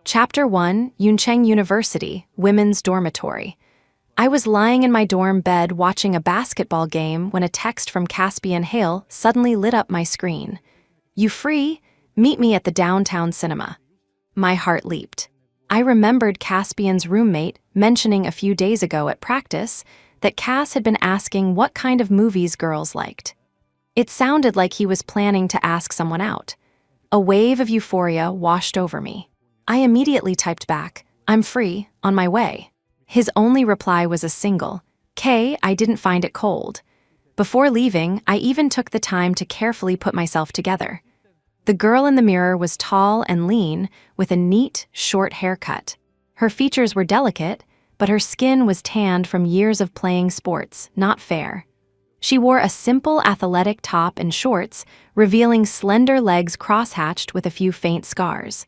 Chapter 1, Yuncheng University, Women's Dormitory. I was lying in my dorm bed watching a basketball game when a text from Caspian Hale suddenly lit up my screen. "You free? Meet me at the downtown cinema." My heart leaped. I remembered Caspian's roommate mentioning a few days ago at practice that Cass had been asking what kind of movies girls liked. It sounded like he was planning to ask someone out. A wave of euphoria washed over me. I immediately typed back, "I'm free, on my way." His only reply was a single, "K, I didn't find it cold." Before leaving, I even took the time to carefully put myself together. The girl in the mirror was tall and lean, with a neat, short haircut. Her features were delicate, but her skin was tanned from years of playing sports, not fair. She wore a simple athletic top and shorts, revealing slender legs crosshatched with a few faint scars.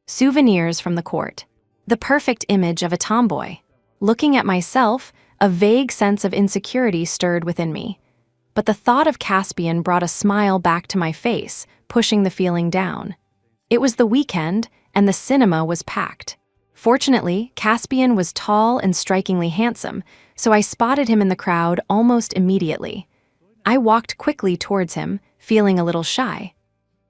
Souvenirs from the court. The perfect image of a tomboy. Looking at myself, a vague sense of insecurity stirred within me. But the thought of Caspian brought a smile back to my face, pushing the feeling down. It was the weekend, and the cinema was packed. Fortunately, Caspian was tall and strikingly handsome, so I spotted him in the crowd almost immediately. I walked quickly towards him, feeling a little shy.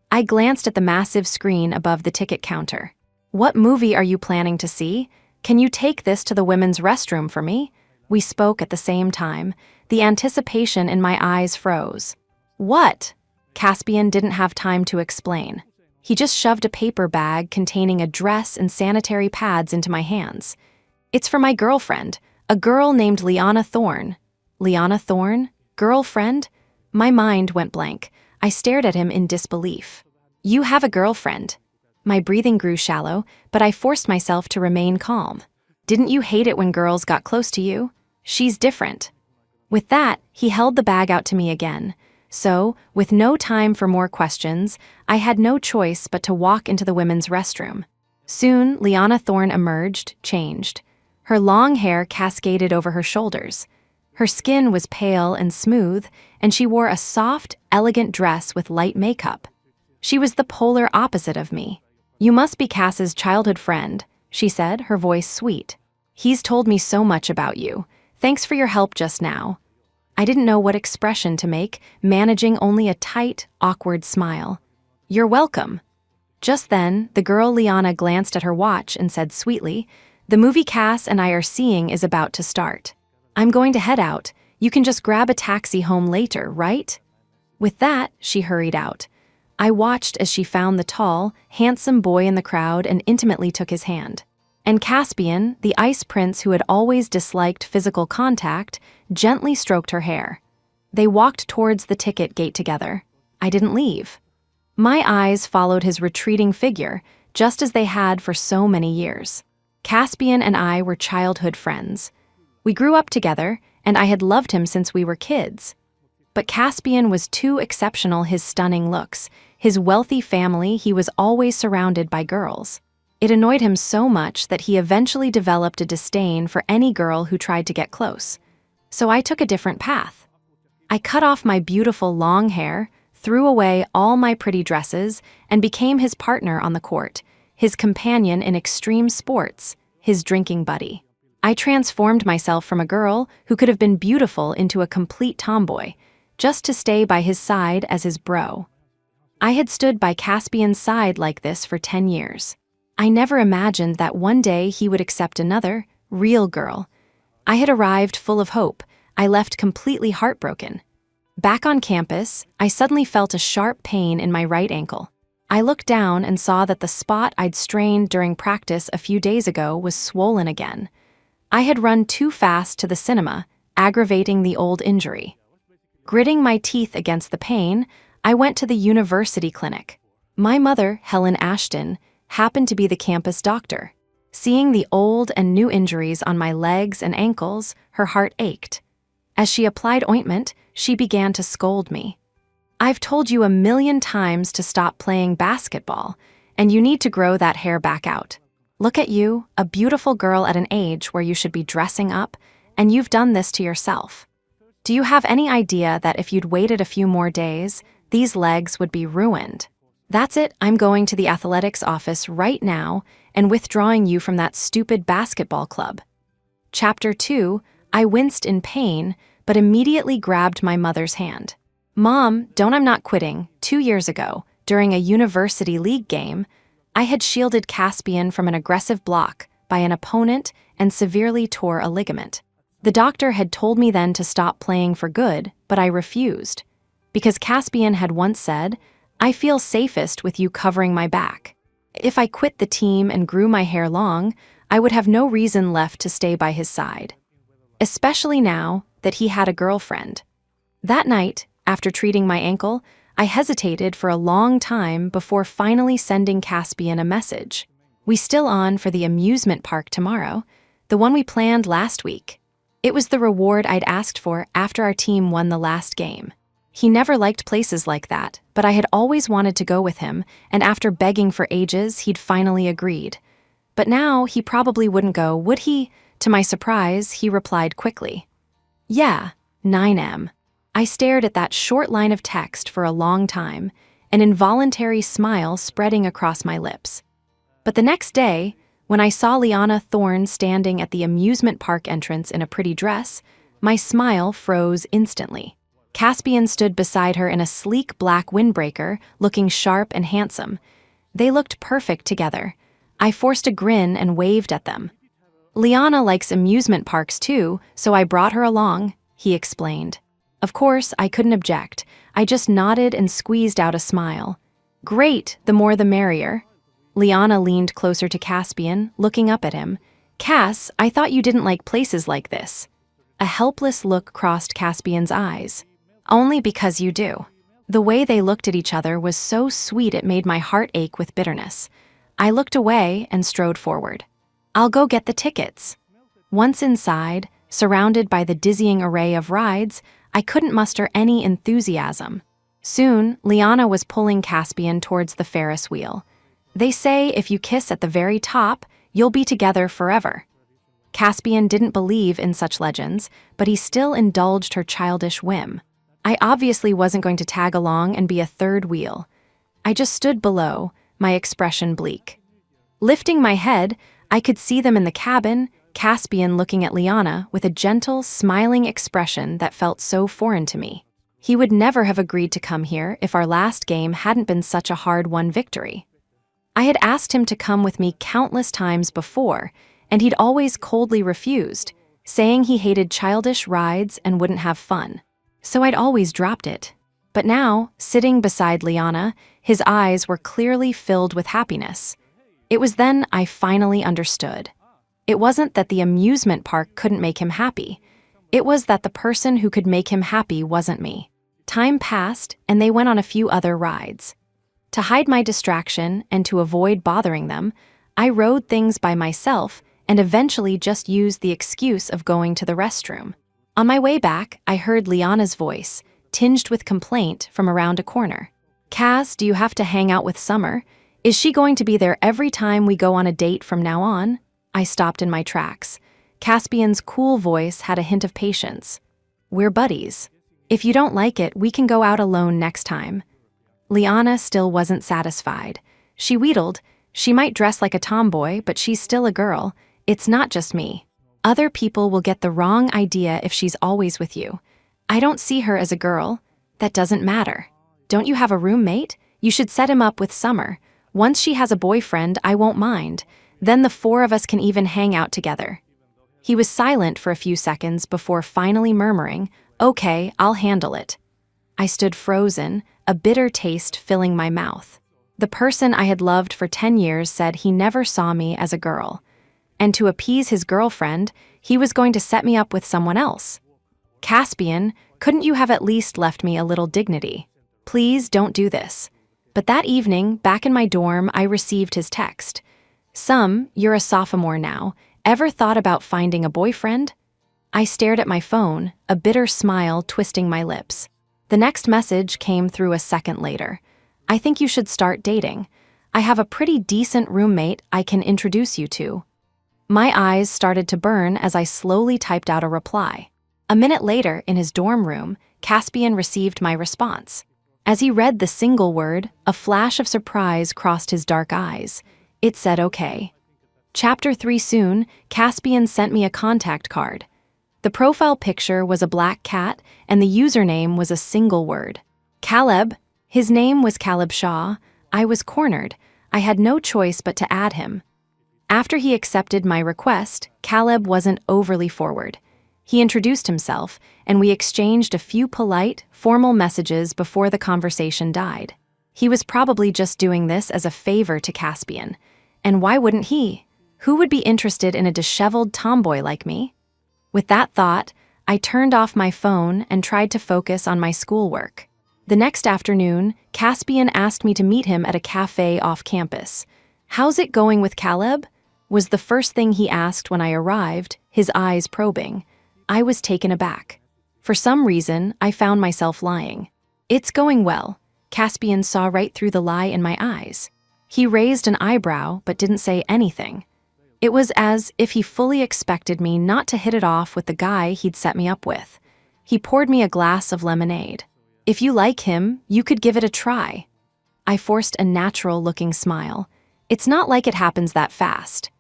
I glanced at the massive screen above the ticket counter. "What movie are you planning to see? Can you take this to the women's restroom for me?" We spoke at the same time. The anticipation in my eyes froze. "What?" Caspian didn't have time to explain. He just shoved a paper bag containing a dress and sanitary pads into my hands. "It's for my girlfriend, a girl named Liana Thorne." Liana Thorne? Girlfriend? My mind went blank. I stared at him in disbelief. "You have a girlfriend." My breathing grew shallow, but I forced myself to remain calm. "Didn't you hate it when girls got close to you? She's different." With that, he held the bag out to me again. So, with no time for more questions, I had no choice but to walk into the women's restroom. Soon, Liana Thorne emerged, changed. Her long hair cascaded over her shoulders. Her skin was pale and smooth, and she wore a soft, elegant dress with light makeup. She was the polar opposite of me. "You must be Cass's childhood friend," she said, her voice sweet. "He's told me so much about you. Thanks for your help just now." I didn't know what expression to make, managing only a tight, awkward smile. "You're welcome." Just then, the girl Liana glanced at her watch and said sweetly, "The movie Cass and I are seeing is about to start. I'm going to head out. You can just grab a taxi home later, right?" With that, she hurried out. I watched as she found the tall, handsome boy in the crowd and intimately took his hand. And Caspian, the ice prince who had always disliked physical contact, gently stroked her hair. They walked towards the ticket gate together. I didn't leave. My eyes followed his retreating figure, just as they had for so many years. Caspian and I were childhood friends. We grew up together, and I had loved him since we were kids. But Caspian was too exceptional, his stunning looks, his wealthy family. He was always surrounded by girls. It annoyed him so much that he eventually developed a disdain for any girl who tried to get close. So I took a different path. I cut off my beautiful long hair, threw away all my pretty dresses, and became his partner on the court, his companion in extreme sports, his drinking buddy. I transformed myself from a girl who could have been beautiful into a complete tomboy, just to stay by his side as his bro. I had stood by Caspian's side like this for 10 years. I never imagined that one day he would accept another, real girl. I had arrived full of hope. I left completely heartbroken. Back on campus, I suddenly felt a sharp pain in my right ankle. I looked down and saw that the spot I'd strained during practice a few days ago was swollen again. I had run too fast to the cinema, aggravating the old injury. Gritting my teeth against the pain, I went to the university clinic. My mother, Helen Ashton, happened to be the campus doctor. Seeing the old and new injuries on my legs and ankles, her heart ached. As she applied ointment, she began to scold me. "I've told you 1,000,000 times to stop playing basketball, and you need to grow that hair back out. Look at you, a beautiful girl at an age where you should be dressing up, and you've done this to yourself. Do you have any idea that if you'd waited a few more days, these legs would be ruined? That's it, I'm going to the athletics office right now, and withdrawing you from that stupid basketball club. Chapter 2, I winced in pain, but immediately grabbed my mother's hand. Mom, don't, I'm not quitting. 2 years ago, during a university league game, I had shielded Caspian from an aggressive block by an opponent and severely tore a ligament. The doctor had told me then to stop playing for good, but I refused, because Caspian had once said, I feel safest with you covering my back. If I quit the team and grew my hair long, I would have no reason left to stay by his side. Especially now that he had a girlfriend. That night, after treating my ankle, I hesitated for a long time before finally sending Caspian a message. We still on for the amusement park tomorrow, the one we planned last week. It was the reward I'd asked for after our team won the last game. He never liked places like that, but I had always wanted to go with him, and after begging for ages, he'd finally agreed. But now he probably wouldn't go, would he? To my surprise, he replied quickly. Yeah, 9M. I stared at that short line of text for a long time, an involuntary smile spreading across my lips. But the next day, when I saw Liana Thorne standing at the amusement park entrance in a pretty dress, my smile froze instantly. Caspian stood beside her in a sleek black windbreaker, looking sharp and handsome. They looked perfect together. I forced a grin and waved at them. Liana likes amusement parks too, so I brought her along, he explained. Of course, I couldn't object. I just nodded and squeezed out a smile. Great, the more the merrier. Liana leaned closer to Caspian, looking up at him. Cass, I thought you didn't like places like this. A helpless look crossed Caspian's eyes. Only because you do. The way they looked at each other was so sweet it made my heart ache with bitterness. I looked away and strode forward. I'll go get the tickets. Once inside, surrounded by the dizzying array of rides, I couldn't muster any enthusiasm. Soon, Liana was pulling Caspian towards the Ferris wheel. They say if you kiss at the very top, you'll be together forever. Caspian didn't believe in such legends, but he still indulged her childish whim. I obviously wasn't going to tag along and be a third wheel. I just stood below, my expression bleak. Lifting my head, I could see them in the cabin, Caspian looking at Liana with a gentle, smiling expression that felt so foreign to me. He would never have agreed to come here if our last game hadn't been such a hard-won victory. I had asked him to come with me countless times before, and he'd always coldly refused, saying he hated childish rides and wouldn't have fun. So I'd always dropped it. But now, sitting beside Liana, his eyes were clearly filled with happiness. It was then I finally understood. It wasn't that the amusement park couldn't make him happy. It was that the person who could make him happy wasn't me. Time passed, and they went on a few other rides. To hide my distraction and to avoid bothering them, I rode things by myself and eventually just used the excuse of going to the restroom. On my way back, I heard Liana's voice, tinged with complaint, from around a corner. Cass, do you have to hang out with Summer? Is she going to be there every time we go on a date from now on? I stopped in my tracks. Caspian's cool voice had a hint of patience. We're buddies. If you don't like it, we can go out alone next time. Liana still wasn't satisfied. She wheedled, she might dress like a tomboy, but she's still a girl. It's not just me. Other people will get the wrong idea if she's always with you. I don't see her as a girl. That doesn't matter. Don't you have a roommate? You should set him up with Summer. Once she has a boyfriend, I won't mind. Then the four of us can even hang out together. He was silent for a few seconds before finally murmuring, Okay, I'll handle it. I stood frozen, a bitter taste filling my mouth. The person I had loved for 10 years said he never saw me as a girl. And to appease his girlfriend, he was going to set me up with someone else. Caspian, couldn't you have at least left me a little dignity? Please don't do this. But that evening, back in my dorm, I received his text. You're a sophomore now. Ever thought about finding a boyfriend? I stared at my phone, a bitter smile twisting my lips. The next message came through a second later. I think you should start dating. I have a pretty decent roommate I can introduce you to. My eyes started to burn as I slowly typed out a reply. A minute later, in his dorm room, Caspian received my response. As he read the single word, a flash of surprise crossed his dark eyes. It said okay. Chapter 3 soon, Caspian sent me a contact card. The profile picture was a black cat, and the username was a single word. Caleb. His name was Caleb Shaw. I was cornered. I had no choice but to add him. After he accepted my request, Caleb wasn't overly forward. He introduced himself, and we exchanged a few polite, formal messages before the conversation died. He was probably just doing this as a favor to Caspian. And why wouldn't he? Who would be interested in a disheveled tomboy like me? With that thought, I turned off my phone and tried to focus on my schoolwork. The next afternoon, Caspian asked me to meet him at a cafe off campus. "How's it going with Caleb?" was the first thing he asked when I arrived, his eyes probing. I was taken aback. For some reason, I found myself lying. "It's going well." Caspian saw right through the lie in my eyes. He raised an eyebrow but didn't say anything. It was as if he fully expected me not to hit it off with the guy he'd set me up with. He poured me a glass of lemonade. "If you like him, you could give it a try." I forced a natural-looking smile. It's not like it happens that fast.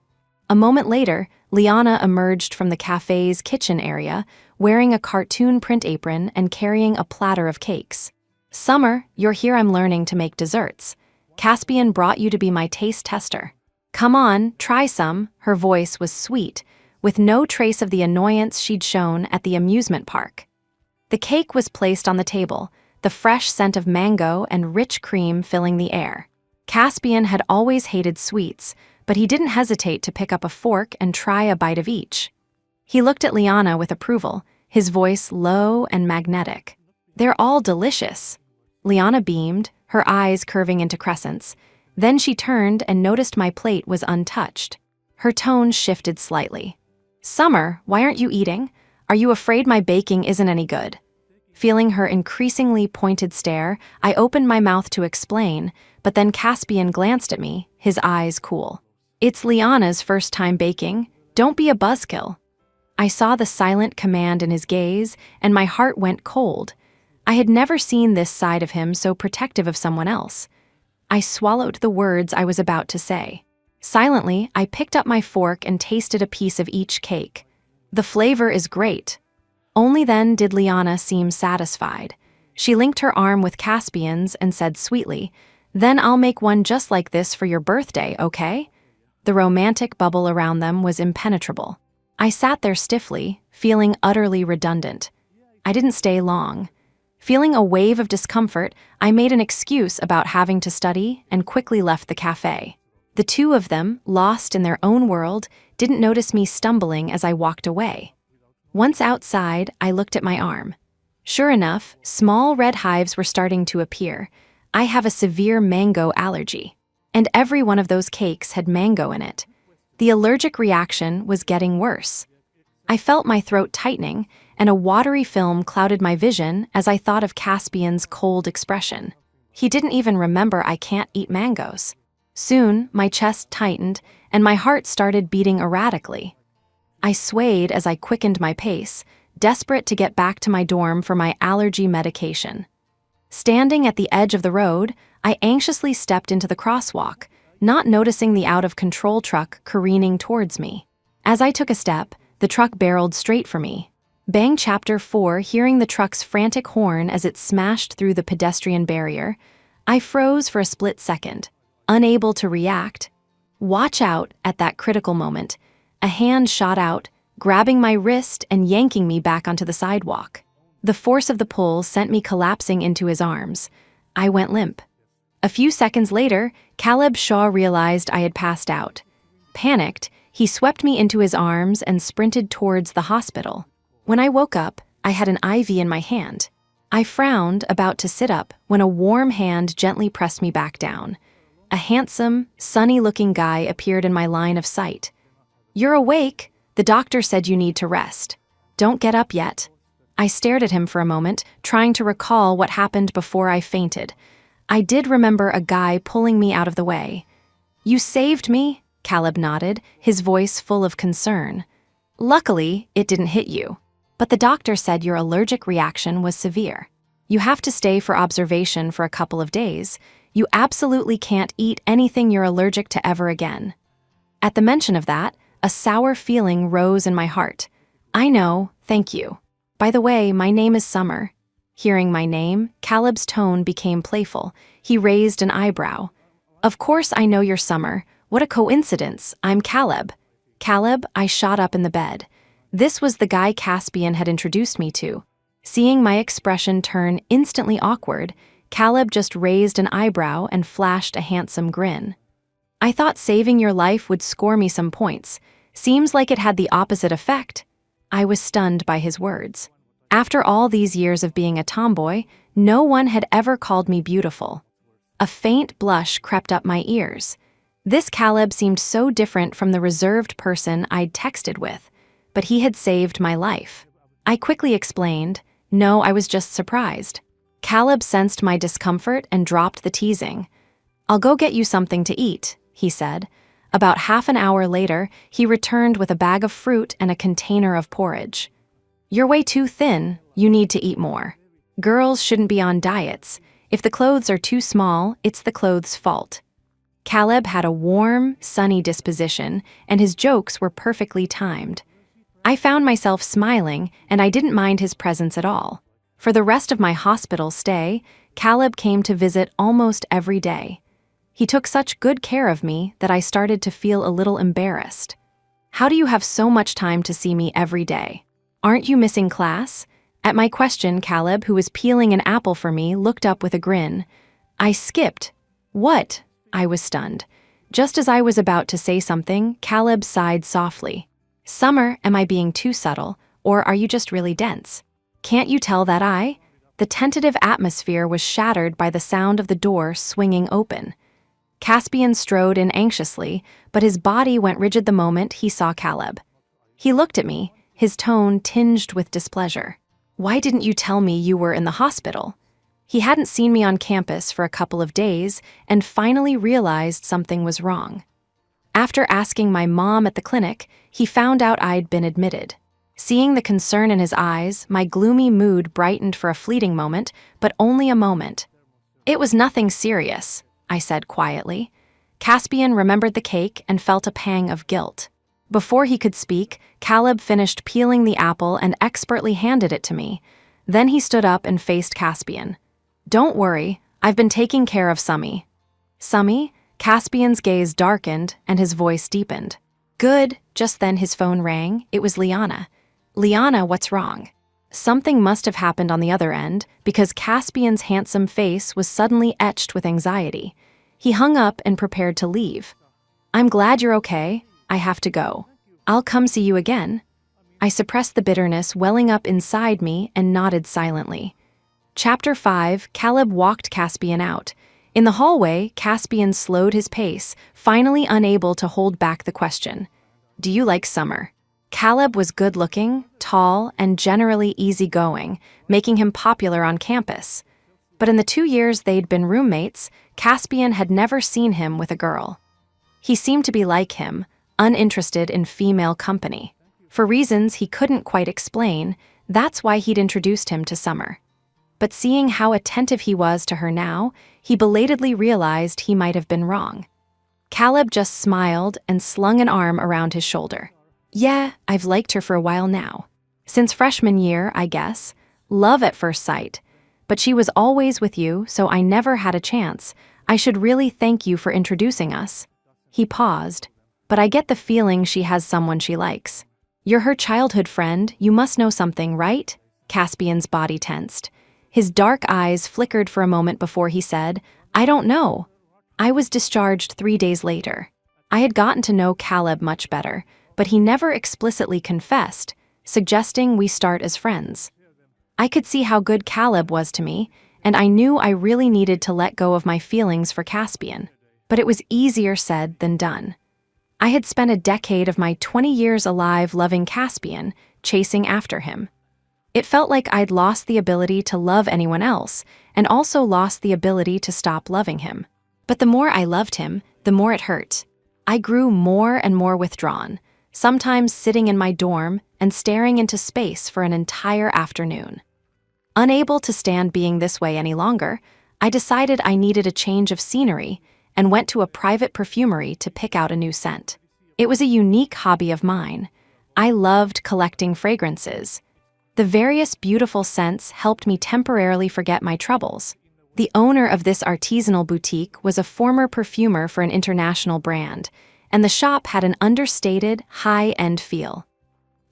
A moment later, Liana emerged from the cafe's kitchen area, wearing a cartoon print apron and carrying a platter of cakes. "Summer, you're here. I'm learning to make desserts. Caspian brought you to be my taste tester. Come on, try some." Her voice was sweet, with no trace of the annoyance she'd shown at the amusement park. The cake was placed on the table, the fresh scent of mango and rich cream filling the air. Caspian had always hated sweets, but he didn't hesitate to pick up a fork and try a bite of each. He looked at Liana with approval, his voice low and magnetic. "They're all delicious." Liana beamed, her eyes curving into crescents. Then she turned and noticed my plate was untouched. Her tone shifted slightly. "Summer, why aren't you eating? Are you afraid my baking isn't any good?" Feeling her increasingly pointed stare, I opened my mouth to explain, but then Caspian glanced at me, his eyes cool. "It's Liana's first time baking. Don't be a buzzkill." I saw the silent command in his gaze, and my heart went cold. I had never seen this side of him so protective of someone else. I swallowed the words I was about to say. Silently, I picked up my fork and tasted a piece of each cake. The flavor is great. Only then did Liana seem satisfied. She linked her arm with Caspian's and said sweetly, "Then I'll make one just like this for your birthday, okay?" The romantic bubble around them was impenetrable. I sat there stiffly, feeling utterly redundant. I didn't stay long. Feeling a wave of discomfort, I made an excuse about having to study and quickly left the cafe. The two of them, lost in their own world, didn't notice me stumbling as I walked away. Once outside, I looked at my arm. Sure enough, small red hives were starting to appear. I have a severe mango allergy, and every one of those cakes had mango in it. The allergic reaction was getting worse. I felt my throat tightening, and a watery film clouded my vision as I thought of Caspian's cold expression. He didn't even remember I can't eat mangoes. Soon, my chest tightened, and my heart started beating erratically. I swayed as I quickened my pace, desperate to get back to my dorm for my allergy medication. Standing at the edge of the road, I anxiously stepped into the crosswalk, not noticing the out-of-control truck careening towards me. As I took a step, the truck barreled straight for me. Bang. Chapter 4. Hearing the truck's frantic horn as it smashed through the pedestrian barrier, I froze for a split second, unable to react. Watch out! At that critical moment, a hand shot out, grabbing my wrist and yanking me back onto the sidewalk. The force of the pull sent me collapsing into his arms. I went limp. A few seconds later, Caleb Shaw realized I had passed out. Panicked, he swept me into his arms and sprinted towards the hospital. When I woke up, I had an IV in my hand. I frowned, about to sit up, when a warm hand gently pressed me back down. A handsome, sunny-looking guy appeared in my line of sight. "You're awake. The doctor said you need to rest. Don't get up yet." I stared at him for a moment, trying to recall what happened before I fainted. I did remember a guy pulling me out of the way. "You saved me," Caleb nodded, his voice full of concern. "Luckily, it didn't hit you. But the doctor said your allergic reaction was severe. You have to stay for observation for a couple of days. You absolutely can't eat anything you're allergic to ever again." At the mention of that, a sour feeling rose in my heart. I know, thank you. By the way, my name is Summer. Hearing my name, Caleb's tone became playful. He raised an eyebrow. Of course I know you're Summer. What a coincidence. I'm Caleb. Caleb, I shot up in the bed. This was the guy Caspian had introduced me to. Seeing my expression turn instantly awkward, Caleb just raised an eyebrow and flashed a handsome grin. I thought saving your life would score me some points. Seems like it had the opposite effect. I was stunned by his words. After all these years of being a tomboy, no one had ever called me beautiful. A faint blush crept up my ears. This Caleb seemed so different from the reserved person I'd texted with, but he had saved my life. I quickly explained, no, I was just surprised. Caleb sensed my discomfort and dropped the teasing. I'll go get you something to eat, he said. About half an hour later, he returned with a bag of fruit and a container of porridge. You're way too thin, you need to eat more. Girls shouldn't be on diets. If the clothes are too small, it's the clothes' fault. Caleb had a warm, sunny disposition, and his jokes were perfectly timed. I found myself smiling, and I didn't mind his presence at all. For the rest of my hospital stay, Caleb came to visit almost every day. He took such good care of me that I started to feel a little embarrassed. How do you have so much time to see me every day? Aren't you missing class? At my question, Caleb, who was peeling an apple for me, looked up with a grin. I skipped. What? I was stunned. Just as I was about to say something, Caleb sighed softly. Summer, am I being too subtle, or are you just really dense? Can't you tell that I? The tentative atmosphere was shattered by the sound of the door swinging open. Caspian strode in anxiously, but his body went rigid the moment he saw Caleb. He looked at me, his tone tinged with displeasure. Why didn't you tell me you were in the hospital? He hadn't seen me on campus for a couple of days and finally realized something was wrong. After asking my mom at the clinic, he found out I'd been admitted. Seeing the concern in his eyes, my gloomy mood brightened for a fleeting moment, but only a moment. It was nothing serious, I said quietly. Caspian remembered the cake and felt a pang of guilt. Before he could speak, Caleb finished peeling the apple and expertly handed it to me. Then he stood up and faced Caspian. Don't worry, I've been taking care of Summy. Summy? Caspian's gaze darkened and his voice deepened. Good. Just then his phone rang. It was Liana. Liana, what's wrong? Something must have happened on the other end because Caspian's handsome face was suddenly etched with anxiety. He hung up and prepared to leave. I'm glad you're okay. I have to go. I'll come see you again. I suppressed the bitterness welling up inside me and nodded silently. Chapter 5, Caleb walked Caspian out. In the hallway, Caspian slowed his pace, finally unable to hold back the question. Do you like Summer? Caleb was good-looking, tall, and generally easygoing, making him popular on campus. But in the 2 years they'd been roommates, Caspian had never seen him with a girl. He seemed to be like him, uninterested in female company. For reasons he couldn't quite explain, that's why he'd introduced him to Summer. But seeing how attentive he was to her now, he belatedly realized he might have been wrong. Caleb just smiled and slung an arm around his shoulder. Yeah, I've liked her for a while now. Since freshman year, I guess. Love at first sight. But she was always with you, so I never had a chance. I should really thank you for introducing us. He paused. But I get the feeling she has someone she likes. You're her childhood friend, you must know something, right? Caspian's body tensed. His dark eyes flickered for a moment before he said, I don't know. I was discharged 3 days later. I had gotten to know Caleb much better, but he never explicitly confessed, suggesting we start as friends. I could see how good Caleb was to me, and I knew I really needed to let go of my feelings for Caspian. But it was easier said than done. I had spent a decade of my 20 years alive loving Caspian, chasing after him. It felt like I'd lost the ability to love anyone else, and also lost the ability to stop loving him. But the more I loved him, the more it hurt. I grew more and more withdrawn, sometimes sitting in my dorm and staring into space for an entire afternoon. Unable to stand being this way any longer, I decided I needed a change of scenery and went to a private perfumery to pick out a new scent. It was a unique hobby of mine. I loved collecting fragrances. The various beautiful scents helped me temporarily forget my troubles. The owner of this artisanal boutique was a former perfumer for an international brand, and the shop had an understated, high-end feel.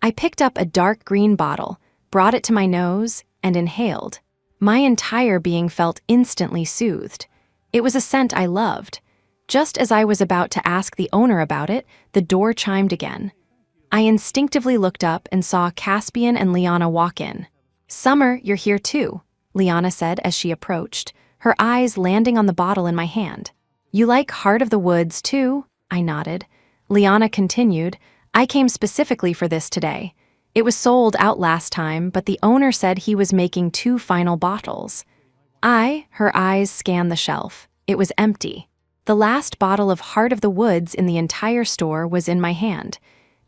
I picked up a dark green bottle, brought it to my nose, and inhaled. My entire being felt instantly soothed. It was a scent I loved. Just as I was about to ask the owner about it, the door chimed again. I instinctively looked up and saw Caspian and Liana walk in. "Summer, you're here too," Liana said as she approached, her eyes landing on the bottle in my hand. "You like Heart of the Woods too?" I nodded. Liana continued, "I came specifically for this today. It was sold out last time, but the owner said he was making 2 final bottles." Her eyes scanned the shelf. It was empty. The last bottle of Heart of the Woods in the entire store was in my hand.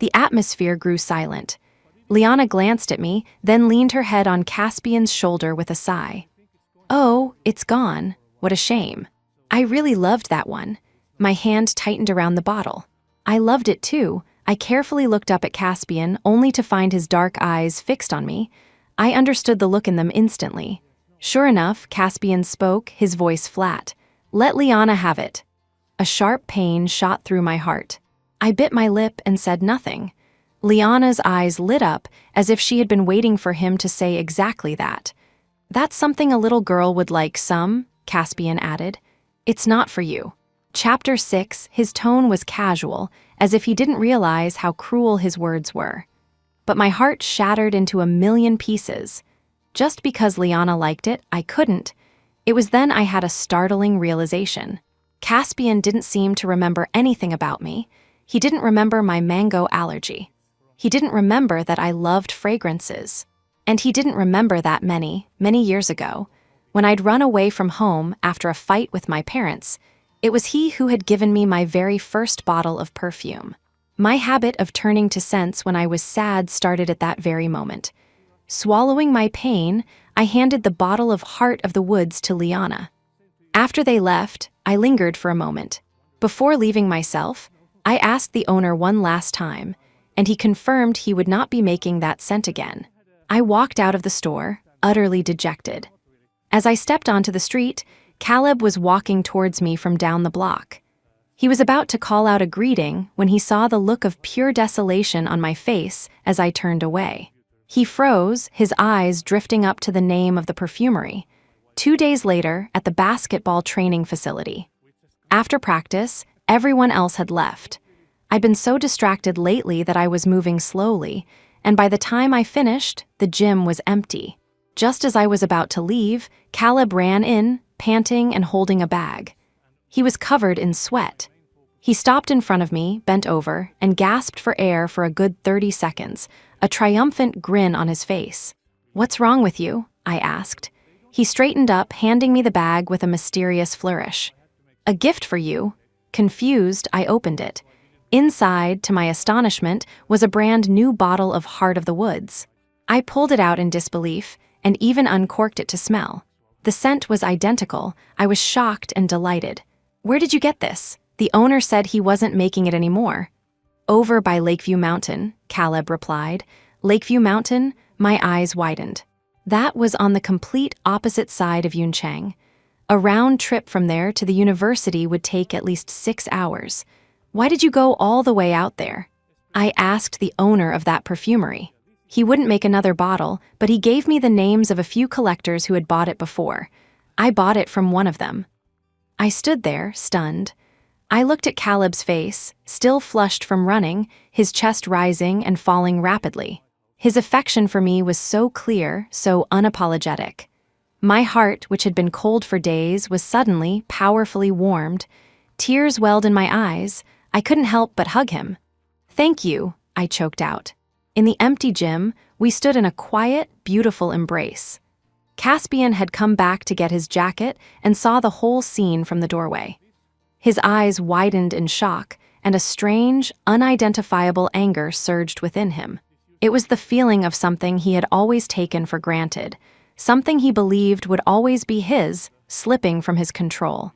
The atmosphere grew silent. Liana glanced at me, then leaned her head on Caspian's shoulder with a sigh. "Oh, it's gone. What a shame. I really loved that one." My hand tightened around the bottle. I loved it too. I carefully looked up at Caspian, only to find his dark eyes fixed on me. I understood the look in them instantly. Sure enough, Caspian spoke, his voice flat. "Let Liana have it." A sharp pain shot through my heart. I bit my lip and said nothing. Liana's eyes lit up as if she had been waiting for him to say exactly that. "That's something a little girl would like some," Caspian added. "It's not for you." Chapter 6, his tone was casual, as if he didn't realize how cruel his words were. But my heart shattered into a million pieces. Just because Liana liked it, I couldn't. It was then I had a startling realization. Caspian didn't seem to remember anything about me. He didn't remember my mango allergy. He didn't remember that I loved fragrances. And he didn't remember that many years ago, when I'd run away from home after a fight with my parents. It was he who had given me my very first bottle of perfume. My habit of turning to scents when I was sad started at that very moment. Swallowing my pain, I handed the bottle of Heart of the Woods to Liana. After they left, I lingered for a moment. Before leaving myself, I asked the owner one last time, and he confirmed he would not be making that scent again. I walked out of the store, utterly dejected. As I stepped onto the street, Caleb was walking towards me from down the block. He was about to call out a greeting when he saw the look of pure desolation on my face as I turned away. He froze, his eyes drifting up to the name of the perfumery. 2 days later, at the basketball training facility. After practice, everyone else had left. I'd been so distracted lately that I was moving slowly, and by the time I finished, the gym was empty. Just as I was about to leave, Caleb ran in, panting and holding a bag. He was covered in sweat. He stopped in front of me, bent over, and gasped for air for a good 30 seconds, a triumphant grin on his face. "What's wrong with you?" I asked. He straightened up, handing me the bag with a mysterious flourish. "A gift for you." Confused, I opened it. Inside, to my astonishment, was a brand new bottle of Heart of the Woods. I pulled it out in disbelief and even uncorked it to smell. The scent was identical. I was shocked and delighted. "Where did you get this?" The owner said he wasn't making it anymore. "Over by Lakeview Mountain," Caleb replied. Lakeview Mountain? My eyes widened. That was on the complete opposite side of Yuncheng. A round trip from there to the university would take at least 6 hours. "Why did you go all the way out there?" I asked the owner of that perfumery. He wouldn't make another bottle, but he gave me the names of a few collectors who had bought it before. I bought it from one of them. I stood there, stunned. I looked at Caleb's face, still flushed from running, his chest rising and falling rapidly. His affection for me was so clear, so unapologetic. My heart, which had been cold for days, was suddenly, powerfully warmed. Tears welled in my eyes. I couldn't help but hug him. "Thank you," I choked out. In the empty gym, we stood in a quiet, beautiful embrace. Caspian had come back to get his jacket and saw the whole scene from the doorway. His eyes widened in shock, and a strange, unidentifiable anger surged within him. It was the feeling of something he had always taken for granted, something he believed would always be his, slipping from his control.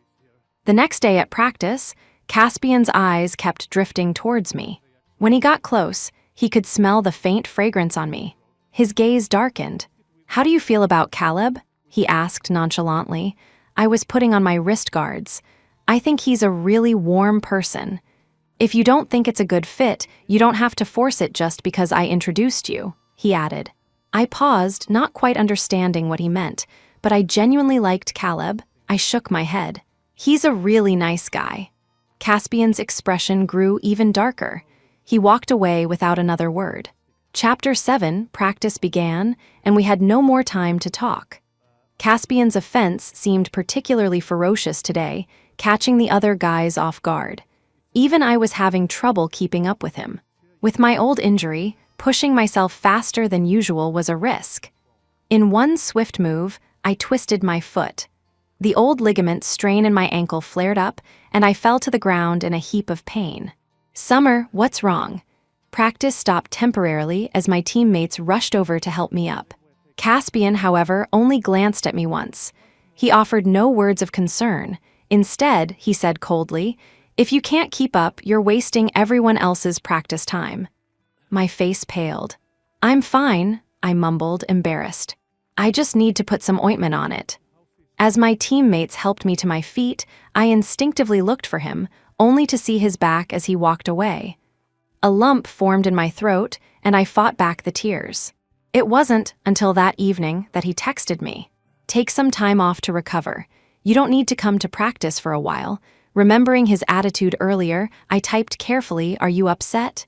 The next day at practice, Caspian's eyes kept drifting towards me. When he got close, he could smell the faint fragrance on me. His gaze darkened. "How do you feel about Caleb?" he asked nonchalantly. I was putting on my wrist guards. "I think he's a really warm person. If you don't think it's a good fit, you don't have to force it just because I introduced you," he added. I paused, not quite understanding what he meant, but I genuinely liked Caleb. I shook my head. "He's a really nice guy." Caspian's expression grew even darker. He walked away without another word. Chapter 7, practice began, and we had no more time to talk. Caspian's offense seemed particularly ferocious today, catching the other guys off guard. Even I was having trouble keeping up with him. With my old injury, pushing myself faster than usual was a risk. In one swift move, I twisted my foot. The old ligament strain in my ankle flared up, and I fell to the ground in a heap of pain. "Summer, what's wrong?" Practice stopped temporarily as my teammates rushed over to help me up. Caspian, however, only glanced at me once. He offered no words of concern. Instead, he said coldly, "If you can't keep up, you're wasting everyone else's practice time." My face paled. "I'm fine," I mumbled, embarrassed. "I just need to put some ointment on it." As my teammates helped me to my feet, I instinctively looked for him, only to see his back as he walked away. A lump formed in my throat, and I fought back the tears. It wasn't until that evening that he texted me. "Take some time off to recover. You don't need to come to practice for a while." Remembering his attitude earlier, I typed carefully, "Are you upset?"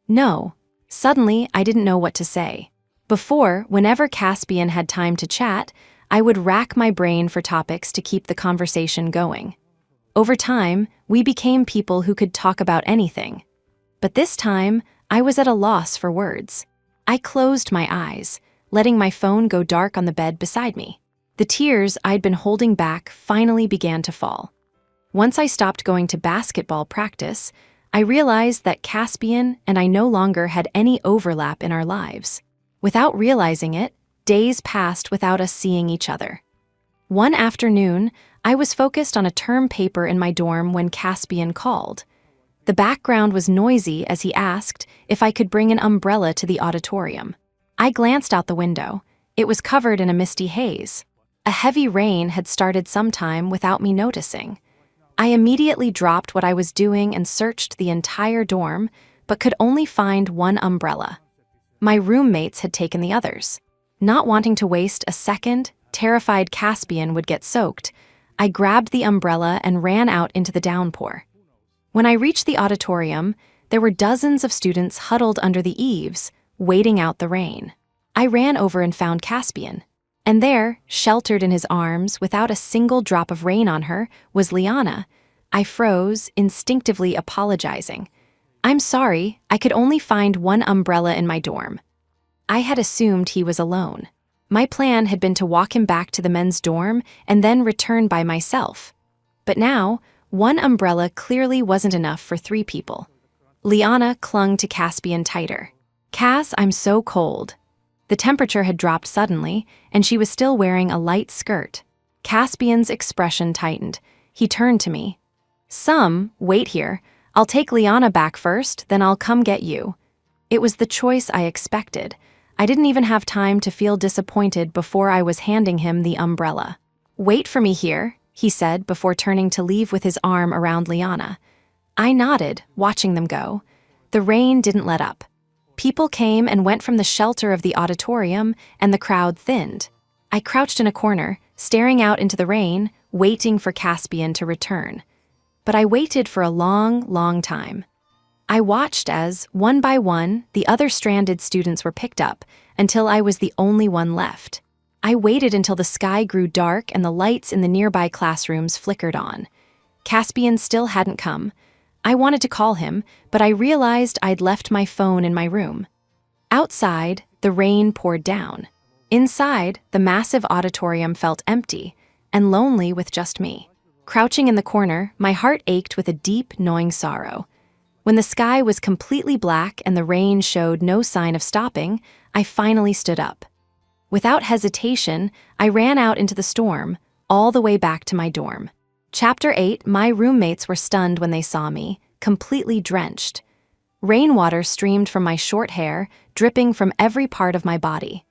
"No." Suddenly, I didn't know what to say. Before, whenever Caspian had time to chat, I would rack my brain for topics to keep the conversation going. Over time, we became people who could talk about anything. But this time, I was at a loss for words. I closed my eyes, letting my phone go dark on the bed beside me. The tears I'd been holding back finally began to fall. Once I stopped going to basketball practice, I realized that Caspian and I no longer had any overlap in our lives. Without realizing it, days passed without us seeing each other. One afternoon, I was focused on a term paper in my dorm when Caspian called. The background was noisy as he asked if I could bring an umbrella to the auditorium. I glanced out the window. It was covered in a misty haze. A heavy rain had started sometime without me noticing. I immediately dropped what I was doing and searched the entire dorm, but could only find one umbrella. My roommates had taken the others. Not wanting to waste a second, terrified Caspian would get soaked, I grabbed the umbrella and ran out into the downpour. When I reached the auditorium, there were dozens of students huddled under the eaves, waiting out the rain. I ran over and found Caspian. And there, sheltered in his arms, without a single drop of rain on her, was Liana. I froze, instinctively apologizing. "I'm sorry, I could only find one umbrella in my dorm." I had assumed he was alone. My plan had been to walk him back to the men's dorm and then return by myself. But now, one umbrella clearly wasn't enough for 3 people. Liana clung to Caspian tighter. "Cass, I'm so cold." The temperature had dropped suddenly, and she was still wearing a light skirt. Caspian's expression tightened. He turned to me. Wait here. I'll take Liana back first, then I'll come get you." It was the choice I expected. I didn't even have time to feel disappointed before I was handing him the umbrella. "Wait for me here," he said before turning to leave with his arm around Liana. I nodded, watching them go. The rain didn't let up. People came and went from the shelter of the auditorium, and the crowd thinned. I crouched in a corner, staring out into the rain, waiting for Caspian to return. But I waited for a long, long time. I watched as, one by one, the other stranded students were picked up, until I was the only one left. I waited until the sky grew dark and the lights in the nearby classrooms flickered on. Caspian still hadn't come. I wanted to call him, but I realized I'd left my phone in my room. Outside, the rain poured down. Inside, the massive auditorium felt empty and lonely with just me. Crouching in the corner, my heart ached with a deep, gnawing sorrow. When the sky was completely black and the rain showed no sign of stopping, I finally stood up. Without hesitation, I ran out into the storm, all the way back to my dorm. Chapter 8. My roommates were stunned when they saw me, completely drenched. Rainwater streamed from my short hair, dripping from every part of my body.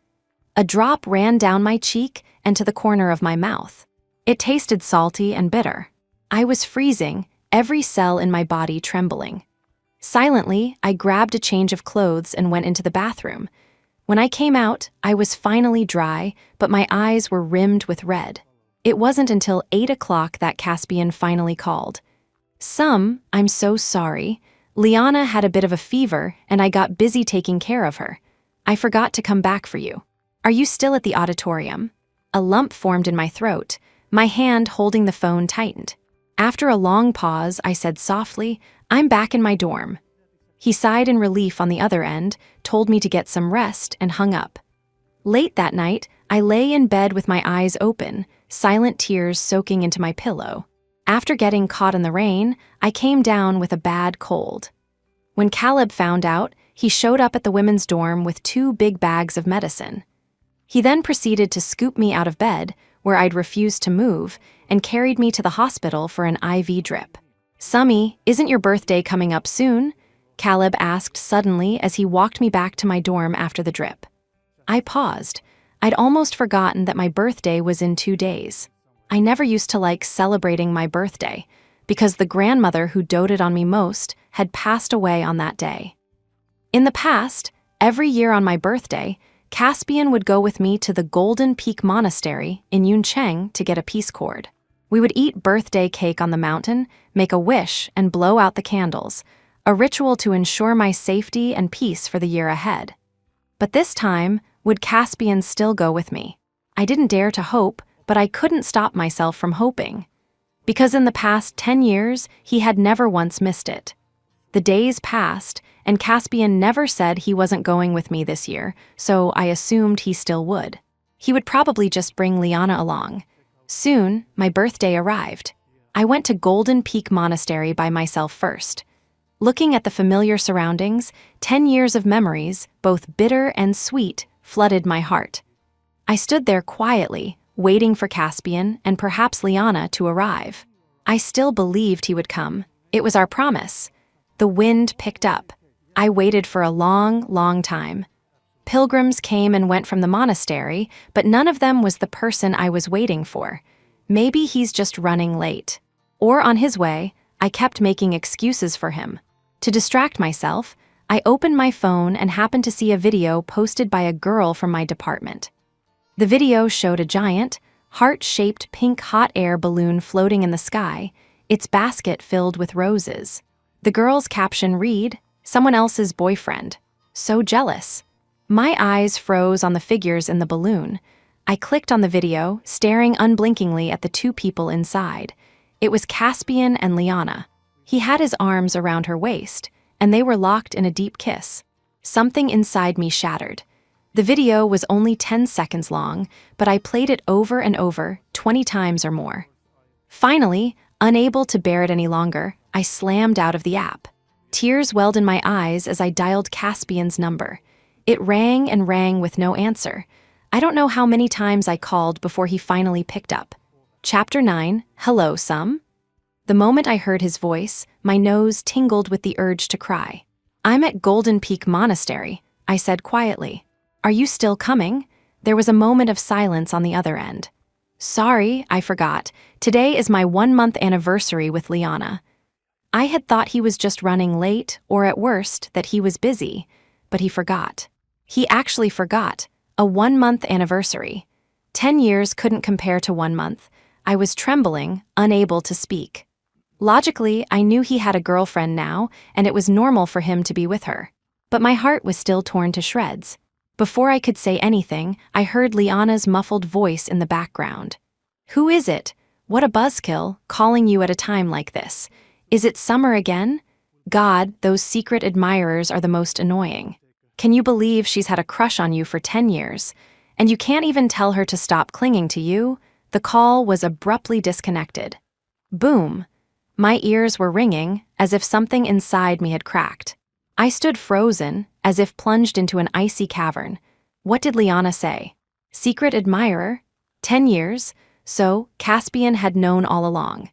A drop ran down my cheek and to the corner of my mouth. It tasted salty and bitter. I was freezing, every cell in my body trembling. Silently, I grabbed a change of clothes and went into the bathroom. When I came out, I was finally dry, but my eyes were rimmed with red. It wasn't until 8 o'clock that Caspian finally called. I'm so sorry. Liana had a bit of a fever, and I got busy taking care of her. I forgot to come back for you. Are you still at the auditorium? A lump formed in my throat. My hand holding the phone tightened. After a long pause, I said softly, I'm back in my dorm. He sighed in relief on the other end, told me to get some rest, and hung up. Late that night, I lay in bed with my eyes open, silent tears soaking into my pillow. After getting caught in the rain, I came down with a bad cold. When Caleb found out, he showed up at the women's dorm with 2 big bags of medicine. He then proceeded to scoop me out of bed, where I'd refused to move, and carried me to the hospital for an IV drip. Summy, isn't your birthday coming up soon? Caleb asked suddenly as he walked me back to my dorm after the drip. I paused. I'd almost forgotten that my birthday was in 2 days. I never used to like celebrating my birthday, because the grandmother who doted on me most had passed away on that day. In the past, every year on my birthday, Caspian would go with me to the Golden Peak Monastery in Yuncheng to get a peace cord. We would eat birthday cake on the mountain, make a wish, and blow out the candles, a ritual to ensure my safety and peace for the year ahead. But this time, would Caspian still go with me? I didn't dare to hope, but I couldn't stop myself from hoping. Because in the past 10 years, he had never once missed it. The days passed, and Caspian never said he wasn't going with me this year, so I assumed he still would. He would probably just bring Liana along. Soon, my birthday arrived. I went to Golden Peak Monastery by myself first. Looking at the familiar surroundings, 10 years of memories, both bitter and sweet, flooded my heart. I stood there quietly, waiting for Caspian and perhaps Liana to arrive. I still believed he would come. It was our promise. The wind picked up. I waited for a long, long time. Pilgrims came and went from the monastery, but none of them was the person I was waiting for. Maybe he's just running late. Or on his way, I kept making excuses for him. To distract myself, I opened my phone and happened to see a video posted by a girl from my department. The video showed a giant, heart-shaped pink hot air balloon floating in the sky, its basket filled with roses. The girl's caption read, "Someone else's boyfriend. So jealous." My eyes froze on the figures in the balloon. I clicked on the video, staring unblinkingly at the 2 people inside. It was Caspian and Liana. He had his arms around her waist, and they were locked in a deep kiss. Something inside me shattered. The video was only 10 seconds long, but I played it over and over, 20 times or more. Finally, unable to bear it any longer, I slammed out of the app. Tears welled in my eyes as I dialed Caspian's number. It rang and rang with no answer. I don't know how many times I called before he finally picked up. Chapter 9, Hello, Sum? The moment I heard his voice, my nose tingled with the urge to cry. I'm at Golden Peak Monastery, I said quietly. Are you still coming? There was a moment of silence on the other end. Sorry, I forgot. Today is my 1-month anniversary with Liana. I had thought he was just running late, or at worst, that he was busy, but he forgot. He actually forgot. A 1-month anniversary. 10 years couldn't compare to 1 month. I was trembling, unable to speak. Logically, I knew he had a girlfriend now, and it was normal for him to be with her. But my heart was still torn to shreds. Before I could say anything, I heard Liana's muffled voice in the background. Who is it? What a buzzkill, calling you at a time like this. Is it summer again? God, those secret admirers are the most annoying. Can you believe she's had a crush on you for 10 years? And you can't even tell her to stop clinging to you? The call was abruptly disconnected. Boom. My ears were ringing, as if something inside me had cracked. I stood frozen, as if plunged into an icy cavern. What did Liana say? Secret admirer? 10 years? So, Caspian had known all along.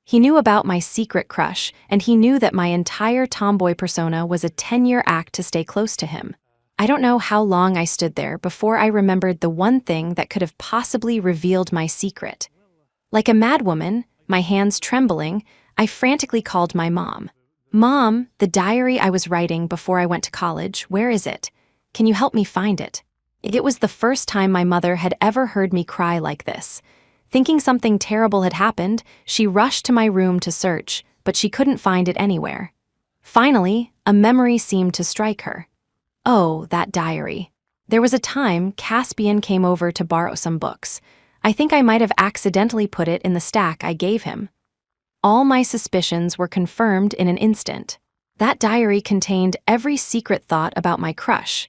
He knew about my secret crush, and he knew that my entire tomboy persona was a 10-year act to stay close to him. I don't know how long I stood there before I remembered the one thing that could have possibly revealed my secret. Like a madwoman, my hands trembling, I frantically called my mom. "Mom, the diary I was writing before I went to college, where is it? Can you help me find it?" It was the first time my mother had ever heard me cry like this. Thinking something terrible had happened, she rushed to my room to search, but she couldn't find it anywhere. Finally, a memory seemed to strike her. Oh, that diary. There was a time Caspian came over to borrow some books. I think I might have accidentally put it in the stack I gave him. All my suspicions were confirmed in an instant. That diary contained every secret thought about my crush,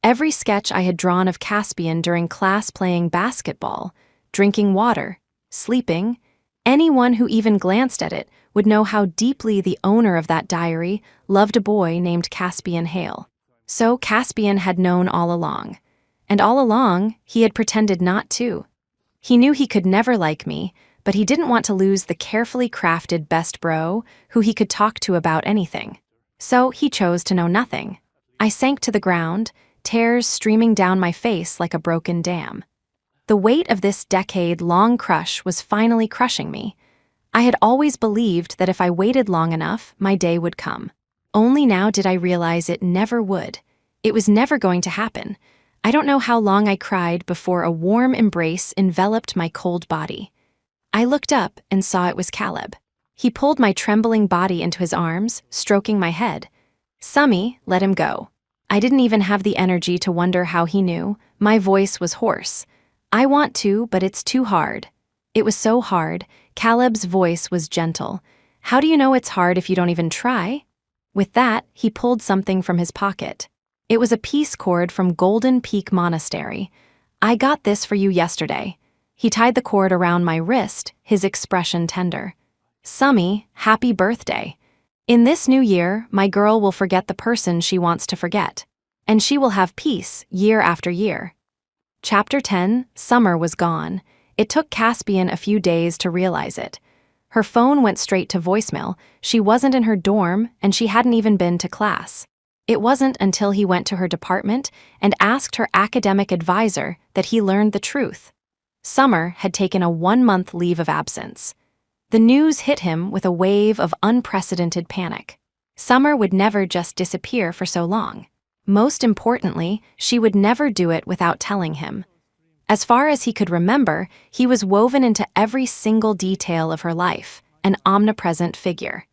every sketch I had drawn of Caspian during class playing basketball, drinking water, sleeping. Anyone who even glanced at it would know how deeply the owner of that diary loved a boy named Caspian Hale. So Caspian had known all along. And all along, he had pretended not to. He knew he could never like me, but he didn't want to lose the carefully crafted best bro who he could talk to about anything. So he chose to know nothing. I sank to the ground, tears streaming down my face like a broken dam. The weight of this decade-long crush was finally crushing me. I had always believed that if I waited long enough, my day would come. Only now did I realize it never would. It was never going to happen. I don't know how long I cried before a warm embrace enveloped my cold body. I looked up and saw it was Caleb. He pulled my trembling body into his arms, stroking my head. "Summy, let him go." I didn't even have the energy to wonder how he knew. My voice was hoarse. "I want to, but it's too hard." It was so hard. Caleb's voice was gentle. "How do you know it's hard if you don't even try?" With that, he pulled something from his pocket. It was a peace cord from Golden Peak Monastery. "I got this for you yesterday." He tied the cord around my wrist, his expression tender. "Summy, happy birthday. In this new year, my girl will forget the person she wants to forget. And she will have peace year after year." Chapter 10, Summer was gone. It took Caspian a few days to realize it. Her phone went straight to voicemail, she wasn't in her dorm, and she hadn't even been to class. It wasn't until he went to her department and asked her academic advisor that he learned the truth. Summer had taken a 1-month leave of absence. The news hit him with a wave of unprecedented panic. Summer would never just disappear for so long. Most importantly, she would never do it without telling him. As far as he could remember, he was woven into every single detail of her life, an omnipresent figure.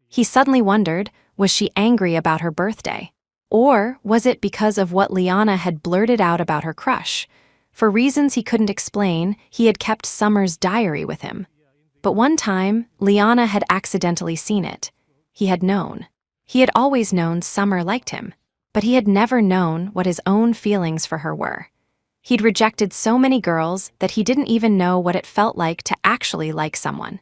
He suddenly wondered, was she angry about her birthday? Or was it because of what Liana had blurted out about her crush? For reasons he couldn't explain, he had kept Summer's diary with him. But one time, Liana had accidentally seen it. He had known. He had always known Summer liked him, but he had never known what his own feelings for her were. He'd rejected so many girls that he didn't even know what it felt like to actually like someone.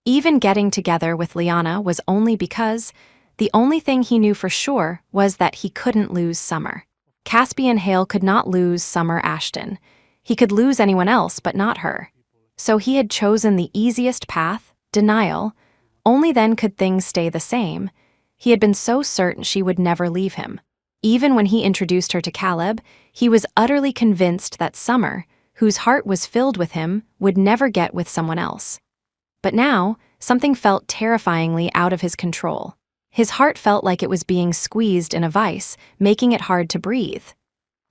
Even getting together with Liana was only because the only thing he knew for sure was that he couldn't lose Summer. Caspian Hale could not lose Summer Ashton. He could lose anyone else but not her. So he had chosen the easiest path, denial. Only then could things stay the same. He had been so certain she would never leave him. Even when he introduced her to Caleb, he was utterly convinced that Summer, whose heart was filled with him, would never get with someone else. But now, something felt terrifyingly out of his control. His heart felt like it was being squeezed in a vice, making it hard to breathe.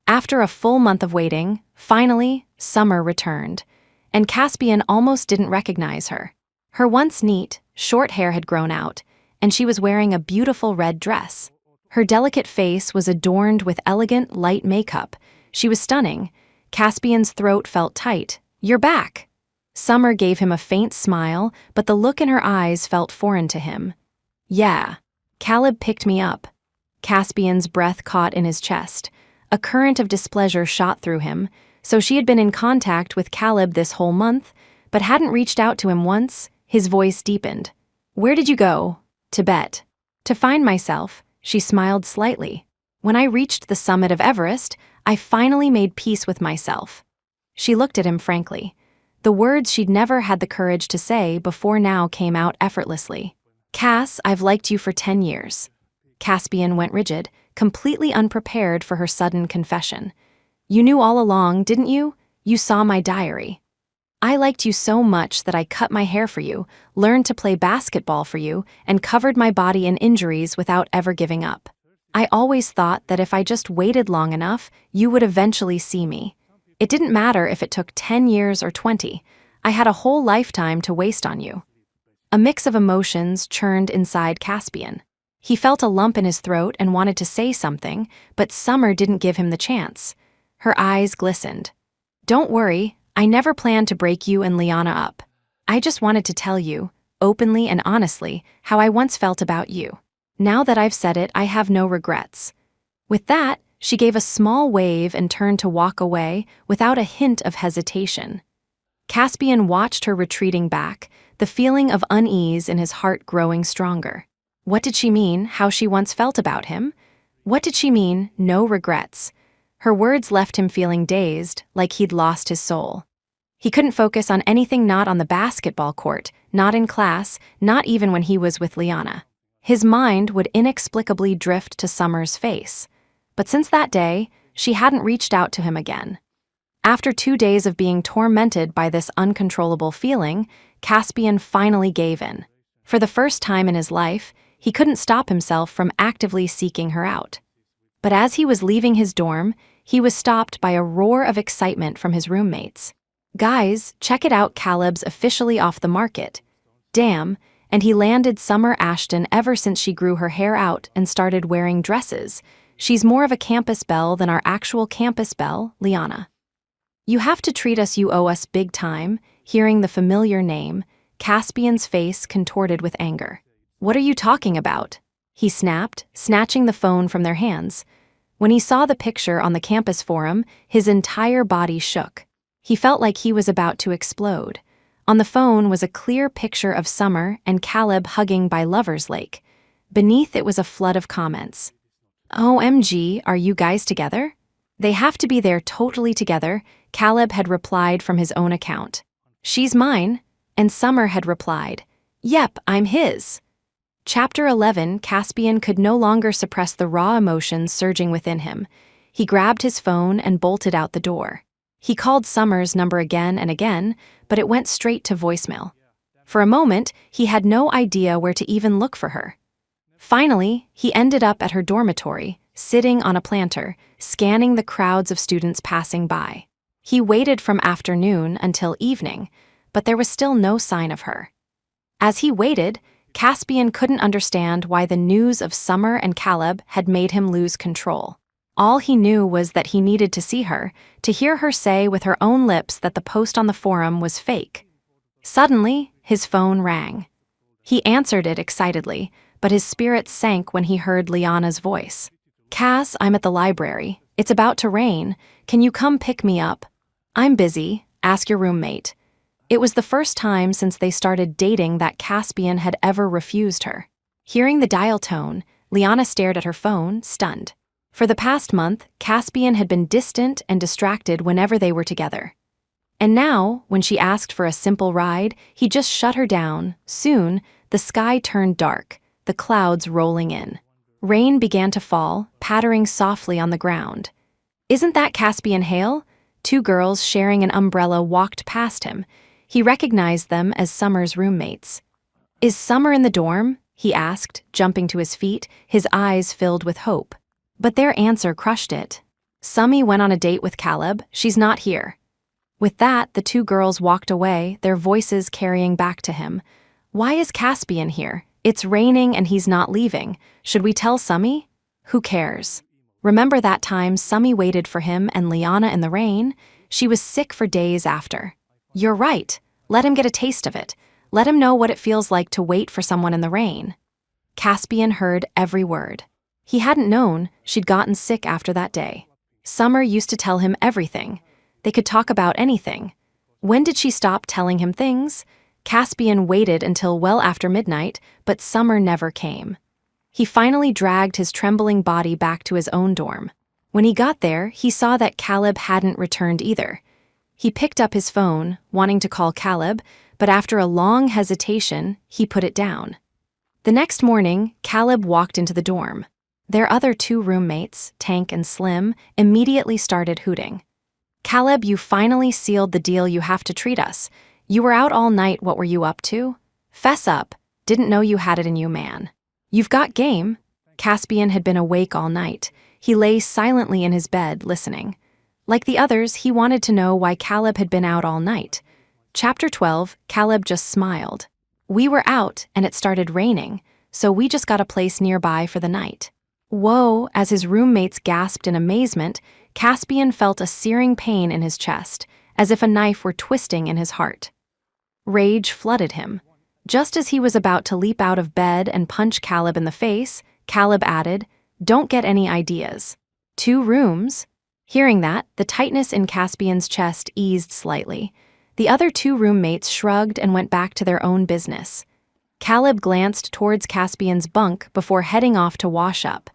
After a full month of waiting, finally, Summer returned, and Caspian almost didn't recognize her. Her once neat, short hair had grown out, and she was wearing a beautiful red dress. Her delicate face was adorned with elegant, light makeup. She was stunning. Caspian's throat felt tight. "You're back." Summer gave him a faint smile, but the look in her eyes felt foreign to him. "Yeah." Caleb picked me up. Caspian's breath caught in his chest. A current of displeasure shot through him. So she had been in contact with Caleb this whole month, but hadn't reached out to him once. His voice deepened. "Where did you go?" "Tibet." "To find myself." She smiled slightly. "When I reached the summit of Everest, I finally made peace with myself." She looked at him frankly. The words she'd never had the courage to say before now came out effortlessly. "Cass, I've liked you for 10 years. Caspian went rigid, completely unprepared for her sudden confession. "You knew all along, didn't you? You saw my diary. I liked you so much that I cut my hair for you, learned to play basketball for you, and covered my body in injuries without ever giving up. I always thought that if I just waited long enough, you would eventually see me. It didn't matter if it took 10 years or 20. I had a whole lifetime to waste on you." A mix of emotions churned inside Caspian. He felt a lump in his throat and wanted to say something, but Summer didn't give him the chance. Her eyes glistened. "Don't worry, I never planned to break you and Liana up. I just wanted to tell you, openly and honestly, how I once felt about you. Now that I've said it, I have no regrets." With that, she gave a small wave and turned to walk away without a hint of hesitation. Caspian watched her retreating back, the feeling of unease in his heart growing stronger. What did she mean, how she once felt about him? What did she mean, no regrets? Her words left him feeling dazed, like he'd lost his soul. He couldn't focus on anything not on the basketball court, not in class, not even when he was with Liana. His mind would inexplicably drift to Summer's face. But since that day, she hadn't reached out to him again. After 2 days of being tormented by this uncontrollable feeling, Caspian finally gave in. For the first time in his life, he couldn't stop himself from actively seeking her out. But as he was leaving his dorm, he was stopped by a roar of excitement from his roommates. "Guys, check it out, Caleb's officially off the market. Damn, and he landed Summer Ashton ever since she grew her hair out and started wearing dresses. She's more of a campus belle than our actual campus belle, Liana." "You have to treat us, you owe us big time." Hearing the familiar name, Caspian's face contorted with anger. "What are you talking about?" he snapped, snatching the phone from their hands. When he saw the picture on the campus forum, his entire body shook. He felt like he was about to explode. On the phone was a clear picture of Summer and Caleb hugging by Lover's Lake. Beneath it was a flood of comments. "OMG, are you guys together?" "They have to be there totally together," Caleb had replied from his own account. "She's mine," and Summer had replied, "Yep, I'm his." Chapter 11, Caspian could no longer suppress the raw emotions surging within him. He grabbed his phone and bolted out the door. He called Summer's number again and again, but it went straight to voicemail. For a moment, he had no idea where to even look for her. Finally, he ended up at her dormitory, sitting on a planter, scanning the crowds of students passing by. He waited from afternoon until evening, but there was still no sign of her. As he waited, Caspian couldn't understand why the news of Summer and Caleb had made him lose control. All he knew was that he needed to see her, to hear her say with her own lips that the post on the forum was fake. Suddenly, his phone rang. He answered it excitedly, but his spirits sank when he heard Liana's voice. "Cass, I'm at the library. It's about to rain. Can you come pick me up?" "I'm busy. Ask your roommate." It was the first time since they started dating that Caspian had ever refused her. Hearing the dial tone, Liana stared at her phone, stunned. For the past month, Caspian had been distant and distracted whenever they were together. And now, when she asked for a simple ride, he just shut her down. Soon, the sky turned dark, the clouds rolling in. Rain began to fall, pattering softly on the ground. "Isn't that Caspian Hale?" Two girls sharing an umbrella walked past him. He recognized them as Summer's roommates. "Is Summer in the dorm?" he asked, jumping to his feet, his eyes filled with hope. But their answer crushed it. "Summy went on a date with Caleb. She's not here." With that, the two girls walked away, their voices carrying back to him. "Why is Caspian here? It's raining and he's not leaving. Should we tell Summy?" "Who cares?" Remember that time Summy waited for him and Liana in the rain? She was sick for days after. "You're right. Let him get a taste of it. Let him know what it feels like to wait for someone in the rain." Caspian heard every word. He hadn't known she'd gotten sick after that day. Summer used to tell him everything. They could talk about anything. When did she stop telling him things? Caspian waited until well after midnight, but Summer never came. He finally dragged his trembling body back to his own dorm. When he got there, he saw that Caleb hadn't returned either. He picked up his phone, wanting to call Caleb, but after a long hesitation, he put it down. The next morning, Caleb walked into the dorm. Their other two roommates, Tank and Slim, immediately started hooting. "Caleb, you finally sealed the deal. You have to treat us. You were out all night. What were you up to? Fess up. Didn't know you had it in you, man. You've got game." Caspian had been awake all night. He lay silently in his bed, listening. Like the others, he wanted to know why Caleb had been out all night. Chapter 12, Caleb just smiled. "We were out, and it started raining, so we just got a place nearby for the night." Whoa, as his roommates gasped in amazement, Caspian felt a searing pain in his chest, as if a knife were twisting in his heart. Rage flooded him. Just as he was about to leap out of bed and punch Caleb in the face, Caleb added, "Don't get any ideas. 2 rooms?" Hearing that, the tightness in Caspian's chest eased slightly. The other 2 roommates shrugged and went back to their own business. Caleb glanced towards Caspian's bunk before heading off to wash up.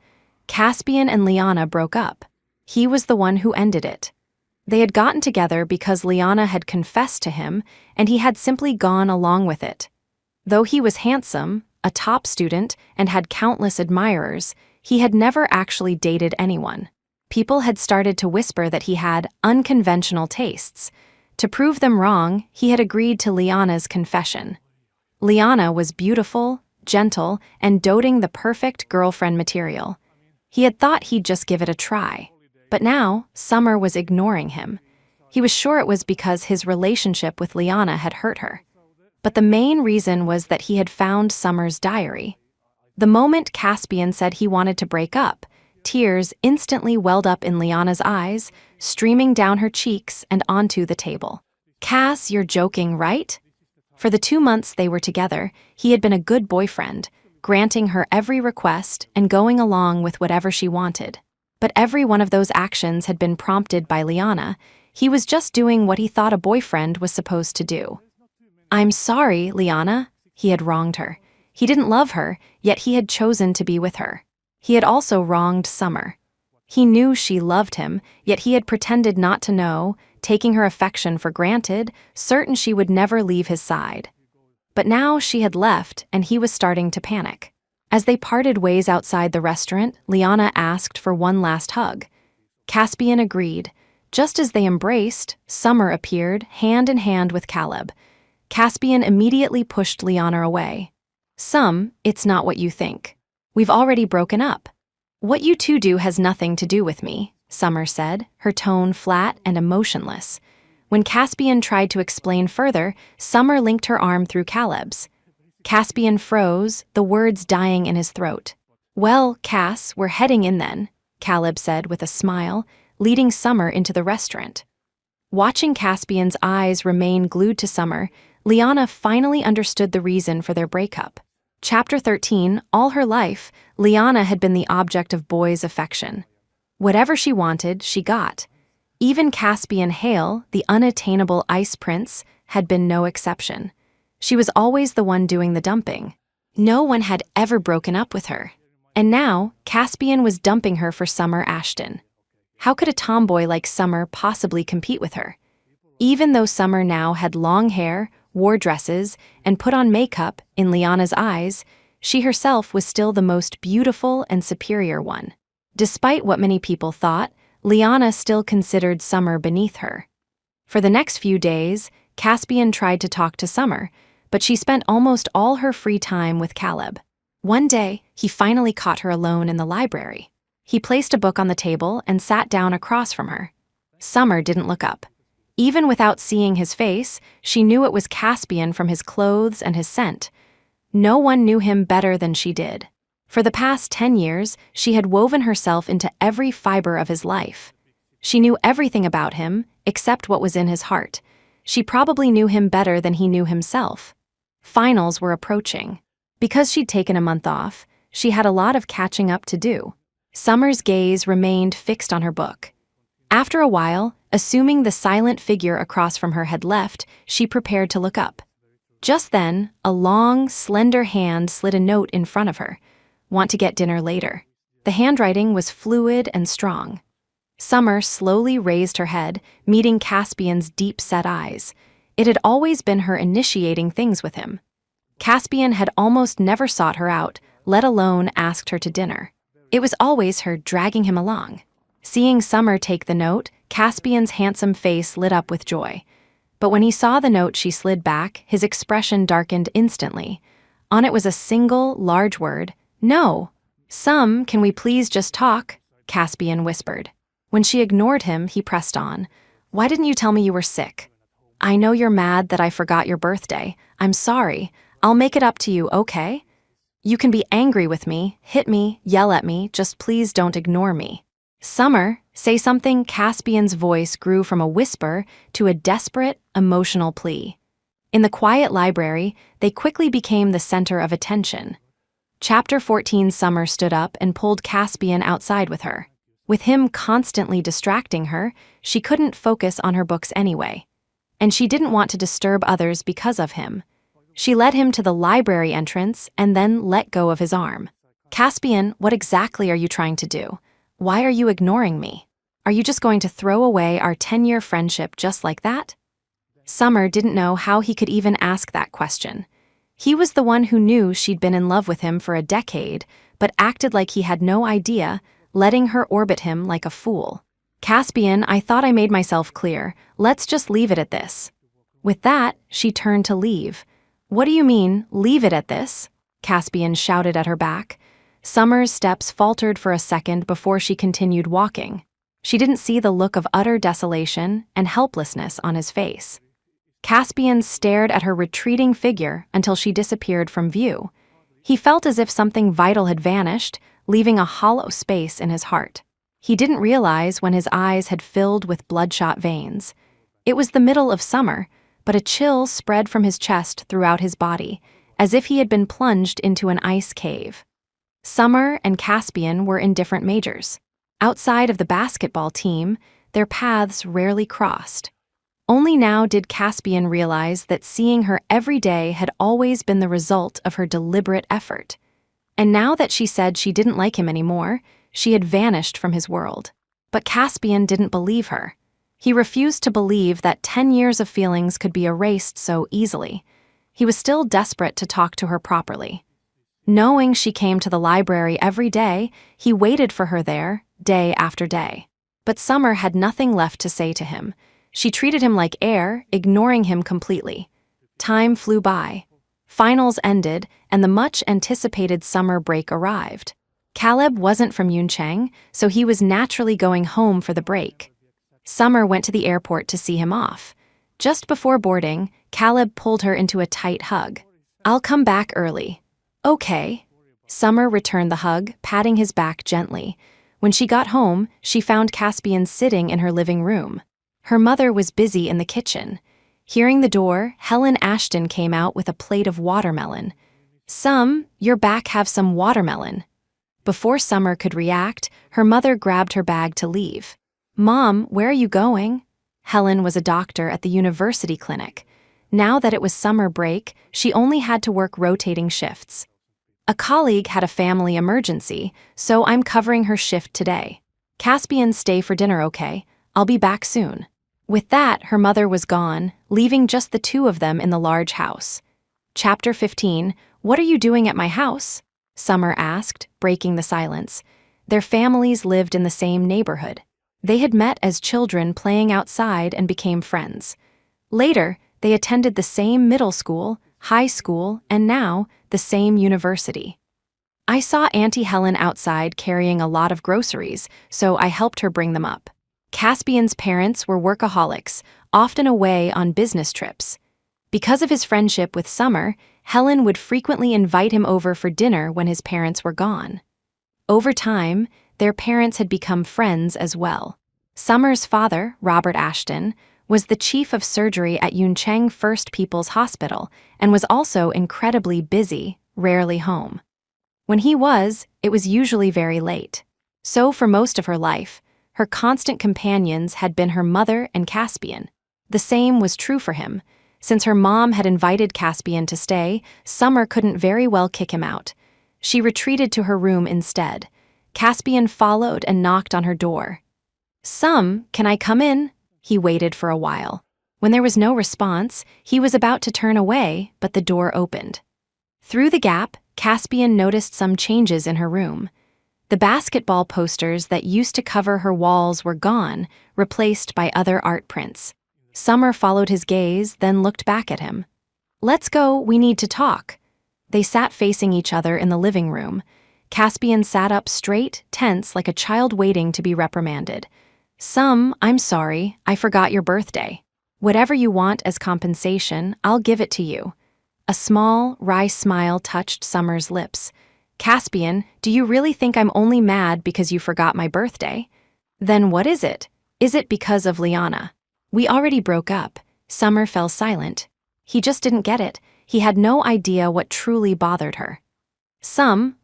Caspian and Liana broke up. He was the one who ended it. They had gotten together because Liana had confessed to him, and he had simply gone along with it. Though he was handsome, a top student, and had countless admirers, he had never actually dated anyone. People had started to whisper that he had unconventional tastes. To prove them wrong, he had agreed to Liana's confession. Liana was beautiful, gentle, and doting the perfect girlfriend material. He had thought he'd just give it a try. But now, Summer was ignoring him. He was sure it was because his relationship with Liana had hurt her. But the main reason was that he had found Summer's diary. The moment Caspian said he wanted to break up, tears instantly welled up in Liana's eyes, streaming down her cheeks and onto the table. "Cass, you're joking, right?" For the 2 months they were together, he had been a good boyfriend, granting her every request and going along with whatever she wanted. But every one of those actions had been prompted by Liana. He was just doing what he thought a boyfriend was supposed to do. "I'm sorry, Liana." He had wronged her. He didn't love her, yet he had chosen to be with her. He had also wronged Summer. He knew she loved him, yet he had pretended not to know, taking her affection for granted, certain she would never leave his side. But now she had left, and he was starting to panic. As they parted ways outside the restaurant, Liana asked for one last hug. Caspian agreed. Just as they embraced, Summer appeared, hand in hand with Caleb. Caspian immediately pushed Liana away. "It's not what you think. We've already broken up. What you two do has nothing to do with me," Summer said, her tone flat and emotionless. When Caspian tried to explain further, Summer linked her arm through Caleb's. Caspian froze, the words dying in his throat. "Well, Cass, we're heading in then," Caleb said with a smile, leading Summer into the restaurant. Watching Caspian's eyes remain glued to Summer, Liana finally understood the reason for their breakup. Chapter 13, all her life, Liana had been the object of boys' affection. Whatever she wanted, she got. Even Caspian Hale, the unattainable ice prince, had been no exception. She was always the one doing the dumping. No one had ever broken up with her. And now, Caspian was dumping her for Summer Ashton. How could a tomboy like Summer possibly compete with her? Even though Summer now had long hair, wore dresses, and put on makeup, in Liana's eyes, she herself was still the most beautiful and superior one. Despite what many people thought, Liana still considered Summer beneath her. For the next few days, Caspian tried to talk to Summer, but she spent almost all her free time with Caleb. One day, he finally caught her alone in the library. He placed a book on the table and sat down across from her. Summer didn't look up. Even without seeing his face, she knew it was Caspian from his clothes and his scent. No one knew him better than she did. For the past 10 years, she had woven herself into every fiber of his life. She knew everything about him, except what was in his heart. She probably knew him better than he knew himself. Finals were approaching. Because she'd taken a month off, she had a lot of catching up to do. Summer's gaze remained fixed on her book. After a while, assuming the silent figure across from her had left, she prepared to look up. Just then, a long, slender hand slid a note in front of her. "Want to get dinner later." The handwriting was fluid and strong. Summer slowly raised her head, meeting Caspian's deep-set eyes. It had always been her initiating things with him. Caspian had almost never sought her out, let alone asked her to dinner. It was always her dragging him along. Seeing Summer take the note, Caspian's handsome face lit up with joy. But when he saw the note she slid back, his expression darkened instantly. On it was a single, large word, "No." Can we please just talk?" Caspian whispered. When she ignored him, he pressed on. "Why didn't you tell me you were sick? I know you're mad that I forgot your birthday. I'm sorry. I'll make it up to you, okay? You can be angry with me, hit me, yell at me, just please don't ignore me." "Summer, say something." Caspian's voice grew from a whisper to a desperate, emotional plea. In the quiet library, they quickly became the center of attention. Chapter 14. Summer stood up and pulled Caspian outside with her. With him constantly distracting her, she couldn't focus on her books anyway. And she didn't want to disturb others because of him. She led him to the library entrance and then let go of his arm. "Caspian, what exactly are you trying to do? Why are you ignoring me? Are you just going to throw away our 10-year friendship just like that?" Summer didn't know how he could even ask that question. He was the one who knew she'd been in love with him for a decade, but acted like he had no idea, letting her orbit him like a fool. "Caspian, I thought I made myself clear. Let's just leave it at this." With that, she turned to leave. "What do you mean, leave it at this?" Caspian shouted at her back. Summer's steps faltered for a second before she continued walking. She didn't see the look of utter desolation and helplessness on his face. Caspian stared at her retreating figure until she disappeared from view. He felt as if something vital had vanished, leaving a hollow space in his heart. He didn't realize when his eyes had filled with bloodshot veins. It was the middle of summer, but a chill spread from his chest throughout his body, as if he had been plunged into an ice cave. Summer and Caspian were in different majors. Outside of the basketball team, their paths rarely crossed. Only now did Caspian realize that seeing her every day had always been the result of her deliberate effort. And now that she said she didn't like him anymore, she had vanished from his world. But Caspian didn't believe her. He refused to believe that 10 years of feelings could be erased so easily. He was still desperate to talk to her properly. Knowing she came to the library every day, he waited for her there, day after day. But Summer had nothing left to say to him. She treated him like air, ignoring him completely. Time flew by. Finals ended, and the much-anticipated summer break arrived. Caleb wasn't from Yuncheng, so he was naturally going home for the break. Summer went to the airport to see him off. Just before boarding, Caleb pulled her into a tight hug. "I'll come back early." "Okay." Summer returned the hug, patting his back gently. When she got home, she found Caspian sitting in her living room. Her mother was busy in the kitchen. Hearing the door, Helen Ashton came out with a plate of watermelon. You're back, have some watermelon." Before Summer could react, her mother grabbed her bag to leave. "Mom, where are you going?" Helen was a doctor at the university clinic. Now that it was summer break, she only had to work rotating shifts. "A colleague had a family emergency, so I'm covering her shift today. Caspian, stay for dinner, okay? I'll be back soon." With that, her mother was gone, leaving just the two of them in the large house. Chapter 15. "What are you doing at my house?" Summer asked, breaking the silence. Their families lived in the same neighborhood. They had met as children playing outside and became friends. Later, they attended the same middle school, high school, and now, the same university. "I saw Auntie Helen outside carrying a lot of groceries, so I helped her bring them up." Caspian's parents were workaholics, often away on business trips. Because of his friendship with Summer, Helen would frequently invite him over for dinner when his parents were gone. Over time, their parents had become friends as well. Summer's father, Robert Ashton, was the chief of surgery at Yuncheng First People's Hospital and was also incredibly busy, rarely home. When he was, it was usually very late. So for most of her life, her constant companions had been her mother and Caspian. The same was true for him. Since her mom had invited Caspian to stay, Summer couldn't very well kick him out. She retreated to her room instead. Caspian followed and knocked on her door. Can I come in?" He waited for a while. When there was no response, he was about to turn away, but the door opened. Through the gap, Caspian noticed some changes in her room. The basketball posters that used to cover her walls were gone, replaced by other art prints. Summer followed his gaze, then looked back at him. "Let's go, we need to talk." They sat facing each other in the living room. Caspian sat up straight, tense like a child waiting to be reprimanded. "I'm sorry, I forgot your birthday. Whatever you want as compensation, I'll give it to you." A small, wry smile touched Summer's lips. "Caspian, do you really think I'm only mad because you forgot my birthday? Then what is it? Is it because of Liana?" "We already broke up." Summer fell silent. He just didn't get it. He had no idea what truly bothered her.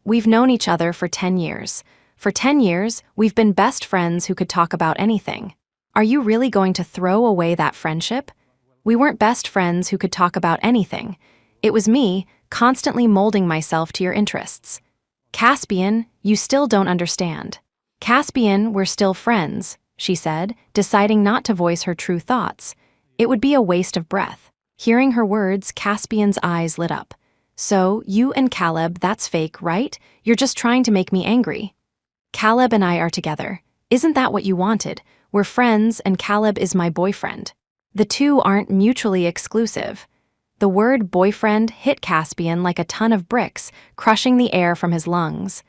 We've known each other for 10 years. For 10 years, we've been best friends who could talk about anything. Are you really going to throw away that friendship? We weren't best friends who could talk about anything. It was me, constantly molding myself to your interests. Caspian, you still don't understand. Caspian, we're still friends, she said, deciding not to voice her true thoughts. It would be a waste of breath. Hearing her words, Caspian's eyes lit up. "So, you and Caleb, that's fake, right? You're just trying to make me angry." "Caleb and I are together. Isn't that what you wanted? We're friends and Caleb is my boyfriend. The two aren't mutually exclusive." The word boyfriend hit Caspian like a ton of bricks, crushing the air from his lungs.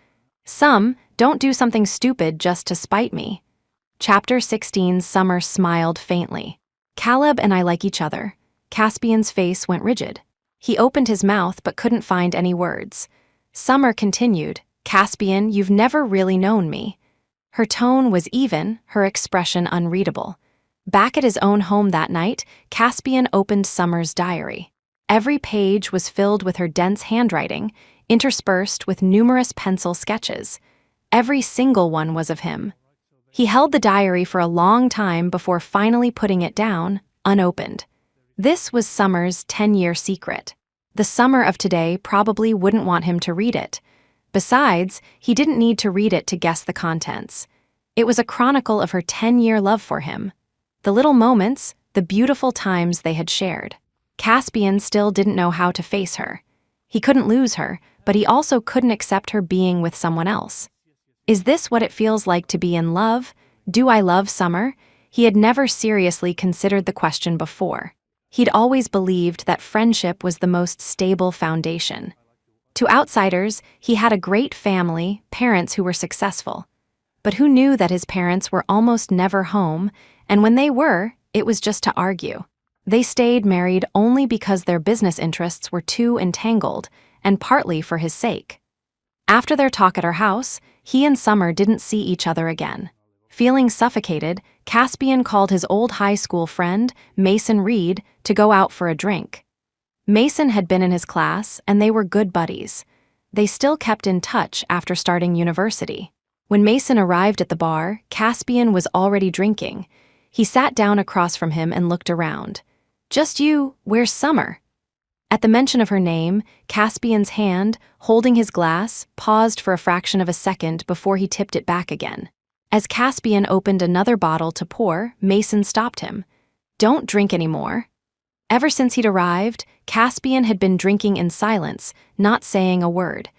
Don't do something stupid just to spite me." Chapter 16. Summer smiled faintly. "Caleb and I like each other." Caspian's face went rigid. He opened his mouth but couldn't find any words. Summer continued, "Caspian, you've never really known me." Her tone was even, her expression unreadable. Back at his own home that night, Caspian opened Summer's diary. Every page was filled with her dense handwriting, interspersed with numerous pencil sketches. Every single one was of him. He held the diary for a long time before finally putting it down, unopened. This was Summer's 10-year secret. The Summer of today probably wouldn't want him to read it. Besides, he didn't need to read it to guess the contents. It was a chronicle of her 10-year love for him. The little moments, the beautiful times they had shared. Caspian still didn't know how to face her. He couldn't lose her, but he also couldn't accept her being with someone else. Is this what it feels like to be in love? Do I love Summer? He had never seriously considered the question before. He'd always believed that friendship was the most stable foundation. To outsiders, he had a great family, parents who were successful. But who knew that his parents were almost never home, and when they were, it was just to argue. They stayed married only because their business interests were too entangled, and partly for his sake. After their talk at her house, he and Summer didn't see each other again. Feeling suffocated, Caspian called his old high school friend, Mason Reed, to go out for a drink. Mason had been in his class, and they were good buddies. They still kept in touch after starting university. When Mason arrived at the bar, Caspian was already drinking. He sat down across from him and looked around. "Just you, where's Summer?" At the mention of her name, Caspian's hand, holding his glass, paused for a fraction of a second before he tipped it back again. As Caspian opened another bottle to pour, Mason stopped him. "Don't drink anymore." Ever since he'd arrived, Caspian had been drinking in silence, not saying a word.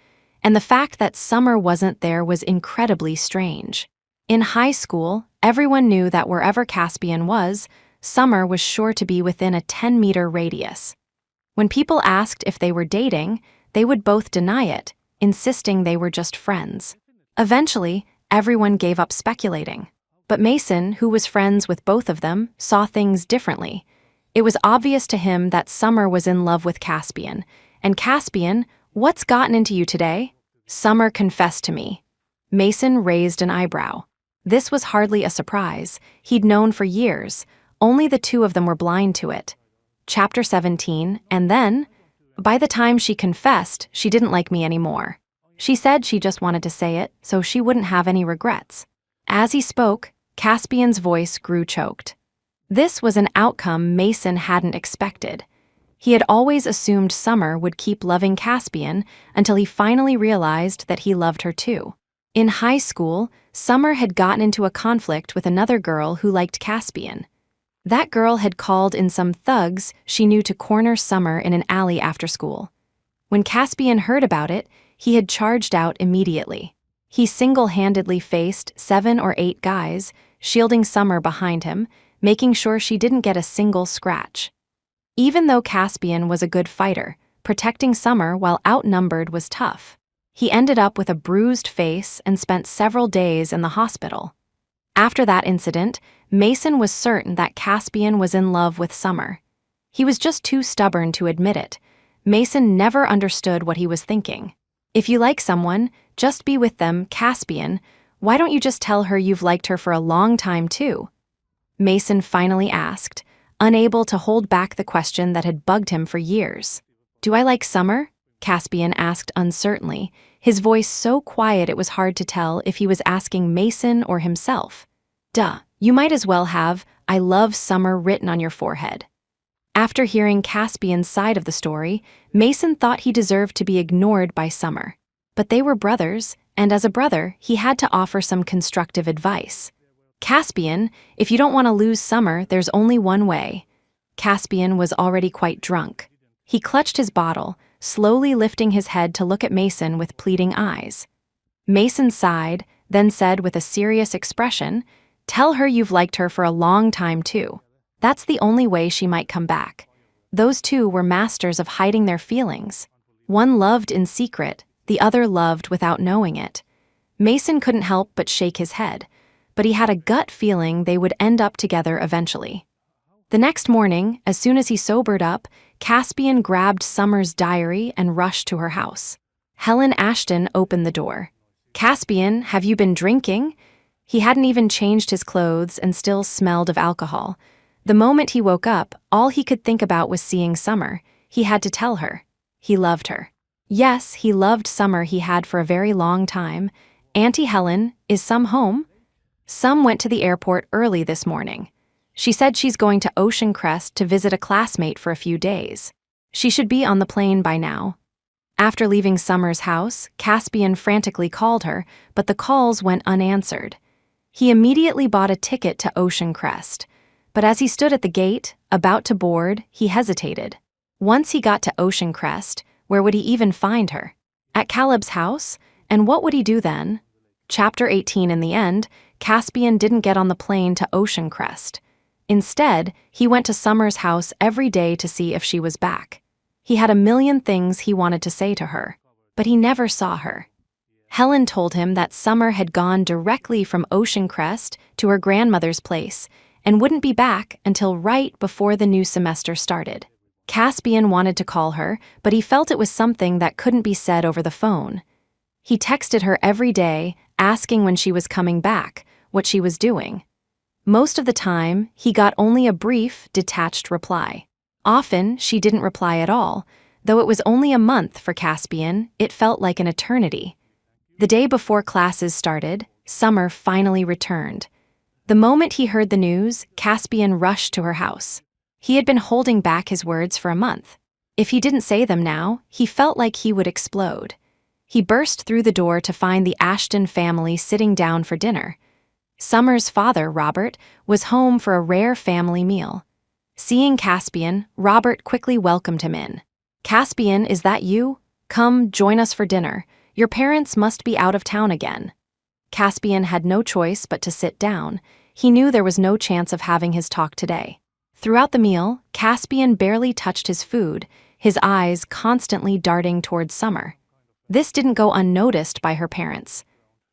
And the fact that Summer wasn't there was incredibly strange. In high school, everyone knew that wherever Caspian was, Summer was sure to be within a 10-meter radius. When people asked if they were dating, they would both deny it, insisting they were just friends. Eventually, everyone gave up speculating. But Mason, who was friends with both of them, saw things differently. It was obvious to him that Summer was in love with Caspian. And Caspian, what's gotten into you today? Summer confessed to me. Mason raised an eyebrow. This was hardly a surprise. He'd known for years. Only the two of them were blind to it. Chapter 17, and then, by the time she confessed, she didn't like me anymore. She said she just wanted to say it, so she wouldn't have any regrets. As he spoke, Caspian's voice grew choked. This was an outcome Mason hadn't expected. He had always assumed Summer would keep loving Caspian until he finally realized that he loved her too. In high school, Summer had gotten into a conflict with another girl who liked Caspian. That girl had called in some thugs she knew to corner Summer in an alley after school. When Caspian heard about it, he had charged out immediately. He single-handedly faced 7 or 8 guys, shielding Summer behind him, making sure she didn't get a single scratch. Even though Caspian was a good fighter, protecting Summer while outnumbered was tough. He ended up with a bruised face and spent several days in the hospital. After that incident, Mason was certain that Caspian was in love with Summer. He was just too stubborn to admit it. Mason never understood what he was thinking. If you like someone, just be with them, Caspian. Why don't you just tell her you've liked her for a long time too? Mason finally asked, unable to hold back the question that had bugged him for years. Do I like Summer? Caspian asked uncertainly, his voice so quiet it was hard to tell if he was asking Mason or himself. Duh, you might as well have, I love Summer written on your forehead. After hearing Caspian's side of the story, Mason thought he deserved to be ignored by Summer. But they were brothers, and as a brother, he had to offer some constructive advice. Caspian, if you don't want to lose Summer, there's only one way. Caspian was already quite drunk. He clutched his bottle, slowly lifting his head to look at Mason with pleading eyes. Mason sighed, then said with a serious expression, "Tell her you've liked her for a long time too. That's the only way she might come back." Those two were masters of hiding their feelings. One loved in secret, the other loved without knowing it. Mason couldn't help but shake his head, but he had a gut feeling they would end up together eventually. The next morning, as soon as he sobered up, Caspian grabbed Summer's diary and rushed to her house. Helen Ashton opened the door. "Caspian, have you been drinking?" He hadn't even changed his clothes and still smelled of alcohol. The moment he woke up, all he could think about was seeing Summer. He had to tell her. He loved her. Yes, he loved Summer he had for a very long time. "Auntie Helen, is Sum home?" Sum went to the airport early this morning. She said she's going to Ocean Crest to visit a classmate for a few days. She should be on the plane by now. After leaving Summer's house, Caspian frantically called her, but the calls went unanswered. He immediately bought a ticket to Ocean Crest. But as he stood at the gate, about to board, he hesitated. Once he got to Ocean Crest, where would he even find her? At Caleb's house? And what would he do then? Chapter 18 in the end, Caspian didn't get on the plane to Ocean Crest. Instead, he went to Summer's house every day to see if she was back. He had a million things he wanted to say to her, but he never saw her. Helen told him that Summer had gone directly from Ocean Crest to her grandmother's place and wouldn't be back until right before the new semester started. Caspian wanted to call her, but he felt it was something that couldn't be said over the phone. He texted her every day, asking when she was coming back, what she was doing. Most of the time, he got only a brief, detached reply. Often, she didn't reply at all. Though it was only a month for Caspian, it felt like an eternity. The day before classes started, Summer finally returned. The moment he heard the news, Caspian rushed to her house. He had been holding back his words for a month. If he didn't say them now, he felt like he would explode. He burst through the door to find the Ashton family sitting down for dinner. Summer's father, Robert, was home for a rare family meal. Seeing Caspian, Robert quickly welcomed him in. "Caspian, is that you? Come, join us for dinner. Your parents must be out of town again." Caspian had no choice but to sit down. He knew there was no chance of having his talk today. Throughout the meal, Caspian barely touched his food, his eyes constantly darting towards Summer. This didn't go unnoticed by her parents.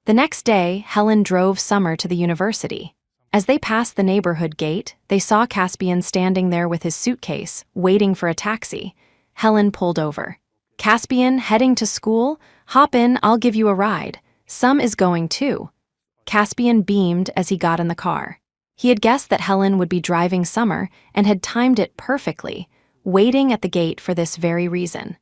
The next day, Helen drove Summer to the university. As they passed the neighborhood gate, they saw Caspian standing there with his suitcase, waiting for a taxi. Helen pulled over. "Caspian, heading to school? Hop in, I'll give you a ride. Sum is going too." Caspian beamed as he got in the car. He had guessed that Helen would be driving Summer and had timed it perfectly, waiting at the gate for this very reason.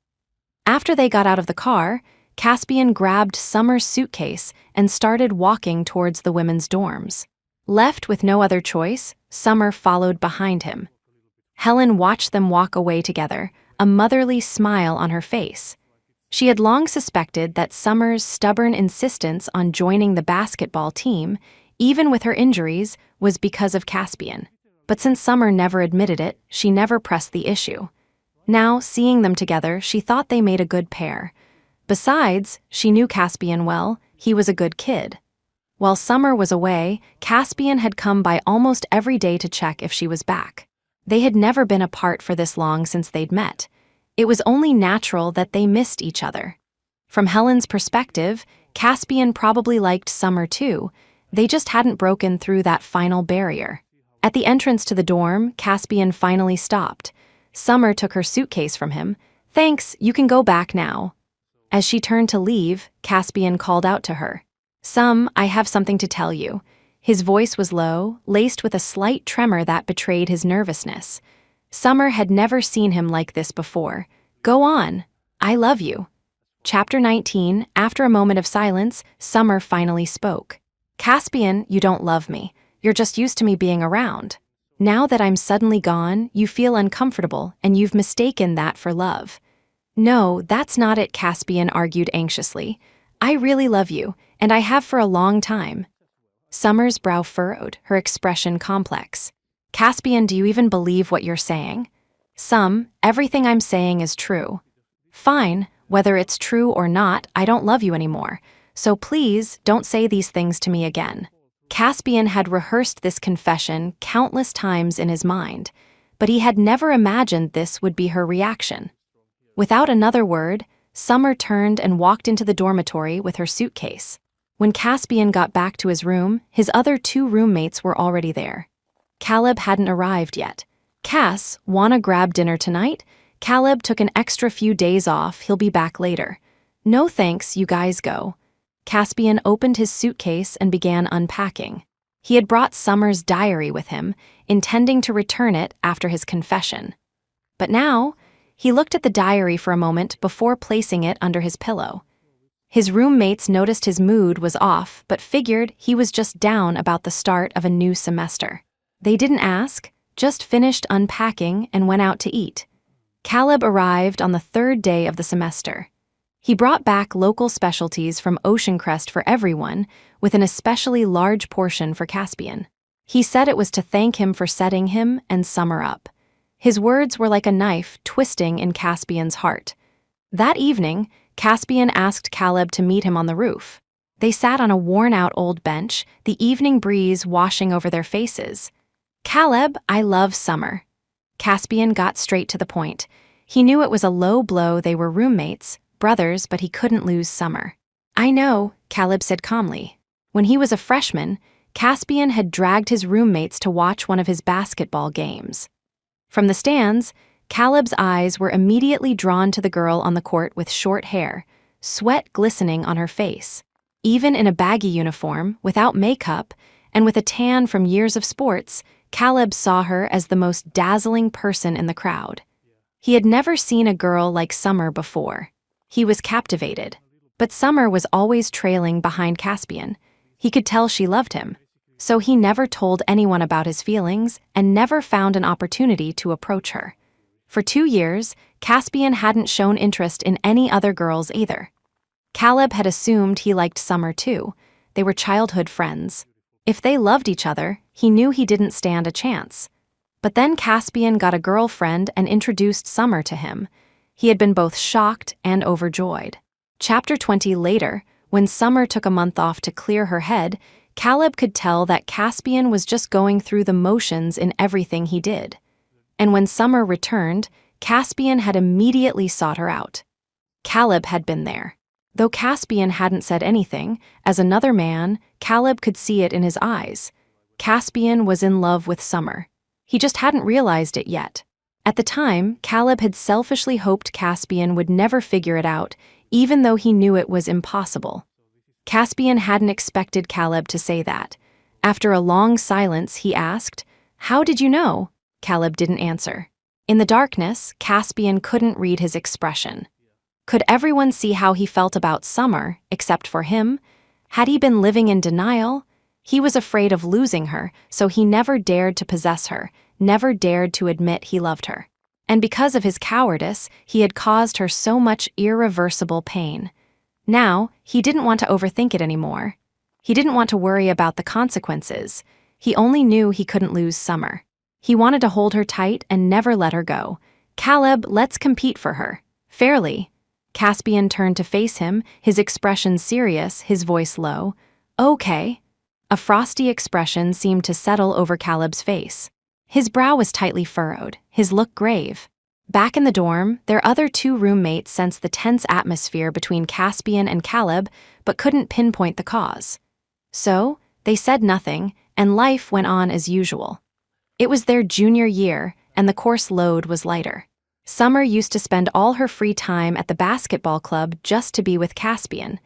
After they got out of the car, Caspian grabbed Summer's suitcase and started walking towards the women's dorms. Left with no other choice, Summer followed behind him. Helen watched them walk away together, a motherly smile on her face. She had long suspected that Summer's stubborn insistence on joining the basketball team, even with her injuries, was because of Caspian. But since Summer never admitted it, she never pressed the issue. Now, seeing them together, she thought they made a good pair. Besides, she knew Caspian well. He was a good kid. While Summer was away, Caspian had come by almost every day to check if she was back. They had never been apart for this long since they'd met. It was only natural that they missed each other. From Helen's perspective, Caspian probably liked Summer too. They just hadn't broken through that final barrier. At the entrance to the dorm, Caspian finally stopped. Summer took her suitcase from him. "Thanks, you can go back now." As she turned to leave, Caspian called out to her. I have something to tell you." His voice was low, laced with a slight tremor that betrayed his nervousness. Summer had never seen him like this before. "Go on. I love you." Chapter 19, after a moment of silence, Summer finally spoke. "Caspian, you don't love me. You're just used to me being around. Now that I'm suddenly gone, you feel uncomfortable, and you've mistaken that for love." "No, that's not it," Caspian argued anxiously. "I really love you, and I have for a long time." Summer's brow furrowed, her expression complex. "Caspian, do you even believe what you're saying?" Everything I'm saying is true." "Fine, whether it's true or not, I don't love you anymore. So please, don't say these things to me again." Caspian had rehearsed this confession countless times in his mind, but he had never imagined this would be her reaction. Without another word, Summer turned and walked into the dormitory with her suitcase. When Caspian got back to his room, his other two roommates were already there. Caleb hadn't arrived yet. "Cass, wanna grab dinner tonight? Caleb took an extra few days off, he'll be back later." "No thanks, you guys go." Caspian opened his suitcase and began unpacking. He had brought Summer's diary with him, intending to return it after his confession. But now, he looked at the diary for a moment before placing it under his pillow. His roommates noticed his mood was off, but figured he was just down about the start of a new semester. They didn't ask, just finished unpacking and went out to eat. Caleb arrived on the third day of the semester. He brought back local specialties from Ocean Crest for everyone, with an especially large portion for Caspian. He said it was to thank him for setting him and Summer up. His words were like a knife twisting in Caspian's heart. That evening, Caspian asked Caleb to meet him on the roof. They sat on a worn-out old bench, the evening breeze washing over their faces. "Caleb, I love Summer." Caspian got straight to the point. He knew it was a low blow. They were roommates, brothers, but he couldn't lose Summer. "I know," Caleb said calmly. When he was a freshman, Caspian had dragged his roommates to watch one of his basketball games. From the stands, Caleb's eyes were immediately drawn to the girl on the court with short hair, sweat glistening on her face. Even in a baggy uniform, without makeup, and with a tan from years of sports, Caleb saw her as the most dazzling person in the crowd. He had never seen a girl like Summer before. He was captivated. But Summer was always trailing behind Caspian. He could tell she loved him. So he never told anyone about his feelings and never found an opportunity to approach her. For 2 years, Caspian hadn't shown interest in any other girls either. Caleb had assumed he liked Summer too. They were childhood friends. If they loved each other, he knew he didn't stand a chance. But then Caspian got a girlfriend and introduced Summer to him. He had been both shocked and overjoyed. Chapter 20 later, when Summer took a month off to clear her head, Caleb could tell that Caspian was just going through the motions in everything he did. And when Summer returned, Caspian had immediately sought her out. Caleb had been there. Though Caspian hadn't said anything, as another man, Caleb could see it in his eyes. Caspian was in love with Summer. He just hadn't realized it yet. At the time, Caleb had selfishly hoped Caspian would never figure it out, even though he knew it was impossible. Caspian hadn't expected Caleb to say that. After a long silence, he asked, "How did you know?" Caleb didn't answer. In the darkness, Caspian couldn't read his expression. Could everyone see how he felt about Summer, except for him? Had he been living in denial? He was afraid of losing her, so he never dared to possess her, never dared to admit he loved her. And because of his cowardice, he had caused her so much irreversible pain. Now, he didn't want to overthink it anymore. He didn't want to worry about the consequences. He only knew he couldn't lose Summer. He wanted to hold her tight and never let her go. Caleb, let's compete for her. Fairly. Caspian turned to face him, his expression serious, his voice low. Okay. A frosty expression seemed to settle over Caleb's face. His brow was tightly furrowed, his look grave. Back in the dorm, their other two roommates sensed the tense atmosphere between Caspian and Caleb, but couldn't pinpoint the cause. So, they said nothing, and life went on as usual. It was their junior year, and the course load was lighter. Summer used to spend all her free time at the basketball club just to be with Caspian.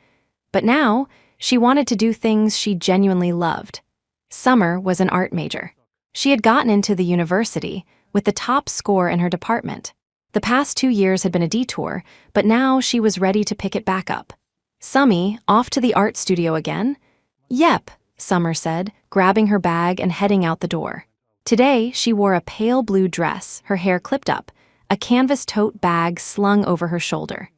But now, she wanted to do things she genuinely loved. Summer was an art major. She had gotten into the university, with the top score in her department. The past 2 years had been a detour, but now she was ready to pick it back up. Summy, off to the art studio again? Yep, Summer said, grabbing her bag and heading out the door. Today, she wore a pale blue dress, her hair clipped up, a canvas tote bag slung over her shoulder.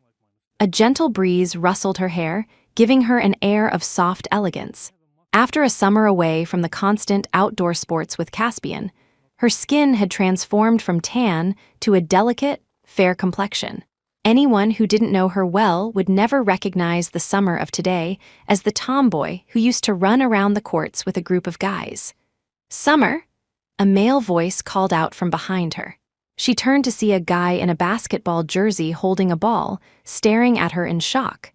A gentle breeze rustled her hair, giving her an air of soft elegance. After a summer away from the constant outdoor sports with Caspian, her skin had transformed from tan to a delicate, fair complexion. Anyone who didn't know her well would never recognize the Summer of today as the tomboy who used to run around the courts with a group of guys. Summer? A male voice called out from behind her. She turned to see a guy in a basketball jersey holding a ball, staring at her in shock.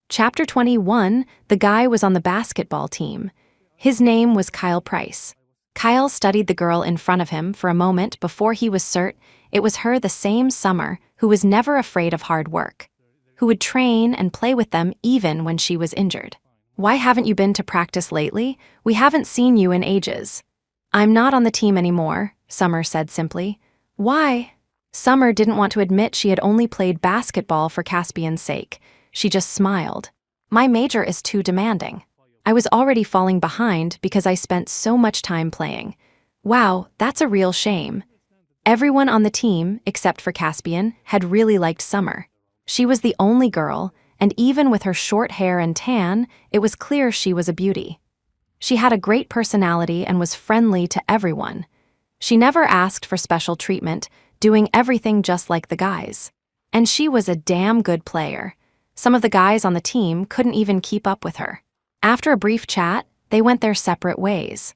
Chapter 21, the guy was on the basketball team. His name was Kyle Price. Kyle studied the girl in front of him for a moment before he was certain it was her, the same Summer, who was never afraid of hard work, who would train and play with them even when she was injured. Why haven't you been to practice lately? We haven't seen you in ages. I'm not on the team anymore, Summer said simply. Why? Summer didn't want to admit she had only played basketball for Caspian's sake. She just smiled. My major is too demanding. I was already falling behind because I spent so much time playing. Wow, that's a real shame. Everyone on the team, except for Caspian, had really liked Summer. She was the only girl, and even with her short hair and tan, it was clear she was a beauty. She had a great personality and was friendly to everyone. She never asked for special treatment, doing everything just like the guys. And she was a damn good player. Some of the guys on the team couldn't even keep up with her. After a brief chat, they went their separate ways.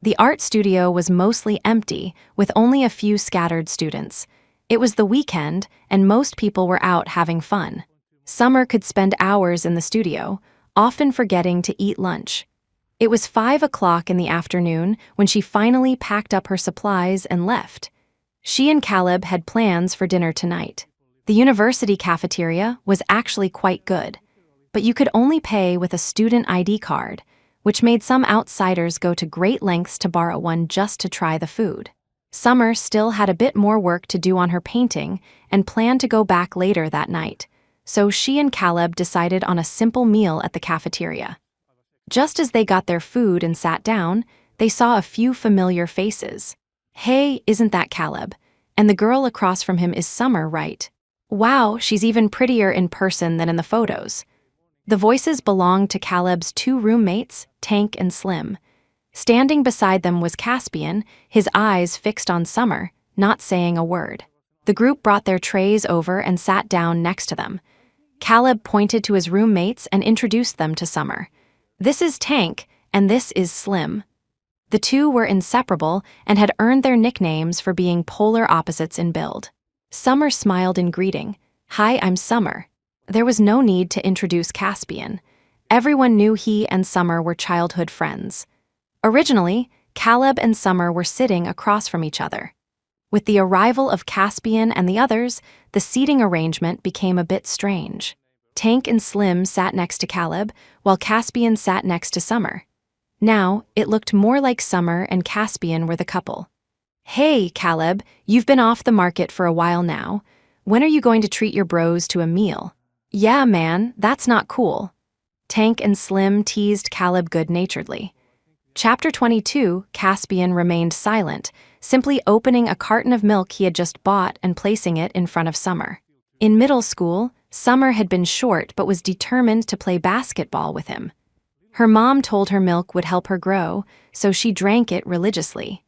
The art studio was mostly empty, with only a few scattered students. It was the weekend, and most people were out having fun. Summer could spend hours in the studio, often forgetting to eat lunch. It was 5 o'clock in the afternoon when she finally packed up her supplies and left. She and Caleb had plans for dinner tonight. The university cafeteria was actually quite good, but you could only pay with a student ID card, which made some outsiders go to great lengths to borrow one just to try the food. Summer still had a bit more work to do on her painting and planned to go back later that night, so she and Caleb decided on a simple meal at the cafeteria. Just as they got their food and sat down, they saw a few familiar faces. Hey, isn't that Caleb? And the girl across from him is Summer, right? Wow, she's even prettier in person than in the photos. The voices belonged to Caleb's two roommates, Tank and Slim. Standing beside them was Caspian, his eyes fixed on Summer, not saying a word. The group brought their trays over and sat down next to them. Caleb pointed to his roommates and introduced them to Summer. This is Tank, and this is Slim. The two were inseparable and had earned their nicknames for being polar opposites in build. Summer smiled in greeting. Hi, I'm Summer. There was no need to introduce Caspian. Everyone knew he and Summer were childhood friends. Originally, Caleb and Summer were sitting across from each other. With the arrival of Caspian and the others, the seating arrangement became a bit strange. Tank and Slim sat next to Caleb, while Caspian sat next to Summer. Now, it looked more like Summer and Caspian were the couple. Hey, Caleb, you've been off the market for a while now. When are you going to treat your bros to a meal? Yeah, man, that's not cool. Tank and Slim teased Caleb good-naturedly. Chapter 22, Caspian remained silent, simply opening a carton of milk he had just bought and placing it in front of Summer. In middle school, Summer had been short but was determined to play basketball with him. Her mom told her milk would help her grow, so she drank it religiously.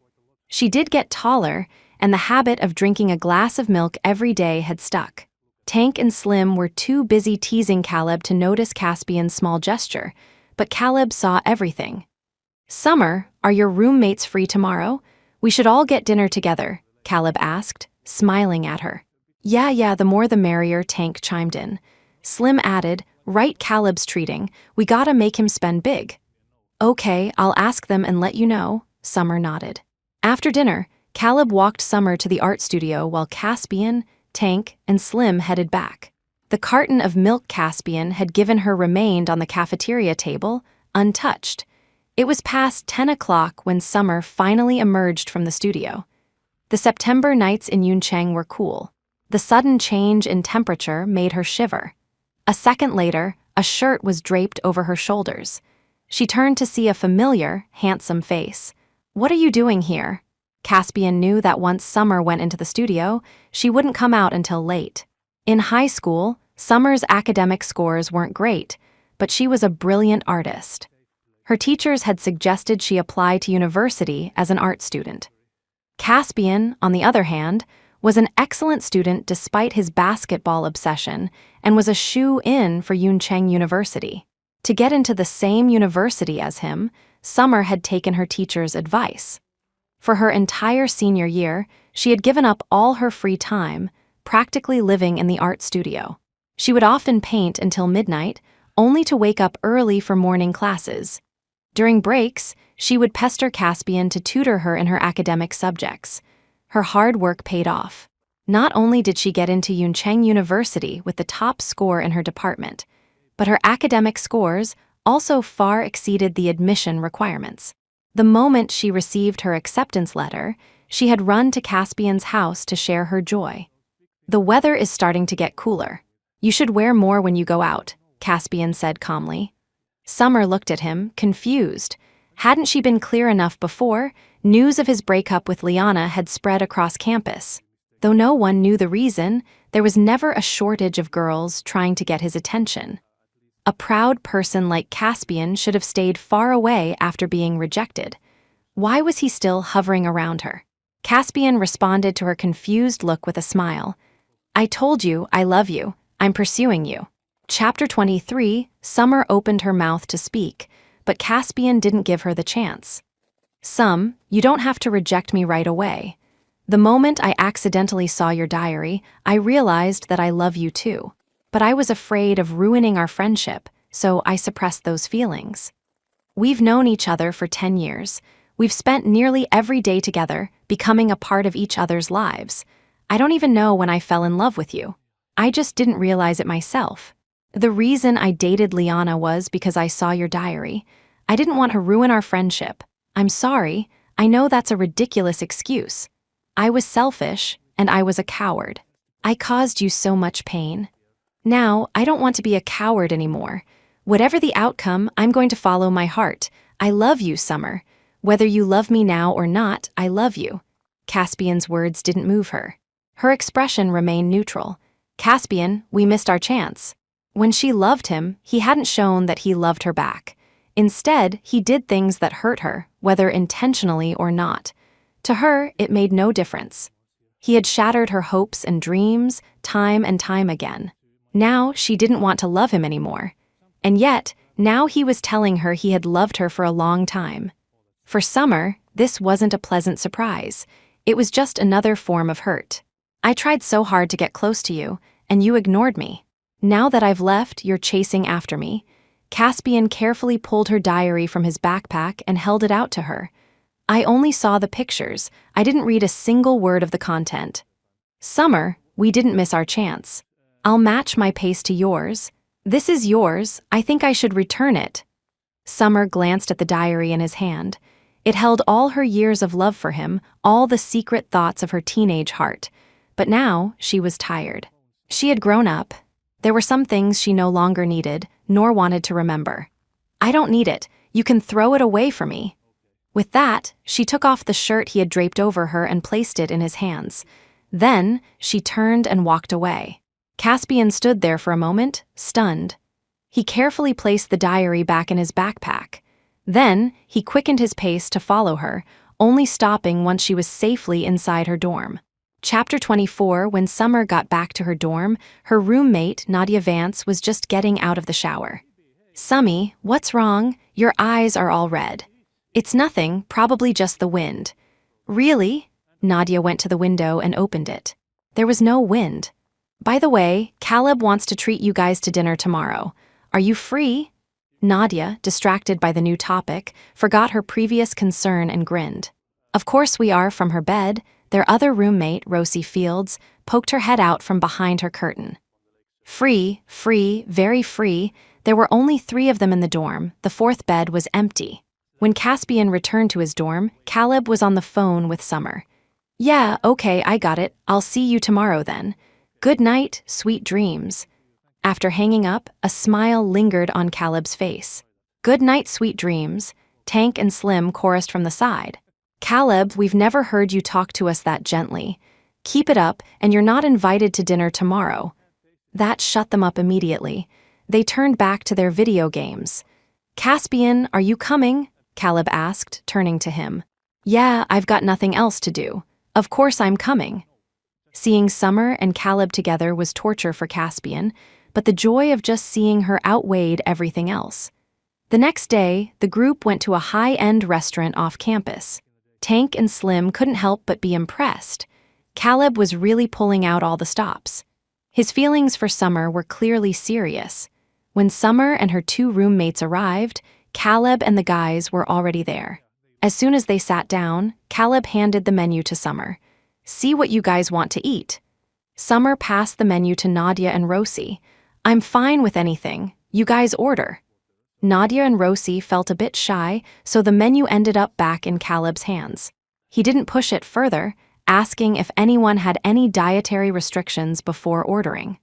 She did get taller, and the habit of drinking a glass of milk every day had stuck. Tank and Slim were too busy teasing Caleb to notice Caspian's small gesture, but Caleb saw everything. "Summer, are your roommates free tomorrow? We should all get dinner together," Caleb asked, smiling at her. Yeah, the more the merrier," Tank chimed in. Slim added, "Right, Caleb's treating. We gotta make him spend big." "Okay, I'll ask them and let you know," Summer nodded. After dinner, Caleb walked Summer to the art studio while Caspian, Tank, and Slim headed back. The carton of milk Caspian had given her remained on the cafeteria table, untouched. It was past 10 o'clock when Summer finally emerged from the studio. The September nights in Yuncheng were cool. The sudden change in temperature made her shiver. A second later, a shirt was draped over her shoulders. She turned to see a familiar, handsome face. "What are you doing here?" Caspian knew that once Summer went into the studio, she wouldn't come out until late. In high school, Summer's academic scores weren't great, but she was a brilliant artist. Her teachers had suggested she apply to university as an art student. Caspian, on the other hand, was an excellent student despite his basketball obsession and was a shoe-in for Yuncheng University. To get into the same university as him, Summer had taken her teacher's advice. For her entire senior year, she had given up all her free time, practically living in the art studio. She would often paint until midnight, only to wake up early for morning classes. During breaks, she would pester Caspian to tutor her in her academic subjects. Her hard work paid off. Not only did she get into Yuncheng University with the top score in her department, but her academic scores also far exceeded the admission requirements. The moment she received her acceptance letter, she had run to Caspian's house to share her joy. "The weather is starting to get cooler. You should wear more when you go out," Caspian said calmly. Summer looked at him, confused. Hadn't she been clear enough before? News of his breakup with Liana had spread across campus. Though no one knew the reason, there was never a shortage of girls trying to get his attention. A proud person like Caspian should have stayed far away after being rejected. Why was he still hovering around her? Caspian responded to her confused look with a smile. "I told you, I love you. I'm pursuing you." Chapter 23, Summer opened her mouth to speak, but Caspian didn't give her the chance. "You don't have to reject me right away. The moment I accidentally saw your diary, I realized that I love you too. But I was afraid of ruining our friendship, so I suppressed those feelings. We've known each other for 10 years. We've spent nearly every day together, becoming a part of each other's lives. I don't even know when I fell in love with you. I just didn't realize it myself. The reason I dated Liana was because I saw your diary. I didn't want to ruin our friendship. I'm sorry. I know that's a ridiculous excuse. I was selfish, and I was a coward. I caused you so much pain. Now, I don't want to be a coward anymore. Whatever the outcome, I'm going to follow my heart. I love you, Summer. Whether you love me now or not, I love you." Caspian's words didn't move her. Her expression remained neutral. "Caspian, we missed our chance." When she loved him, he hadn't shown that he loved her back. Instead, he did things that hurt her, whether intentionally or not. To her, it made no difference. He had shattered her hopes and dreams, time and time again. Now she didn't want to love him anymore. And yet, now he was telling her he had loved her for a long time. For Summer, this wasn't a pleasant surprise. It was just another form of hurt. "I tried so hard to get close to you, and you ignored me. Now that I've left, you're chasing after me." Caspian carefully pulled her diary from his backpack and held it out to her. "I only saw the pictures. I didn't read a single word of the content." "Summer, we didn't miss our chance. I'll match my pace to yours. This is yours. I think I should return it." Summer glanced at the diary in his hand. It held all her years of love for him, all the secret thoughts of her teenage heart. But now she was tired. She had grown up. There were some things she no longer needed, nor wanted to remember. "I don't need it. You can throw it away for me." With that, she took off the shirt he had draped over her and placed it in his hands. Then, she turned and walked away. Caspian stood there for a moment, stunned. He carefully placed the diary back in his backpack. Then, he quickened his pace to follow her, only stopping once she was safely inside her dorm. Chapter 24. When Summer got back to her dorm, her roommate, Nadia Vance, was just getting out of the shower. "Summy, what's wrong? Your eyes are all red." "It's nothing, probably just the wind." "Really?" Nadia went to the window and opened it. There was no wind. "By the way, Caleb wants to treat you guys to dinner tomorrow. Are you free?" Nadia, distracted by the new topic, forgot her previous concern and grinned. "Of course we are," from her bed. Their other roommate, Rosie Fields, poked her head out from behind her curtain. Free, very free. There were only 3 of them in the dorm. The 4th bed was empty. When Caspian returned to his dorm, Caleb was on the phone with Summer. "Yeah, okay, I got it. I'll see you tomorrow then. Good night, sweet dreams." After hanging up, a smile lingered on Caleb's face. "Good night, sweet dreams," Tank and Slim chorused from the side. "Caleb, we've never heard you talk to us that gently. Keep it up, and you're not invited to dinner tomorrow." That shut them up immediately. They turned back to their video games. "Caspian, are you coming?" Caleb asked, turning to him. "Yeah, I've got nothing else to do. Of course I'm coming." Seeing Summer and Caleb together was torture for Caspian, but the joy of just seeing her outweighed everything else. The next day, the group went to a high-end restaurant off campus. Tank and Slim couldn't help but be impressed. Caleb was really pulling out all the stops. His feelings for Summer were clearly serious. When Summer and her 2 roommates arrived, Caleb and the guys were already there. As soon as they sat down, Caleb handed the menu to Summer. "See what you guys want to eat." Summer passed the menu to Nadia and Rosie. "I'm fine with anything. You guys order." Nadia and Rosie felt a bit shy, so the menu ended up back in Caleb's hands. He didn't push it further, asking if anyone had any dietary restrictions before ordering.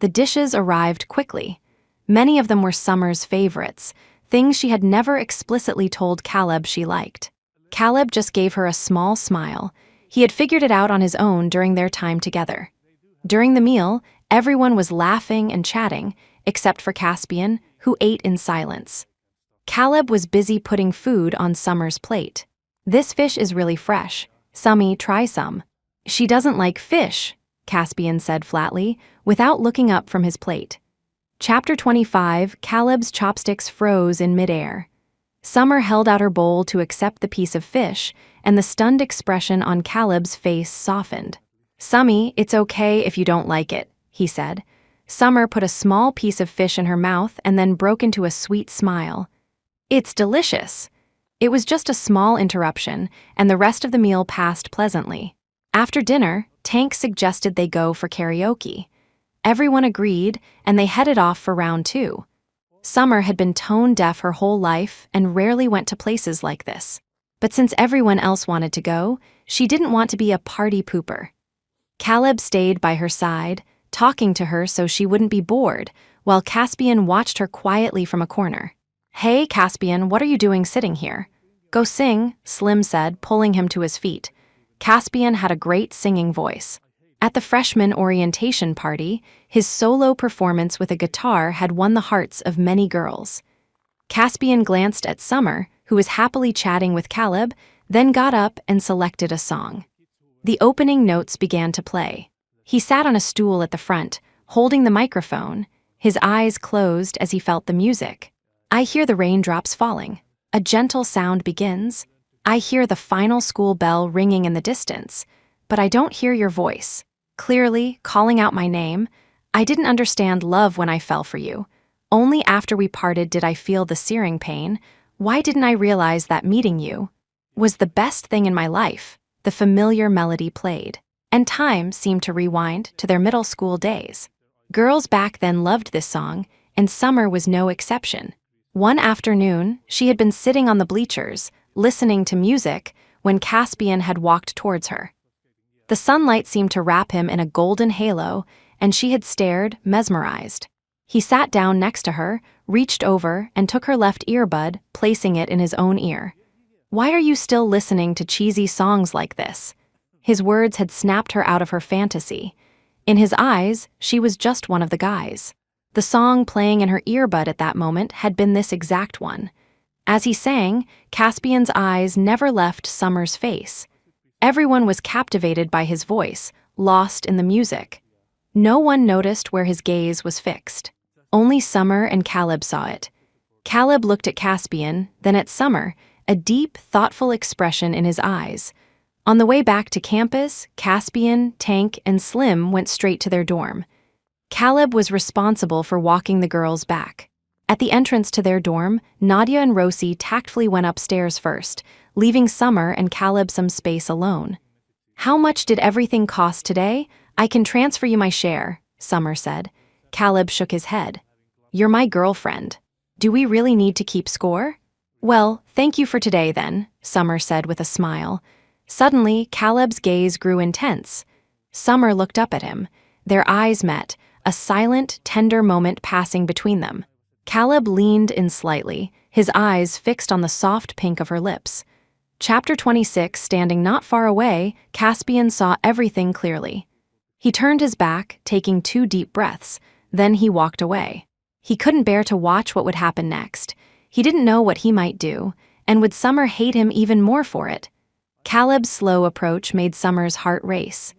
The dishes arrived quickly. Many of them were Summer's favorites, things she had never explicitly told Caleb she liked. Caleb just gave her a small smile. He had figured it out on his own during their time together. During the meal, everyone was laughing and chatting, except for Caspian, who ate in silence. Caleb was busy putting food on Summer's plate. "This fish is really fresh. Summy, try some." "She doesn't like fish," Caspian said flatly, without looking up from his plate. Chapter 25. Caleb's chopsticks froze in midair. Summer held out her bowl to accept the piece of fish, and the stunned expression on Caleb's face softened. "Summy, it's okay if you don't like it," he said. Summer put a small piece of fish in her mouth and then broke into a sweet smile. "It's delicious." It was just a small interruption, and the rest of the meal passed pleasantly. After dinner, Tank suggested they go for karaoke. Everyone agreed, and they headed off for round 2. Summer had been tone-deaf her whole life and rarely went to places like this. But since everyone else wanted to go, she didn't want to be a party pooper. Caleb stayed by her side, talking to her so she wouldn't be bored, while Caspian watched her quietly from a corner. "Hey, Caspian, what are you doing sitting here?" "Go sing," Slim said, pulling him to his feet. Caspian had a great singing voice. At the freshman orientation party, his solo performance with a guitar had won the hearts of many girls. Caspian glanced at Summer, who was happily chatting with Caleb, then got up and selected a song. The opening notes began to play. He sat on a stool at the front, holding the microphone, his eyes closed as he felt the music. "I hear the raindrops falling. A gentle sound begins. I hear the final school bell ringing in the distance, but I don't hear your voice, clearly calling out my name. I didn't understand love when I fell for you. Only after we parted did I feel the searing pain. Why didn't I realize that meeting you was the best thing in my life?" The familiar melody played, and time seemed to rewind to their middle school days. Girls back then loved this song, and Summer was no exception. One afternoon, she had been sitting on the bleachers, listening to music, when Caspian had walked towards her. The sunlight seemed to wrap him in a golden halo, and she had stared, mesmerized. He sat down next to her, reached over, and took her left earbud, placing it in his own ear. Why are you still listening to cheesy songs like this? His words had snapped her out of her fantasy. In his eyes, she was just one of the guys. The song playing in her earbud at that moment had been this exact one. As he sang, Caspian's eyes never left Summer's face. Everyone was captivated by his voice, lost in the music. No one noticed where his gaze was fixed. Only Summer and Caleb saw it. Caleb looked at Caspian, then at Summer, a deep, thoughtful expression in his eyes. On the way back to campus, Caspian, Tank, and Slim went straight to their dorm. Caleb was responsible for walking the girls back. At the entrance to their dorm, Nadia and Rosie tactfully went upstairs first, leaving Summer and Caleb some space alone. "How much did everything cost today? I can transfer you my share," Summer said. Caleb shook his head. "You're my girlfriend. Do we really need to keep score?" "Well, thank you for today then," Summer said with a smile. Suddenly, Caleb's gaze grew intense. Summer looked up at him. Their eyes met, a silent, tender moment passing between them. Caleb leaned in slightly, his eyes fixed on the soft pink of her lips. Chapter 26, standing not far away, Caspian saw everything clearly. He turned his back, taking 2 deep breaths. Then he walked away. He couldn't bear to watch what would happen next. He didn't know what he might do, and would Summer hate him even more for it? Caleb's slow approach made Summer's heart race.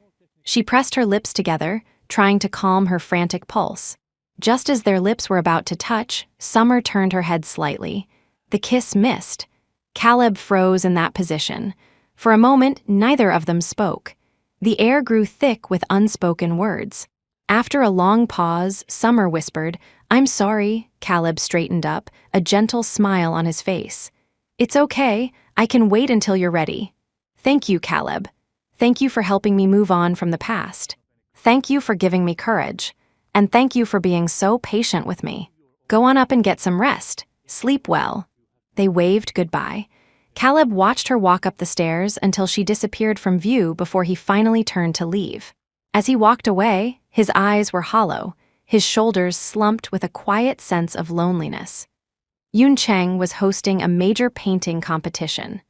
She pressed her lips together, trying to calm her frantic pulse. Just as their lips were about to touch, Summer turned her head slightly. The kiss missed. Caleb froze in that position. For a moment, neither of them spoke. The air grew thick with unspoken words. After a long pause, Summer whispered, "I'm sorry." Caleb straightened up, a gentle smile on his face. "It's okay. I can wait until you're ready." "Thank you, Caleb. Thank you for helping me move on from the past. Thank you for giving me courage. And thank you for being so patient with me. Go on up and get some rest. Sleep well." They waved goodbye. Caleb watched her walk up the stairs until she disappeared from view before he finally turned to leave. As he walked away, his eyes were hollow, his shoulders slumped with a quiet sense of loneliness. Yuncheng was hosting a major painting competition.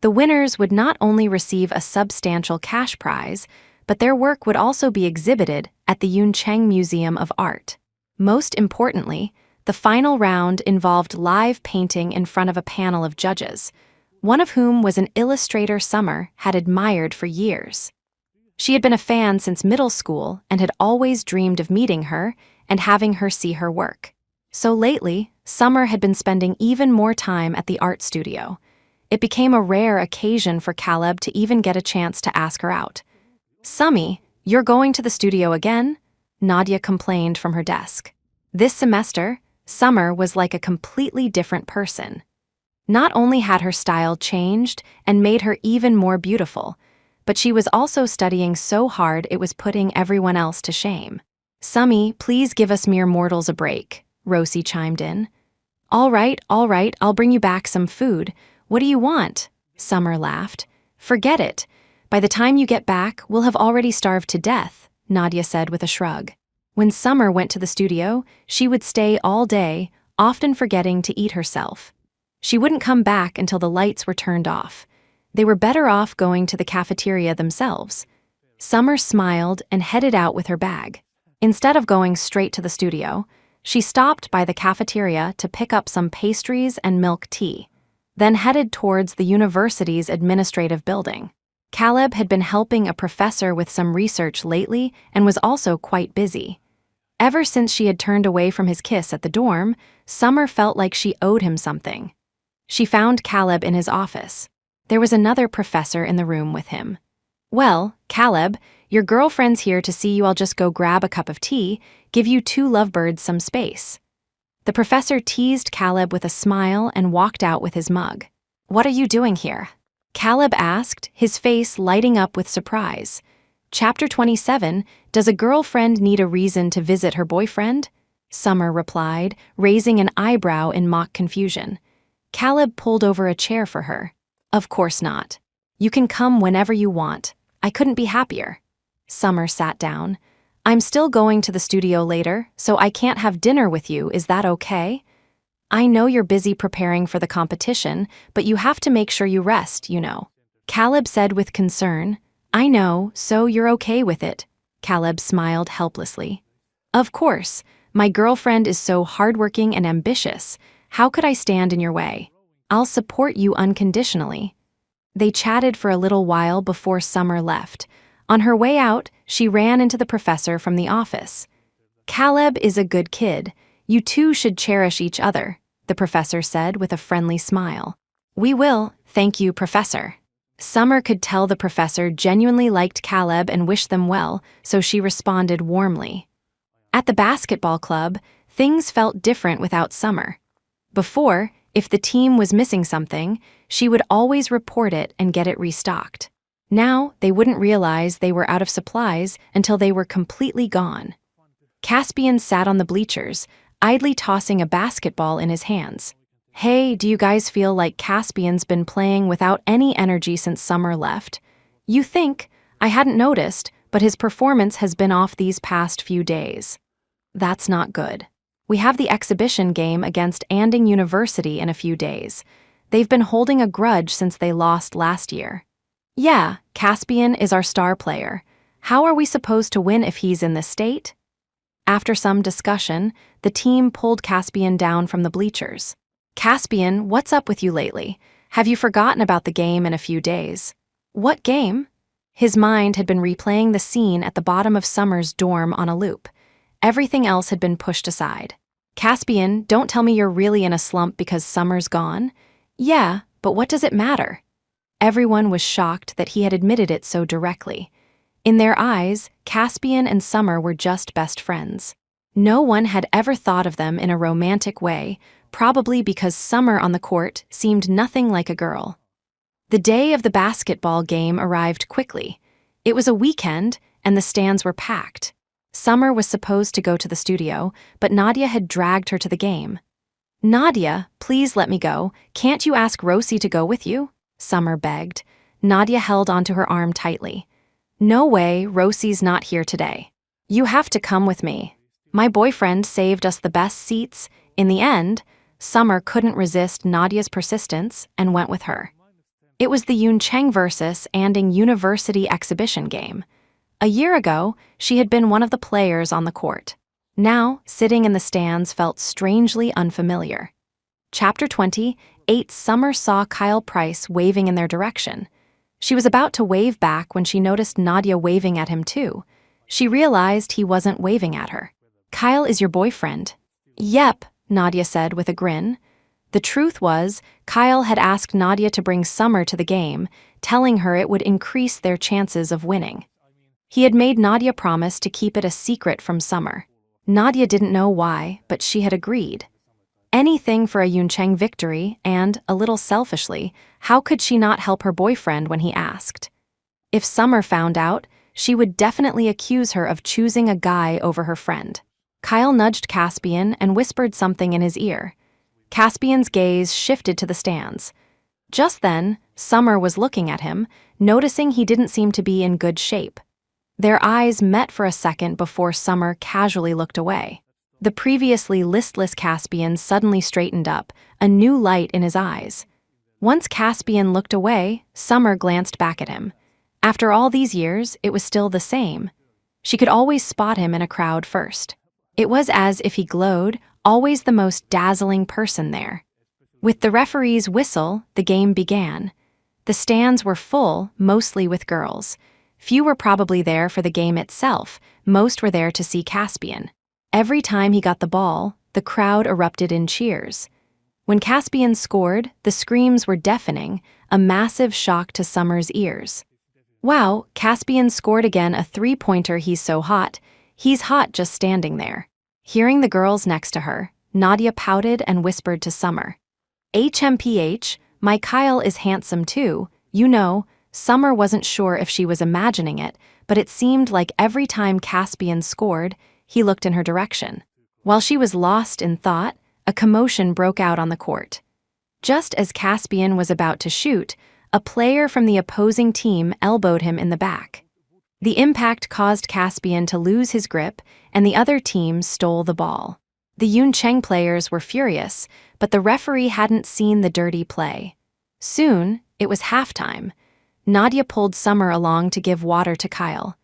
The winners would not only receive a substantial cash prize, but their work would also be exhibited at the Yuncheng Museum of Art. Most importantly, the final round involved live painting in front of a panel of judges, one of whom was an illustrator Summer had admired for years. She had been a fan since middle school and had always dreamed of meeting her and having her see her work. So lately, Summer had been spending even more time at the art studio. It became a rare occasion for Caleb to even get a chance to ask her out. "Summy, you're going to the studio again?" Nadia complained from her desk. This semester, Summer was like a completely different person. Not only had her style changed and made her even more beautiful, but she was also studying so hard it was putting everyone else to shame. "Summy, please give us mere mortals a break," Rosie chimed in. All right, I'll bring you back some food. What do you want?" Summer laughed. "Forget it. By the time you get back, we'll have already starved to death," Nadia said with a shrug. When Summer went to the studio, she would stay all day, often forgetting to eat herself. She wouldn't come back until the lights were turned off. They were better off going to the cafeteria themselves. Summer smiled and headed out with her bag. Instead of going straight to the studio, she stopped by the cafeteria to pick up some pastries and milk tea, then headed towards the university's administrative building. Caleb had been helping a professor with some research lately and was also quite busy. Ever since she had turned away from his kiss at the dorm, Summer felt like she owed him something. She found Caleb in his office. There was another professor in the room with him. "Well, Caleb, your girlfriend's here to see you. I'll just go grab a cup of tea, give you 2 lovebirds some space." The professor teased Caleb with a smile and walked out with his mug. "What are you doing here?" Caleb asked, his face lighting up with surprise. Chapter 27, Does a girlfriend need a reason to visit her boyfriend? Summer replied, raising an eyebrow in mock confusion. Caleb pulled over a chair for her. "Of course not. You can come whenever you want. I couldn't be happier." Summer sat down. "I'm still going to the studio later, so I can't have dinner with you. Is that okay?" I know you're busy preparing for the competition, but you have to make sure you rest, you know. Caleb said with concern. I know, so you're okay with it. Caleb smiled helplessly. Of course, my girlfriend is so hardworking and ambitious. How could I stand in your way? I'll support you unconditionally. They chatted for a little while before Summer left. On her way out, she ran into the professor from the office. Caleb is a good kid. You two should cherish each other, the professor said with a friendly smile. We will, thank you, Professor. Summer could tell the professor genuinely liked Caleb and wished them well, so she responded warmly. At the basketball club, things felt different without Summer. Before, if the team was missing something, she would always report it and get it restocked. Now, they wouldn't realize they were out of supplies until they were completely gone. Caspian sat on the bleachers, idly tossing a basketball in his hands. Hey, do you guys feel like Caspian's been playing without any energy since Summer left? You think? I hadn't noticed, but his performance has been off these past few days. That's not good. We have the exhibition game against Anding University in a few days. They've been holding a grudge since they lost last year. Yeah, Caspian is our star player. How are we supposed to win if he's in this state? After some discussion, the team pulled Caspian down from the bleachers. Caspian, what's up with you lately? Have you forgotten about the game in a few days? What game? His mind had been replaying the scene at the bottom of Summer's dorm on a loop. Everything else had been pushed aside. Caspian, don't tell me you're really in a slump because Summer's gone. Yeah, but what does it matter? Everyone was shocked that he had admitted it so directly. In their eyes, Caspian and Summer were just best friends. No one had ever thought of them in a romantic way, probably because Summer on the court seemed nothing like a girl. The day of the basketball game arrived quickly. It was a weekend, and the stands were packed. Summer was supposed to go to the studio, but Nadia had dragged her to the game. Nadia, please let me go. Can't you ask Rosie to go with you? Summer begged. Nadia held onto her arm tightly. No way, Rosie's not here today. You have to come with me. My boyfriend saved us the best seats. In the end, Summer couldn't resist Nadia's persistence and went with her. It was the Yuncheng versus Anding University exhibition game. A year ago, she had been one of the players on the court. Now, sitting in the stands felt strangely unfamiliar. Chapter 28, Summer saw Kyle Price waving in their direction. She was about to wave back when she noticed Nadia waving at him too. She realized he wasn't waving at her. Kyle is your boyfriend. Yep, Nadia said with a grin. The truth was, Kyle had asked Nadia to bring Summer to the game, telling her it would increase their chances of winning. He had made Nadia promise to keep it a secret from Summer. Nadia didn't know why, but she had agreed. Anything for a Yuncheng victory, and, a little selfishly, how could she not help her boyfriend when he asked? If Summer found out, she would definitely accuse her of choosing a guy over her friend. Kyle nudged Caspian and whispered something in his ear. Caspian's gaze shifted to the stands. Just then, Summer was looking at him, noticing he didn't seem to be in good shape. Their eyes met for a second before Summer casually looked away. The previously listless Caspian suddenly straightened up, a new light in his eyes. Once Caspian looked away, Summer glanced back at him. After all these years, it was still the same. She could always spot him in a crowd first. It was as if he glowed, always the most dazzling person there. With the referee's whistle, the game began. The stands were full, mostly with girls. Few were probably there for the game itself, most were there to see Caspian. Every time he got the ball, the crowd erupted in cheers. When Caspian scored, the screams were deafening, a massive shock to Summer's ears. Wow, Caspian scored again, a three-pointer, he's so hot. He's hot just standing there. Hearing the girls next to her, Nadia pouted and whispered to Summer. HMPH, my Kyle is handsome too, you know. Summer wasn't sure if she was imagining it, but it seemed like every time Caspian scored, he looked in her direction. While she was lost in thought, a commotion broke out on the court. Just as Caspian was about to shoot, a player from the opposing team elbowed him in the back. The impact caused Caspian to lose his grip, and the other team stole the ball. The Yuncheng players were furious, but the referee hadn't seen the dirty play. Soon, it was halftime. Nadia pulled Summer along to give water to Kyle.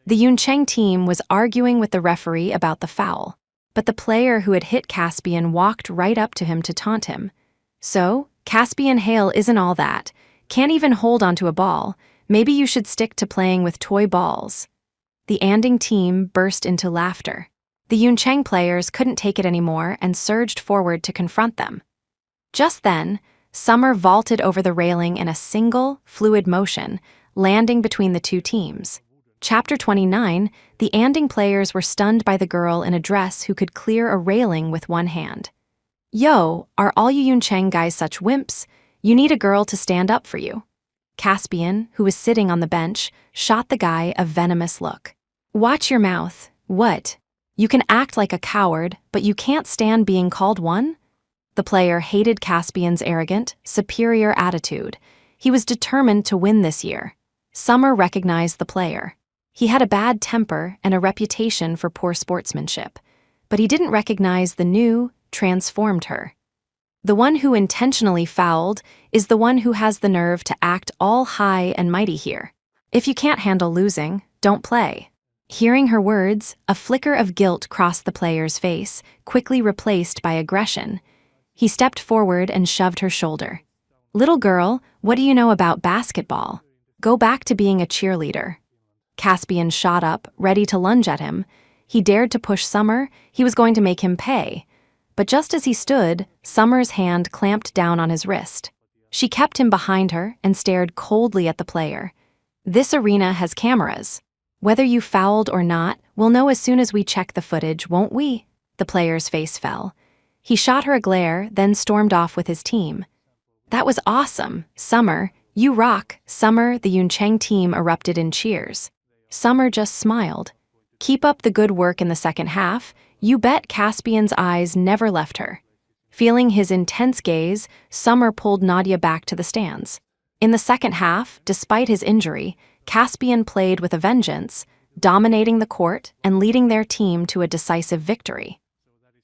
The Yuncheng team was arguing with the referee about the foul, but the player who had hit Caspian walked right up to him to taunt him. So, Caspian Hale isn't all that. Can't even hold onto a ball. Maybe you should stick to playing with toy balls. The Anding team burst into laughter. The Yuncheng players couldn't take it anymore and surged forward to confront them. Just then, Summer vaulted over the railing in a single, fluid motion, landing between the two teams. Chapter 29, the Anding players were stunned by the girl in a dress who could clear a railing with one hand. Yo, are all you Yuncheng guys such wimps? You need a girl to stand up for you. Caspian, who was sitting on the bench, shot the guy a venomous look. Watch your mouth. What? You can act like a coward, but you can't stand being called one? The player hated Caspian's arrogant, superior attitude. He was determined to win this year. Summer recognized the player. He had a bad temper and a reputation for poor sportsmanship, but he didn't recognize the new, transformed her. The one who intentionally fouled is the one who has the nerve to act all high and mighty here. If you can't handle losing, don't play. Hearing her words, a flicker of guilt crossed the player's face, quickly replaced by aggression. He stepped forward and shoved her shoulder. Little girl, what do you know about basketball? Go back to being a cheerleader. Caspian shot up, ready to lunge at him. He dared to push Summer. He was going to make him pay. But just as he stood, Summer's hand clamped down on his wrist. She kept him behind her and stared coldly at the player. This arena has cameras. Whether you fouled or not, we'll know as soon as we check the footage, won't we? The player's face fell. He shot her a glare, then stormed off with his team. That was awesome, Summer. You rock. Summer, the Yuncheng team erupted in cheers. Summer just smiled. Keep up the good work in the second half. You bet Caspian's eyes never left her. Feeling his intense gaze, Summer pulled Nadia back to the stands. In the second half, despite his injury, Caspian played with a vengeance, dominating the court and leading their team to a decisive victory.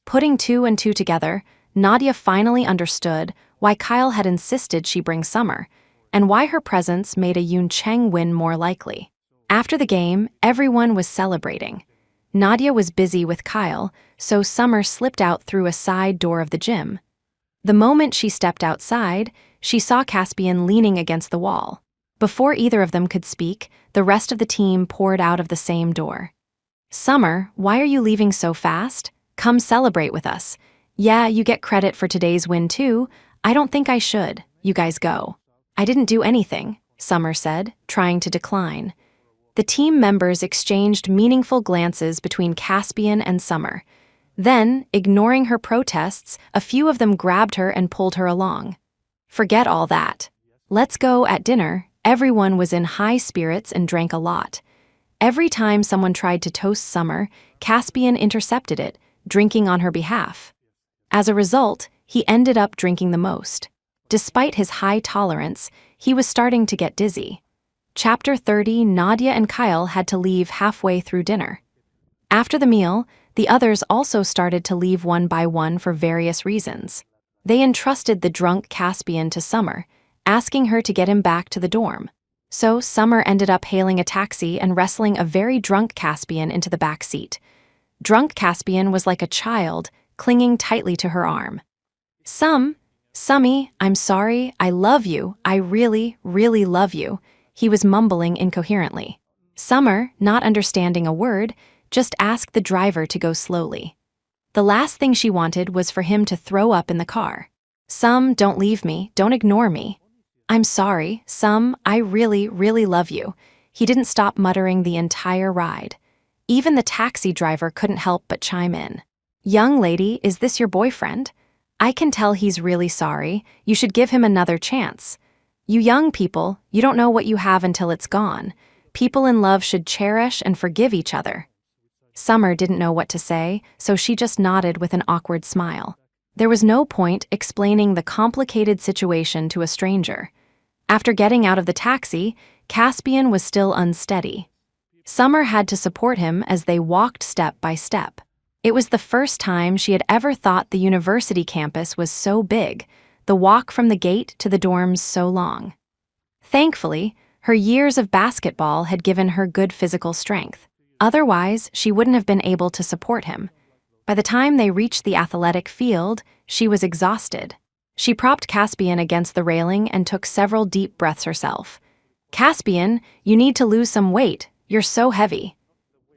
Putting 2 and 2 together, Nadia finally understood why Kyle had insisted she bring Summer, and why her presence made a Yuncheng win more likely. After the game, everyone was celebrating. Nadia was busy with Kyle, so Summer slipped out through a side door of the gym. The moment she stepped outside, she saw Caspian leaning against the wall. Before either of them could speak, the rest of the team poured out of the same door. Summer, why are you leaving so fast? Come celebrate with us. Yeah, you get credit for today's win too. I don't think I should. You guys go. I didn't do anything, Summer said, trying to decline. The team members exchanged meaningful glances between Caspian and Summer. Then, ignoring her protests, a few of them grabbed her and pulled her along. Forget all that. Let's go at dinner. Everyone was in high spirits and drank a lot. Every time someone tried to toast Summer, Caspian intercepted it, drinking on her behalf. As a result, he ended up drinking the most. Despite his high tolerance, he was starting to get dizzy. Chapter 30, Nadia and Kyle had to leave halfway through dinner. After the meal, the others also started to leave one by one for various reasons. They entrusted the drunk Caspian to Summer, asking her to get him back to the dorm. So Summer ended up hailing a taxi and wrestling a very drunk Caspian into the back seat. Drunk Caspian was like a child, clinging tightly to her arm. Summy, I'm sorry, I love you, I really, really love you, he was mumbling incoherently. Summer, not understanding a word, just asked the driver to go slowly. The last thing she wanted was for him to throw up in the car. Don't leave me, don't ignore me. I'm sorry, I really, really love you. He didn't stop muttering the entire ride. Even the taxi driver couldn't help but chime in. Young lady, is this your boyfriend? I can tell he's really sorry. You should give him another chance. You young people, you don't know what you have until it's gone. People in love should cherish and forgive each other. Summer didn't know what to say, so she just nodded with an awkward smile. There was no point explaining the complicated situation to a stranger. After getting out of the taxi, Caspian was still unsteady. Summer had to support him as they walked step by step. It was the first time she had ever thought the university campus was so big, the walk from the gate to the dorms so long. Thankfully, her years of basketball had given her good physical strength. Otherwise, she wouldn't have been able to support him. By the time they reached the athletic field, she was exhausted. She propped Caspian against the railing and took several deep breaths herself. "Caspian, you need to lose some weight. You're so heavy."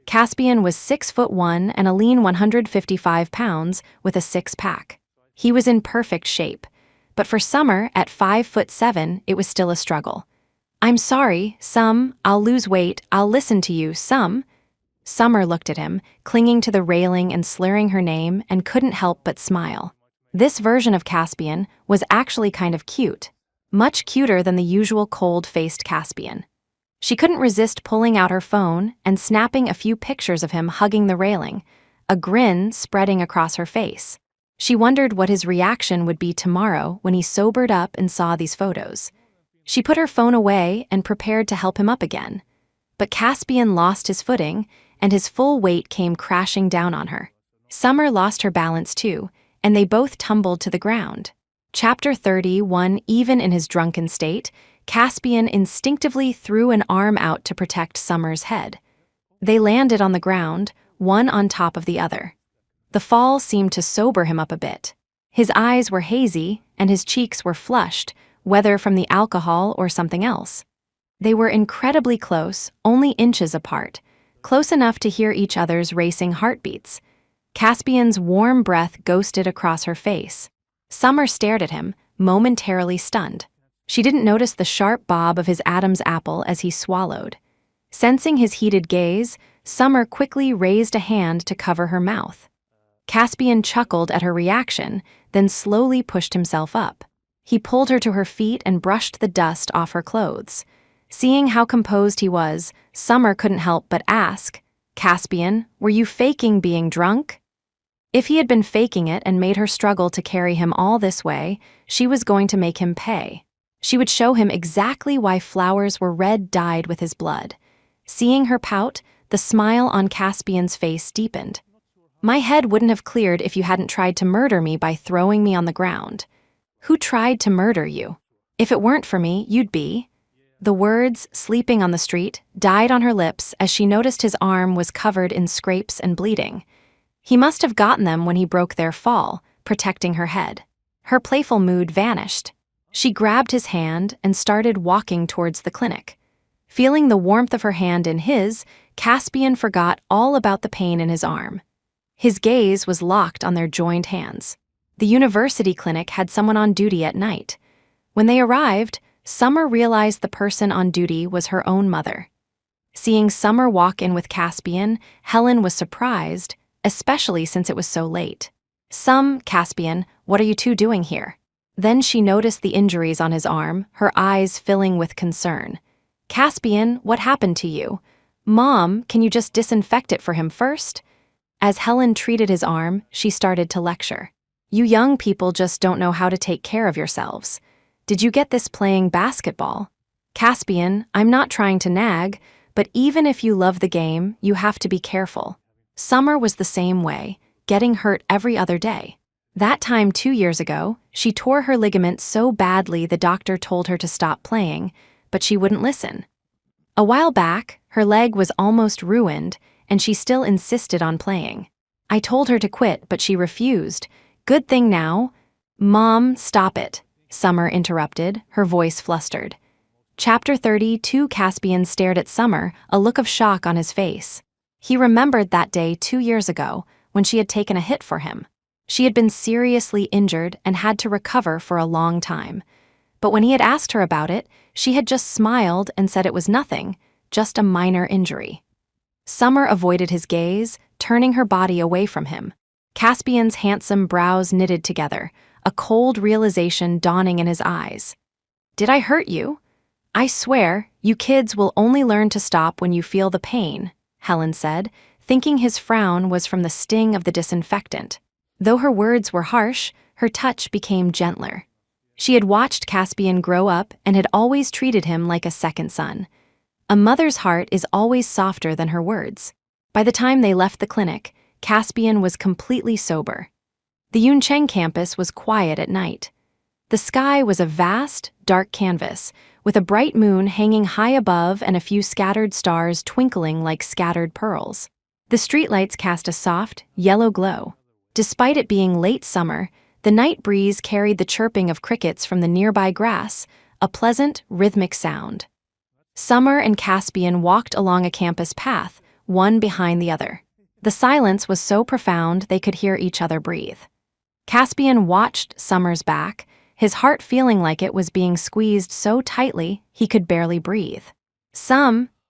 Caspian was 6'1" and a lean 155 pounds with a six-pack. He was in perfect shape. But for Summer, at 5'7", it was still a struggle. "I'm sorry, I'll lose weight, I'll listen to you, Summer looked at him, clinging to the railing and slurring her name, and couldn't help but smile. This version of Caspian was actually kind of cute. Much cuter than the usual cold-faced Caspian. She couldn't resist pulling out her phone and snapping a few pictures of him hugging the railing, a grin spreading across her face. She wondered what his reaction would be tomorrow when he sobered up and saw these photos. She put her phone away and prepared to help him up again. But Caspian lost his footing, and his full weight came crashing down on her. Summer lost her balance too, and they both tumbled to the ground. Chapter 31. Even in his drunken state, Caspian instinctively threw an arm out to protect Summer's head. They landed on the ground, one on top of the other. The fall seemed to sober him up a bit. His eyes were hazy, and his cheeks were flushed, whether from the alcohol or something else. They were incredibly close, only inches apart, close enough to hear each other's racing heartbeats. Caspian's warm breath ghosted across her face. Summer stared at him, momentarily stunned. She didn't notice the sharp bob of his Adam's apple as he swallowed. Sensing his heated gaze, Summer quickly raised a hand to cover her mouth. Caspian chuckled at her reaction, then slowly pushed himself up. He pulled her to her feet and brushed the dust off her clothes. Seeing how composed he was, Summer couldn't help but ask, "Caspian, were you faking being drunk?" If he had been faking it and made her struggle to carry him all this way, she was going to make him pay. She would show him exactly why flowers were red dyed with his blood. Seeing her pout, the smile on Caspian's face deepened. "My head wouldn't have cleared if you hadn't tried to murder me by throwing me on the ground." "Who tried to murder you?" "If it weren't for me, you'd be." The words, "sleeping on the street," died on her lips as she noticed his arm was covered in scrapes and bleeding. He must have gotten them when he broke their fall, protecting her head. Her playful mood vanished. She grabbed his hand and started walking towards the clinic. Feeling the warmth of her hand in his, Caspian forgot all about the pain in his arm. His gaze was locked on their joined hands. The university clinic had someone on duty at night. When they arrived, Summer realized the person on duty was her own mother. Seeing Summer walk in with Caspian, Helen was surprised, especially since it was so late. "Caspian, what are you two doing here?" Then she noticed the injuries on his arm, her eyes filling with concern. "Caspian, what happened to you? Mom, can you just disinfect it for him first?" As Helen treated his arm, she started to lecture. "You young people just don't know how to take care of yourselves. Did you get this playing basketball? Caspian, I'm not trying to nag, but even if you love the game, you have to be careful." Summer was the same way, getting hurt every other day. That time 2 years ago, she tore her ligament so badly the doctor told her to stop playing, but she wouldn't listen. A while back, her leg was almost ruined, and she still insisted on playing. I told her to quit, but she refused. "Good thing now." "Mom, stop it," Summer interrupted, her voice flustered. Chapter 32. Caspian stared at Summer, a look of shock on his face. He remembered that day 2 years ago, when she had taken a hit for him. She had been seriously injured and had to recover for a long time. But when he had asked her about it, she had just smiled and said it was nothing, just a minor injury. Summer avoided his gaze, turning her body away from him. Caspian's handsome brows knitted together, a cold realization dawning in his eyes. "Did I hurt you?" "I swear, you kids will only learn to stop when you feel the pain," Helen said, thinking his frown was from the sting of the disinfectant. Though her words were harsh, her touch became gentler. She had watched Caspian grow up and had always treated him like a second son. A mother's heart is always softer than her words. By the time they left the clinic, Caspian was completely sober. The Yuncheng campus was quiet at night. The sky was a vast, dark canvas, with a bright moon hanging high above and a few scattered stars twinkling like scattered pearls. The streetlights cast a soft, yellow glow. Despite it being late summer, the night breeze carried the chirping of crickets from the nearby grass, a pleasant, rhythmic sound. Summer and Caspian walked along a campus path, one behind the other. The silence was so profound they could hear each other breathe. Caspian watched Summer's back, his heart feeling like it was being squeezed so tightly he could barely breathe.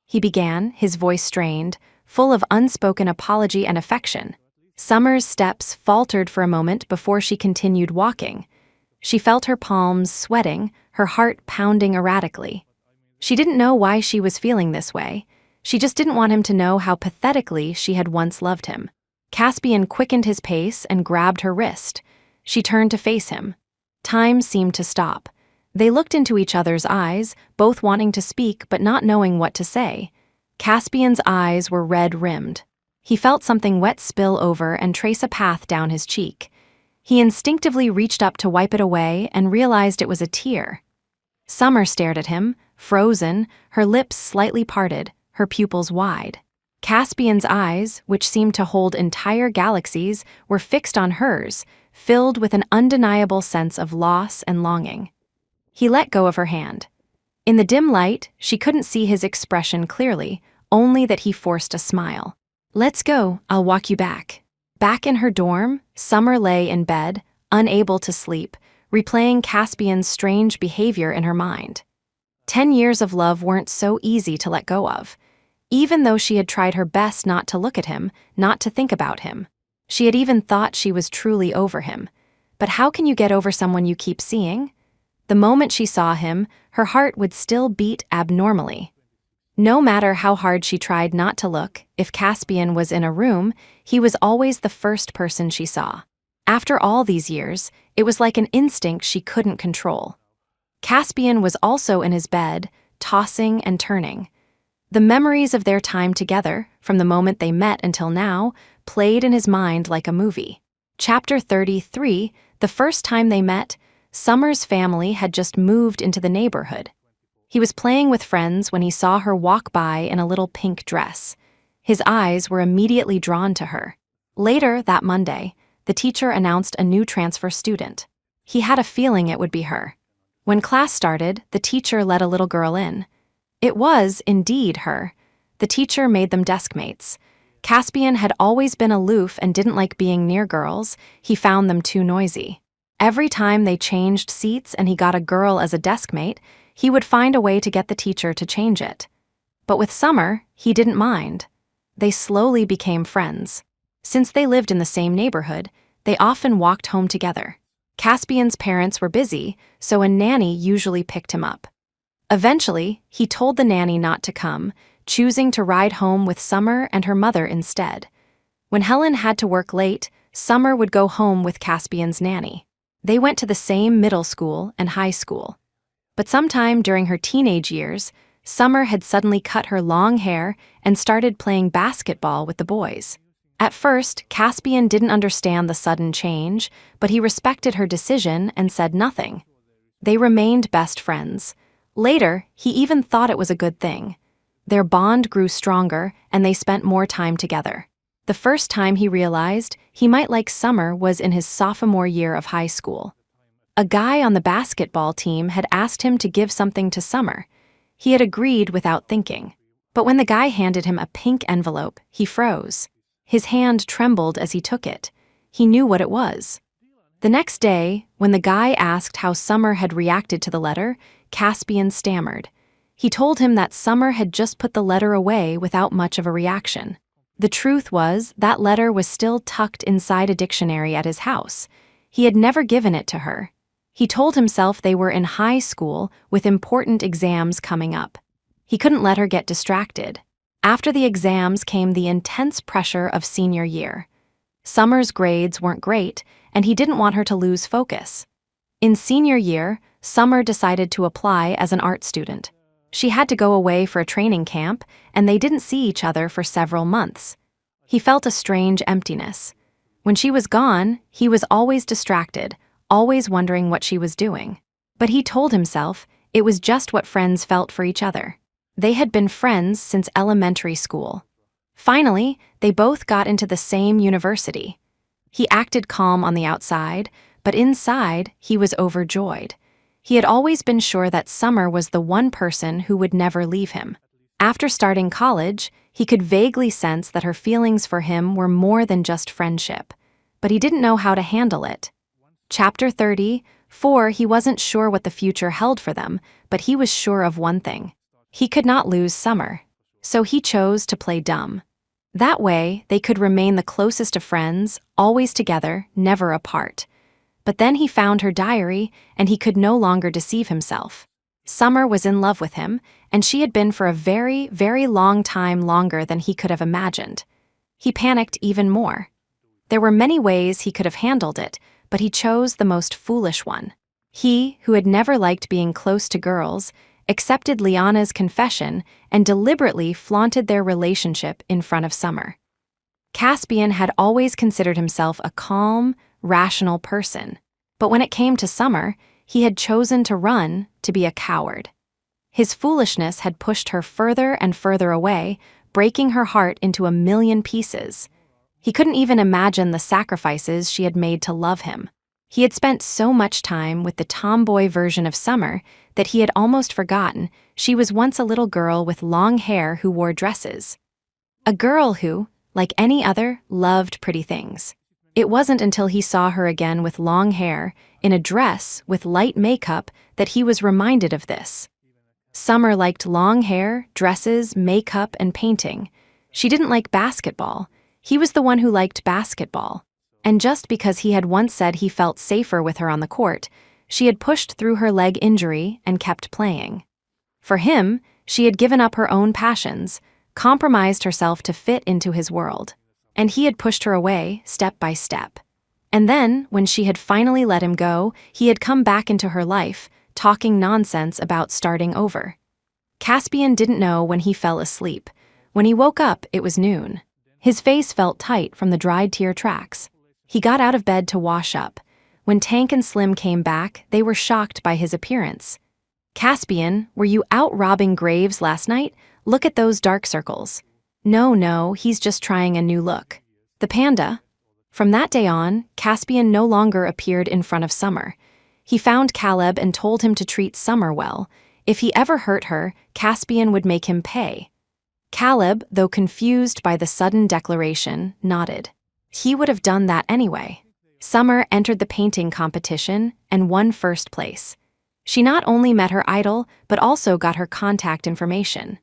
He began, his voice strained, full of unspoken apology and affection. Summer's steps faltered for a moment before she continued walking. She felt her palms sweating, her heart pounding erratically. She didn't know why she was feeling this way. She just didn't want him to know how pathetically she had once loved him. Caspian quickened his pace and grabbed her wrist. She turned to face him. Time seemed to stop. They looked into each other's eyes, both wanting to speak but not knowing what to say. Caspian's eyes were red-rimmed. He felt something wet spill over and trace a path down his cheek. He instinctively reached up to wipe it away and realized it was a tear. Summer stared at him, frozen, her lips slightly parted, her pupils wide. Caspian's eyes, which seemed to hold entire galaxies, were fixed on hers, filled with an undeniable sense of loss and longing. He let go of her hand. In the dim light, she couldn't see his expression clearly, only that he forced a smile. "Let's go, I'll walk you back." Back in her dorm, Summer lay in bed, unable to sleep, replaying Caspian's strange behavior in her mind. 10 years of love weren't so easy to let go of. Even though she had tried her best not to look at him, not to think about him. She had even thought she was truly over him. But how can you get over someone you keep seeing? The moment she saw him, her heart would still beat abnormally. No matter how hard she tried not to look, if Caspian was in a room, he was always the first person she saw. After all these years, it was like an instinct she couldn't control. Caspian was also in his bed, tossing and turning. The memories of their time together, from the moment they met until now, played in his mind like a movie. Chapter 33, the first time they met, Summer's family had just moved into the neighborhood. He was playing with friends when he saw her walk by in a little pink dress. His eyes were immediately drawn to her. Later that Monday, the teacher announced a new transfer student. He had a feeling it would be her. When class started, the teacher let a little girl in. It was, indeed, her. The teacher made them desk mates. Caspian had always been aloof and didn't like being near girls. He found them too noisy. Every time they changed seats and he got a girl as a desk mate, he would find a way to get the teacher to change it. But with Summer, he didn't mind. They slowly became friends. Since they lived in the same neighborhood, they often walked home together. Caspian's parents were busy, so a nanny usually picked him up. Eventually, he told the nanny not to come, choosing to ride home with Summer and her mother instead. When Helen had to work late, Summer would go home with Caspian's nanny. They went to the same middle school and high school. But sometime during her teenage years, Summer had suddenly cut her long hair and started playing basketball with the boys. At first, Caspian didn't understand the sudden change, but he respected her decision and said nothing. They remained best friends. Later, he even thought it was a good thing. Their bond grew stronger, and they spent more time together. The first time he realized he might like Summer was in his sophomore year of high school. A guy on the basketball team had asked him to give something to Summer. He had agreed without thinking. But when the guy handed him a pink envelope, he froze. His hand trembled as he took it. He knew what it was. The next day, when the guy asked how Summer had reacted to the letter, Caspian stammered. He told him that Summer had just put the letter away without much of a reaction. The truth was, that letter was still tucked inside a dictionary at his house. He had never given it to her. He told himself they were in high school with important exams coming up. He couldn't let her get distracted. After the exams came the intense pressure of senior year. Summer's grades weren't great, and he didn't want her to lose focus. In senior year, Summer decided to apply as an art student. She had to go away for a training camp, and they didn't see each other for several months. He felt a strange emptiness. When she was gone, he was always distracted, always wondering what she was doing. But he told himself it was just what friends felt for each other. They had been friends since elementary school. Finally, they both got into the same university. He acted calm on the outside, but inside, he was overjoyed. He had always been sure that Summer was the one person who would never leave him. After starting college, he could vaguely sense that her feelings for him were more than just friendship, but he didn't know how to handle it. Chapter 34, he wasn't sure what the future held for them, but he was sure of one thing. He could not lose Summer. So he chose to play dumb. That way, they could remain the closest of friends, always together, never apart. But then he found her diary, and he could no longer deceive himself. Summer was in love with him, and she had been for a very, very long time, longer than he could have imagined. He panicked even more. There were many ways he could have handled it, but he chose the most foolish one. He, who had never liked being close to girls, accepted Liana's confession and deliberately flaunted their relationship in front of Summer. Caspian had always considered himself a calm, rational person, but when it came to Summer, he had chosen to run, to be a coward. His foolishness had pushed her further and further away, breaking her heart into a million pieces. He couldn't even imagine the sacrifices she had made to love him. He had spent so much time with the tomboy version of Summer that he had almost forgotten she was once a little girl with long hair who wore dresses. A girl who, like any other, loved pretty things. It wasn't until he saw her again with long hair, in a dress with light makeup, that he was reminded of this. Summer liked long hair, dresses, makeup, and painting. She didn't like basketball. He was the one who liked basketball. And just because he had once said he felt safer with her on the court, she had pushed through her leg injury and kept playing. For him, she had given up her own passions, compromised herself to fit into his world. And he had pushed her away, step by step. And then, when she had finally let him go, he had come back into her life, talking nonsense about starting over. Caspian didn't know when he fell asleep. When he woke up, it was noon. His face felt tight from the dried tear tracks. He got out of bed to wash up. When Tank and Slim came back, they were shocked by his appearance. "Caspian, were you out robbing graves last night? Look at those dark circles." No, he's just trying a new look. The panda. From that day on, Caspian no longer appeared in front of Summer. He found Caleb and told him to treat Summer well. If he ever hurt her, Caspian would make him pay. Caleb, though confused by the sudden declaration, nodded. He would have done that anyway. Summer entered the painting competition and won first place. She not only met her idol, but also got her contact information.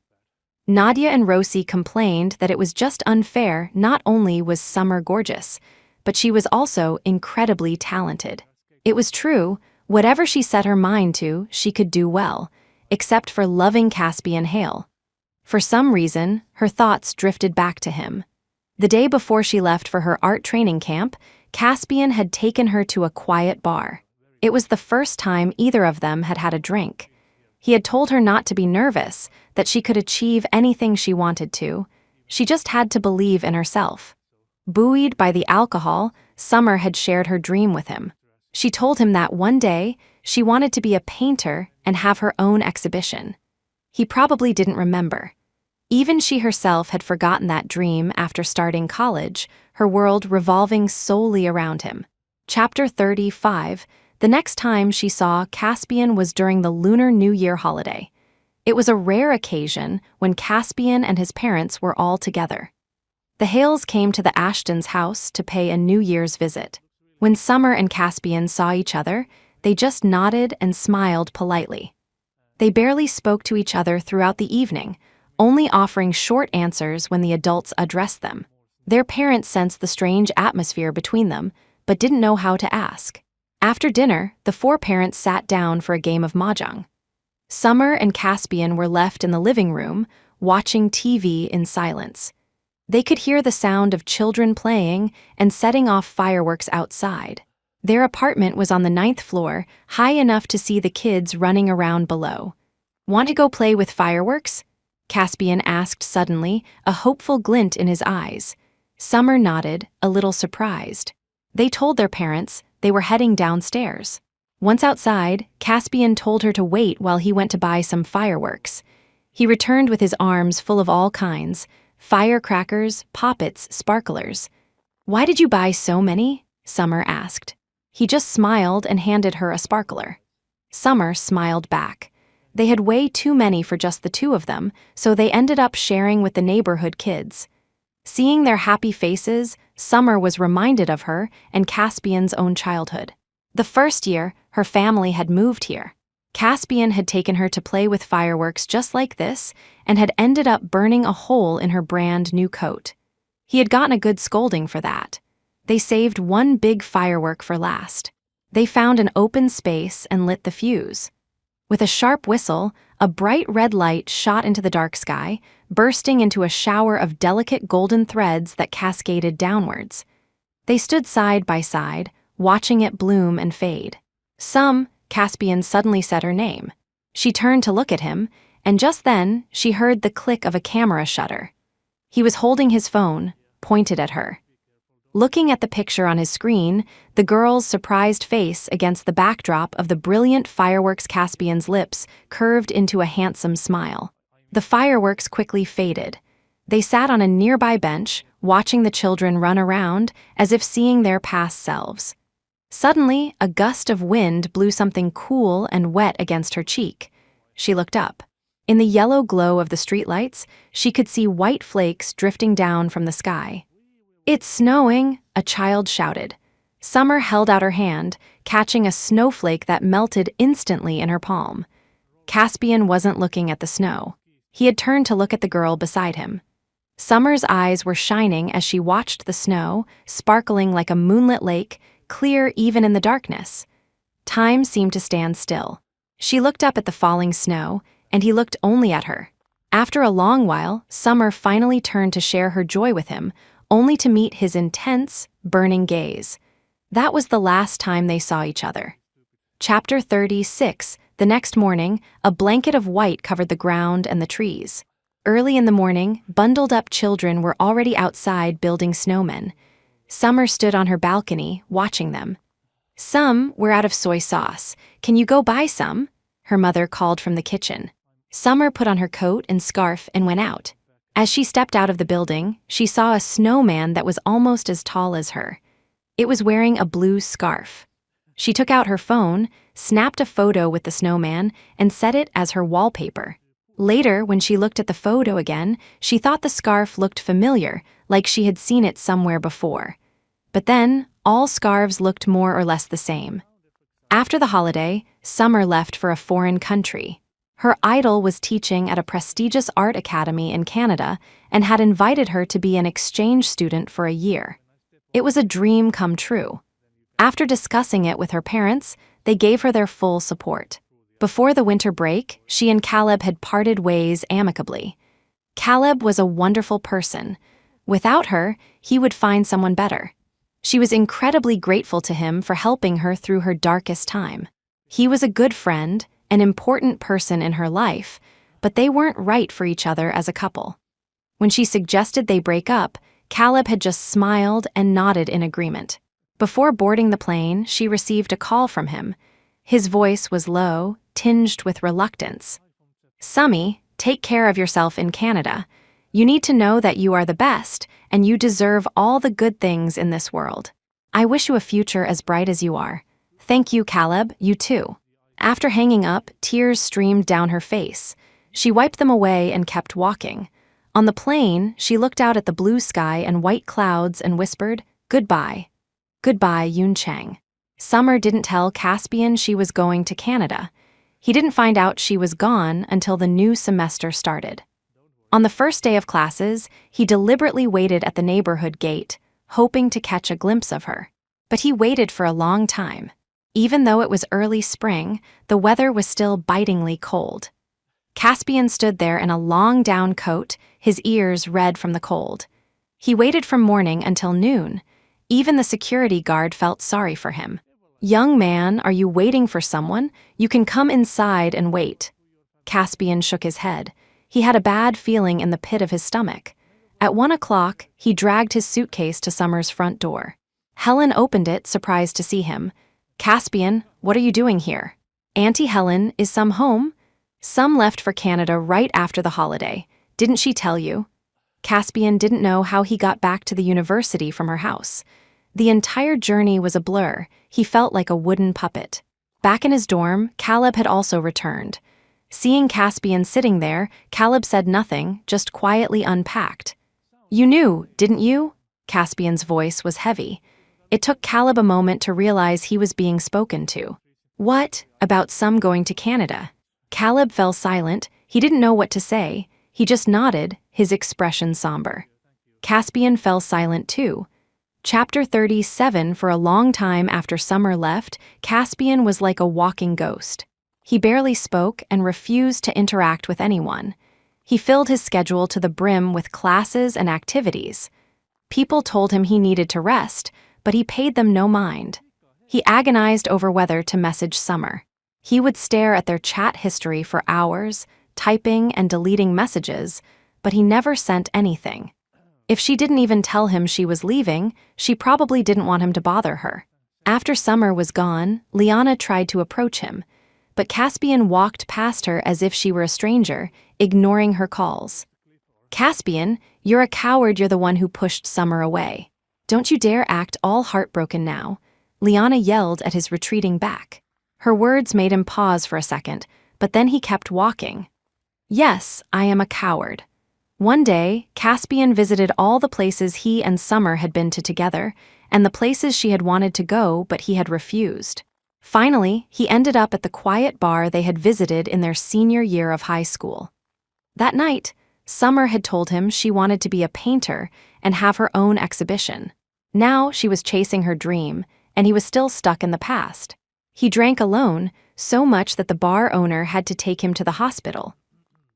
Nadia and Rosie complained that it was just unfair. Not only was Summer gorgeous, but she was also incredibly talented. It was true, whatever she set her mind to, she could do well, except for loving Caspian Hale. For some reason, her thoughts drifted back to him. The day before she left for her art training camp, Caspian had taken her to a quiet bar. It was the first time either of them had had a drink. He had told her not to be nervous, that she could achieve anything she wanted to. She just had to believe in herself. Buoyed by the alcohol, Summer had shared her dream with him. She told him that one day, she wanted to be a painter and have her own exhibition. He probably didn't remember. Even she herself had forgotten that dream after starting college, her world revolving solely around him. Chapter 35. The next time she saw Caspian was during the Lunar New Year holiday. It was a rare occasion when Caspian and his parents were all together. The Hales came to the Ashtons' house to pay a New Year's visit. When Summer and Caspian saw each other, they just nodded and smiled politely. They barely spoke to each other throughout the evening, only offering short answers when the adults addressed them. Their parents sensed the strange atmosphere between them, but didn't know how to ask. After dinner, the four parents sat down for a game of mahjong. Summer and Caspian were left in the living room, watching TV in silence. They could hear the sound of children playing and setting off fireworks outside. Their apartment was on the 9th floor, high enough to see the kids running around below. "Want to go play with fireworks?" Caspian asked suddenly, a hopeful glint in his eyes. Summer nodded, a little surprised. They told their parents they were heading downstairs. Once outside, Caspian told her to wait while he went to buy some fireworks. He returned with his arms full of all kinds: firecrackers, poppets, sparklers. "Why did you buy so many?" Summer asked. He just smiled and handed her a sparkler. Summer smiled back. They had way too many for just the two of them, so they ended up sharing with the neighborhood kids. Seeing their happy faces, Summer was reminded of her and Caspian's own childhood. The first year, her family had moved here. Caspian had taken her to play with fireworks just like this and had ended up burning a hole in her brand new coat. He had gotten a good scolding for that. They saved one big firework for last. They found an open space and lit the fuse. With a sharp whistle, a bright red light shot into the dark sky, bursting into a shower of delicate golden threads that cascaded downwards. They stood side by side, watching it bloom and fade. Caspian suddenly said her name. She turned to look at him, and just then she heard the click of a camera shutter. He was holding his phone, pointed at her. Looking at the picture on his screen, the girl's surprised face against the backdrop of the brilliant fireworks, Caspian's lips curved into a handsome smile. The fireworks quickly faded. They sat on a nearby bench, watching the children run around as if seeing their past selves. Suddenly, a gust of wind blew something cool and wet against her cheek. She looked up. In the yellow glow of the streetlights, she could see white flakes drifting down from the sky. "It's snowing," a child shouted. Summer held out her hand, catching a snowflake that melted instantly in her palm. Caspian wasn't looking at the snow. He had turned to look at the girl beside him. Summer's eyes were shining as she watched the snow, sparkling like a moonlit lake, clear even in the darkness. Time seemed to stand still. She looked up at the falling snow, and he looked only at her. After a long while, Summer finally turned to share her joy with him, only to meet his intense, burning gaze. That was the last time they saw each other. Chapter 36. The next morning, a blanket of white covered the ground and the trees. Early in the morning, bundled-up children were already outside building snowmen. Summer stood on her balcony, watching them. "Some were out of soy sauce. Can you go buy some?" her mother called from the kitchen. Summer put on her coat and scarf and went out. As she stepped out of the building, she saw a snowman that was almost as tall as her. It was wearing a blue scarf. She took out her phone, snapped a photo with the snowman, and set it as her wallpaper. Later, when she looked at the photo again, she thought the scarf looked familiar, like she had seen it somewhere before. But then, all scarves looked more or less the same. After the holiday, Summer left for a foreign country. Her idol was teaching at a prestigious art academy in Canada and had invited her to be an exchange student for a year. It was a dream come true. After discussing it with her parents, they gave her their full support. Before the winter break, she and Caleb had parted ways amicably. Caleb was a wonderful person. Without her, he would find someone better. She was incredibly grateful to him for helping her through her darkest time. He was a good friend, an important person in her life, but they weren't right for each other as a couple. When she suggested they break up, Caleb had just smiled and nodded in agreement. Before boarding the plane, she received a call from him. His voice was low, tinged with reluctance. "Summy, take care of yourself in Canada. You need to know that you are the best, and you deserve all the good things in this world. I wish you a future as bright as you are. Thank you, Caleb, you too." After hanging up, tears streamed down her face. She wiped them away and kept walking. On the plane, she looked out at the blue sky and white clouds and whispered, "Goodbye. Goodbye, Yun Cheng." Summer didn't tell Caspian she was going to Canada. He didn't find out she was gone until the new semester started. On the first day of classes, he deliberately waited at the neighborhood gate, hoping to catch a glimpse of her. But he waited for a long time. Even though it was early spring, the weather was still bitingly cold. Caspian stood there in a long down coat, his ears red from the cold. He waited from morning until noon. Even the security guard felt sorry for him. "Young man, are you waiting for someone? You can come inside and wait." Caspian shook his head. He had a bad feeling in the pit of his stomach. At 1 o'clock, he dragged his suitcase to Summer's front door. Helen opened it, surprised to see him. "Caspian, what are you doing here?" "Auntie Helen, is Sum home?" "Sum left for Canada right after the holiday. Didn't she tell you?" Caspian didn't know how he got back to the university from her house. The entire journey was a blur. He felt like a wooden puppet. Back in his dorm, Caleb had also returned. Seeing Caspian sitting there, Caleb said nothing, just quietly unpacked. "You knew, didn't you?" Caspian's voice was heavy. It took Caleb a moment to realize he was being spoken to. "What? About Sum going to Canada?" Caleb fell silent. He didn't know what to say. He just nodded, his expression somber. Caspian fell silent too. Chapter 37. For a long time after Summer left, Caspian was like a walking ghost. He barely spoke and refused to interact with anyone. He filled his schedule to the brim with classes and activities. People told him he needed to rest, but he paid them no mind. He agonized over whether to message Summer. He would stare at their chat history for hours, typing and deleting messages, but he never sent anything. If she didn't even tell him she was leaving, she probably didn't want him to bother her. After Summer was gone, Liana tried to approach him, but Caspian walked past her as if she were a stranger, ignoring her calls. "Caspian, you're a coward. You're the one who pushed Summer away. Don't you dare act all heartbroken now," Liana yelled at his retreating back. Her words made him pause for a second, but then he kept walking. "Yes, I am a coward." One day, Caspian visited all the places he and Summer had been to together, and the places she had wanted to go but he had refused. Finally, he ended up at the quiet bar they had visited in their senior year of high school. That night, Summer had told him she wanted to be a painter and have her own exhibition. Now she was chasing her dream, and he was still stuck in the past. He drank alone, so much that the bar owner had to take him to the hospital.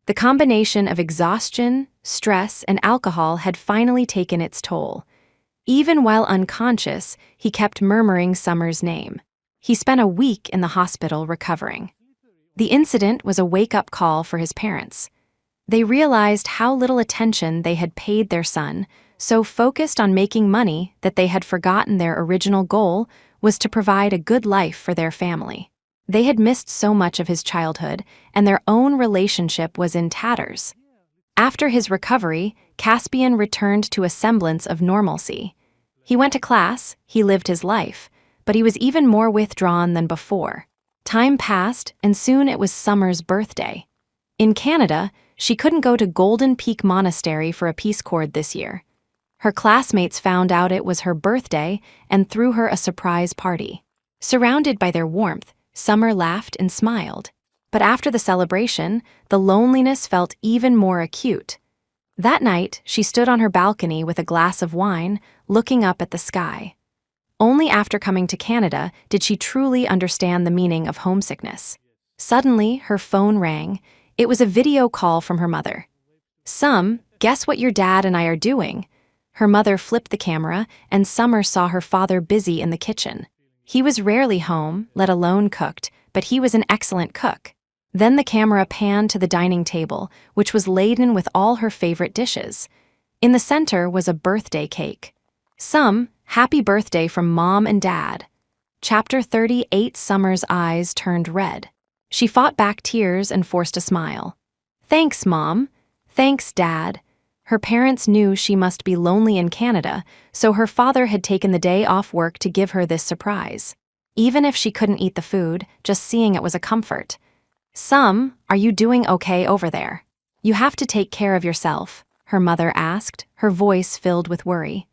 The combination of exhaustion, stress, and alcohol had finally taken its toll. Even while unconscious, he kept murmuring Summer's name. He spent a week in the hospital recovering. The incident was a wake-up call for his parents. They realized how little attention they had paid their son, so focused on making money that they had forgotten their original goal was to provide a good life for their family. They had missed so much of his childhood, and their own relationship was in tatters. After his recovery, Caspian returned to a semblance of normalcy. He went to class, he lived his life, but he was even more withdrawn than before. Time passed, and soon it was Summer's birthday. In Canada, she couldn't go to Golden Peak Monastery for a Peace Corps this year. Her classmates found out it was her birthday and threw her a surprise party. Surrounded by their warmth, Summer laughed and smiled. But after the celebration, the loneliness felt even more acute. That night, she stood on her balcony with a glass of wine, looking up at the sky. Only after coming to Canada did she truly understand the meaning of homesickness. Suddenly, her phone rang. It was a video call from her mother. "Sum, guess what your dad and I are doing?" Her mother flipped the camera, and Summer saw her father busy in the kitchen. He was rarely home, let alone cooked, but he was an excellent cook. Then the camera panned to the dining table, which was laden with all her favorite dishes. In the center was a birthday cake. "Sum, happy birthday from Mom and Dad." Chapter 38. Summer's eyes turned red. She fought back tears and forced a smile. "Thanks, Mom. Thanks, Dad." Her parents knew she must be lonely in Canada, so her father had taken the day off work to give her this surprise. Even if she couldn't eat the food, just seeing it was a comfort. "Sum, are you doing okay over there? You have to take care of yourself," her mother asked, her voice filled with worry.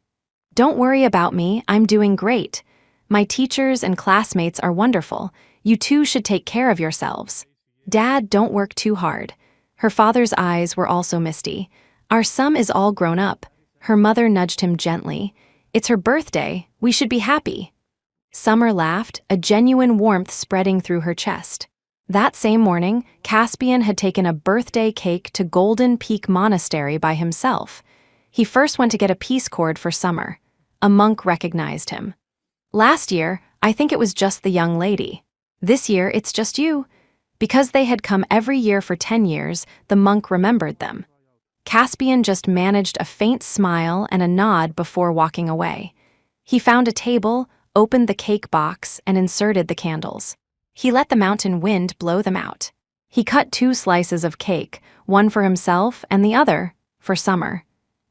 "Don't worry about me, I'm doing great. My teachers and classmates are wonderful. You two should take care of yourselves. Dad, don't work too hard." Her father's eyes were also misty. "Our Sum is all grown up." Her mother nudged him gently. "It's her birthday, we should be happy." Summer laughed, a genuine warmth spreading through her chest. That same morning, Caspian had taken a birthday cake to Golden Peak Monastery by himself. He first went to get a peace cord for Summer. A monk recognized him. "Last year, I think it was just the young lady. This year, it's just you." Because they had come every year for 10 years, the monk remembered them. Caspian just managed a faint smile and a nod before walking away. He found a table, opened the cake box, and inserted the candles. He let the mountain wind blow them out. He cut 2 slices of cake, one for himself and the other for Summer.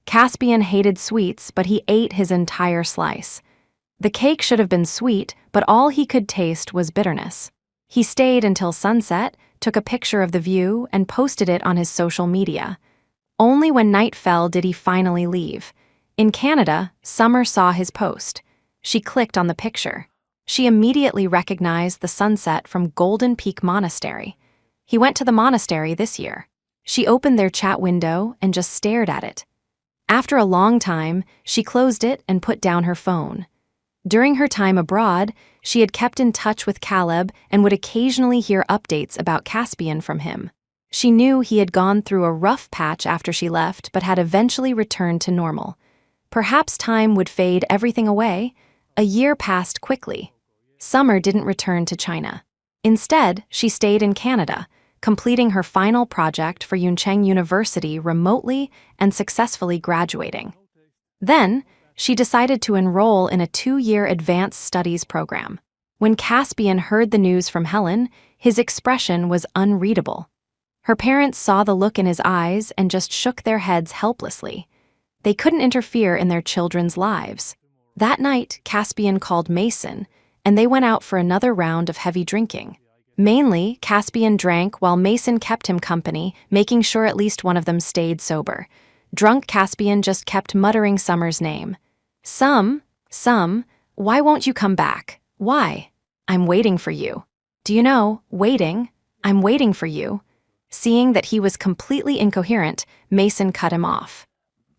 Caspian hated sweets, but he ate his entire slice. The cake should have been sweet, but all he could taste was bitterness. He stayed until sunset, took a picture of the view, and posted it on his social media. Only when night fell did he finally leave. In Canada, Summer saw his post. She clicked on the picture. She immediately recognized the sunset from Golden Peak Monastery. He went to the monastery this year. She opened their chat window and just stared at it. After a long time, she closed it and put down her phone. During her time abroad, she had kept in touch with Caleb and would occasionally hear updates about Caspian from him. She knew he had gone through a rough patch after she left, but had eventually returned to normal. Perhaps time would fade everything away. A year passed quickly. Summer didn't return to China. Instead, she stayed in Canada, completing her final project for Yuncheng University remotely and successfully graduating. Then, she decided to enroll in a 2-year advanced studies program. When Caspian heard the news from Helen, his expression was unreadable. Her parents saw the look in his eyes and just shook their heads helplessly. They couldn't interfere in their children's lives. That night, Caspian called Mason, and they went out for another round of heavy drinking. Mainly, Caspian drank while Mason kept him company, making sure at least one of them stayed sober. Drunk Caspian just kept muttering Summer's name. Some, why won't you come back? Why? I'm waiting for you. Do you know, waiting? I'm waiting for you. Seeing that he was completely incoherent, Mason cut him off.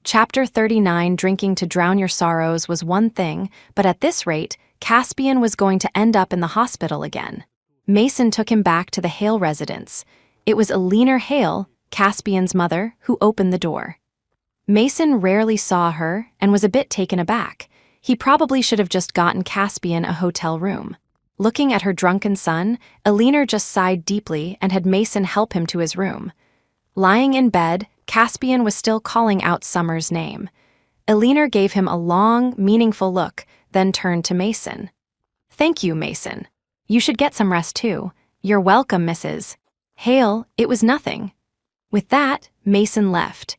Chapter 39, Drinking to Drown Your Sorrows, was one thing, but at this rate, Caspian was going to end up in the hospital again. Mason took him back to the Hale residence. It was Eleanor Hale, Caspian's mother, who opened the door. Mason rarely saw her and was a bit taken aback. He probably should have just gotten Caspian a hotel room. Looking at her drunken son, Eleanor just sighed deeply and had Mason help him to his room. Lying in bed, Caspian was still calling out Summer's name. Eleanor gave him a long, meaningful look, then turned to Mason. Thank you, Mason. You should get some rest too. You're welcome, Mrs. Hale, it was nothing. With that, Mason left.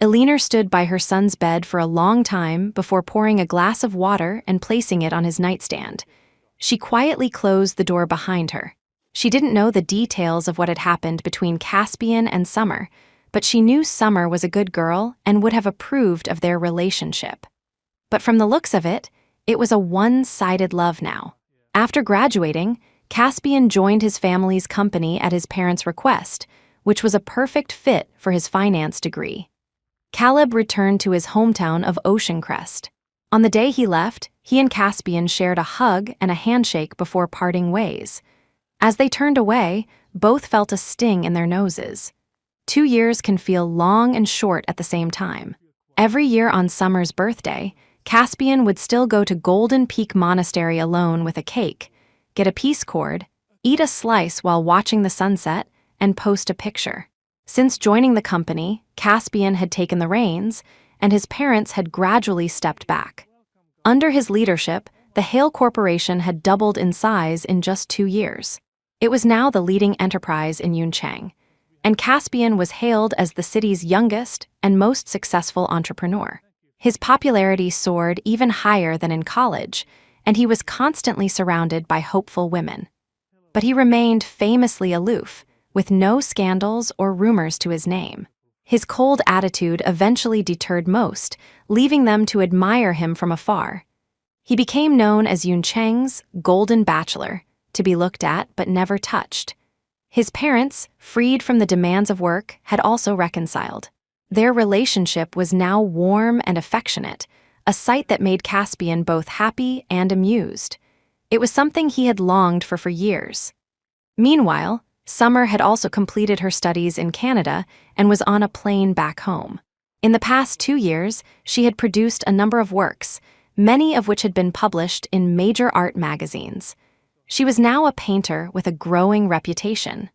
Eleanor stood by her son's bed for a long time before pouring a glass of water and placing it on his nightstand. She quietly closed the door behind her. She didn't know the details of what had happened between Caspian and Summer, but she knew Summer was a good girl and would have approved of their relationship. But from the looks of it, it was a one-sided love now. After graduating, Caspian joined his family's company at his parents' request, which was a perfect fit for his finance degree. Caleb returned to his hometown of Ocean Crest. On the day he left, he and Caspian shared a hug and a handshake before parting ways. As they turned away, both felt a sting in their noses. 2 years can feel long and short at the same time. Every year on Summer's birthday, Caspian would still go to Golden Peak Monastery alone with a cake, get a peace cord, eat a slice while watching the sunset, and post a picture. Since joining the company, Caspian had taken the reins, and his parents had gradually stepped back. Under his leadership, the Hale Corporation had doubled in size in just 2 years. It was now the leading enterprise in Yuncheng, and Caspian was hailed as the city's youngest and most successful entrepreneur. His popularity soared even higher than in college, and he was constantly surrounded by hopeful women. But he remained famously aloof, with no scandals or rumors to his name. His cold attitude eventually deterred most, leaving them to admire him from afar. He became known as Yuncheng's Golden Bachelor, to be looked at but never touched. His parents, freed from the demands of work, had also reconciled. Their relationship was now warm and affectionate, a sight that made Caspian both happy and amused. It was something he had longed for years. Meanwhile, Summer had also completed her studies in Canada and was on a plane back home. In the past 2 years, she had produced a number of works, many of which had been published in major art magazines. She was now a painter with a growing reputation.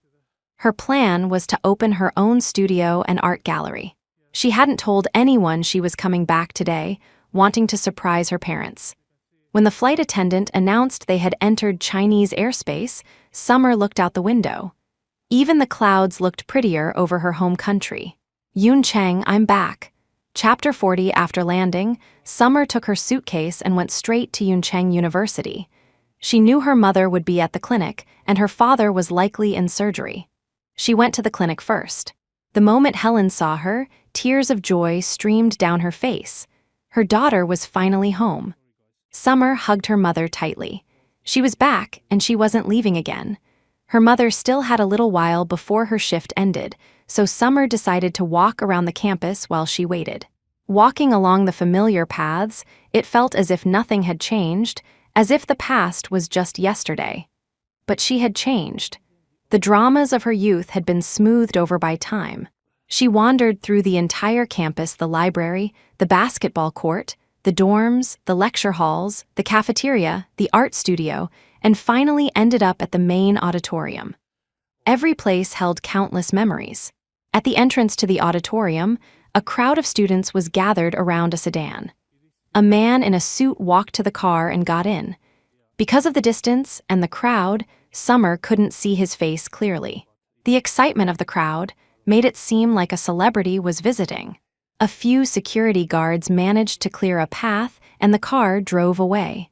Her plan was to open her own studio and art gallery. She hadn't told anyone she was coming back today, wanting to surprise her parents. When the flight attendant announced they had entered Chinese airspace, Summer looked out the window. Even the clouds looked prettier over her home country. Yun Cheng, I'm back. Chapter 40. After landing, Summer took her suitcase and went straight to Yuncheng University. She knew her mother would be at the clinic, and her father was likely in surgery. She went to the clinic first. The moment Helen saw her, tears of joy streamed down her face. Her daughter was finally home. Summer hugged her mother tightly. She was back, and she wasn't leaving again. Her mother still had a little while before her shift ended, so Summer decided to walk around the campus while she waited. Walking along the familiar paths, it felt as if nothing had changed, as if the past was just yesterday. But she had changed. The dramas of her youth had been smoothed over by time. She wandered through the entire campus, the library, the basketball court, the dorms, the lecture halls, the cafeteria, the art studio, and finally ended up at the main auditorium. Every place held countless memories. At the entrance to the auditorium, a crowd of students was gathered around a sedan. A man in a suit walked to the car and got in. Because of the distance and the crowd, Summer couldn't see his face clearly. The excitement of the crowd made it seem like a celebrity was visiting. A few security guards managed to clear a path, and the car drove away.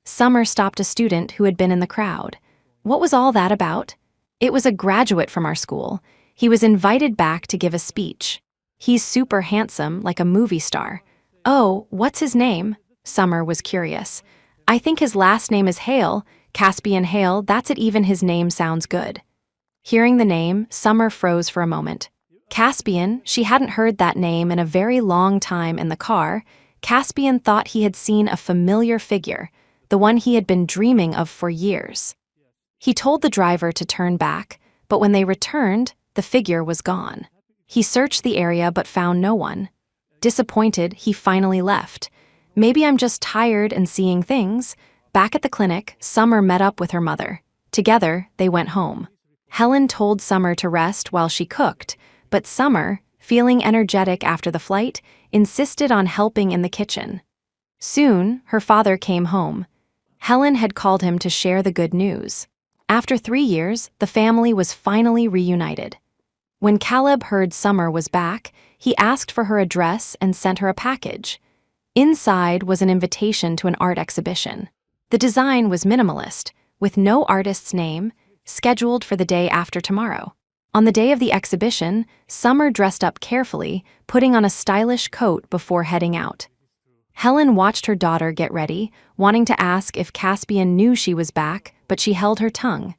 Summer stopped a student who had been in the crowd. What was all that about? It was a graduate from our school. He was invited back to give a speech. He's super handsome, like a movie star. Oh, what's his name? Summer was curious. I think his last name is Hale, Caspian Hale, that's it, even his name sounds good. Hearing the name, Summer froze for a moment. Caspian, she hadn't heard that name in a very long time in the car. Caspian thought he had seen a familiar figure, the one he had been dreaming of for years. He told the driver to turn back, but when they returned, the figure was gone. He searched the area but found no one. Disappointed, he finally left. Maybe I'm just tired and seeing things. Back at the clinic, Summer met up with her mother. Together, they went home. Helen told Summer to rest while she cooked, but Summer, feeling energetic after the flight, insisted on helping in the kitchen. Soon, her father came home. Helen had called him to share the good news. After 3 years, the family was finally reunited. When Caleb heard Summer was back, he asked for her address and sent her a package. Inside was an invitation to an art exhibition. The design was minimalist, with no artist's name, scheduled for the day after tomorrow. On the day of the exhibition, Summer dressed up carefully, putting on a stylish coat before heading out. Helen watched her daughter get ready, wanting to ask if Caspian knew she was back, but she held her tongue.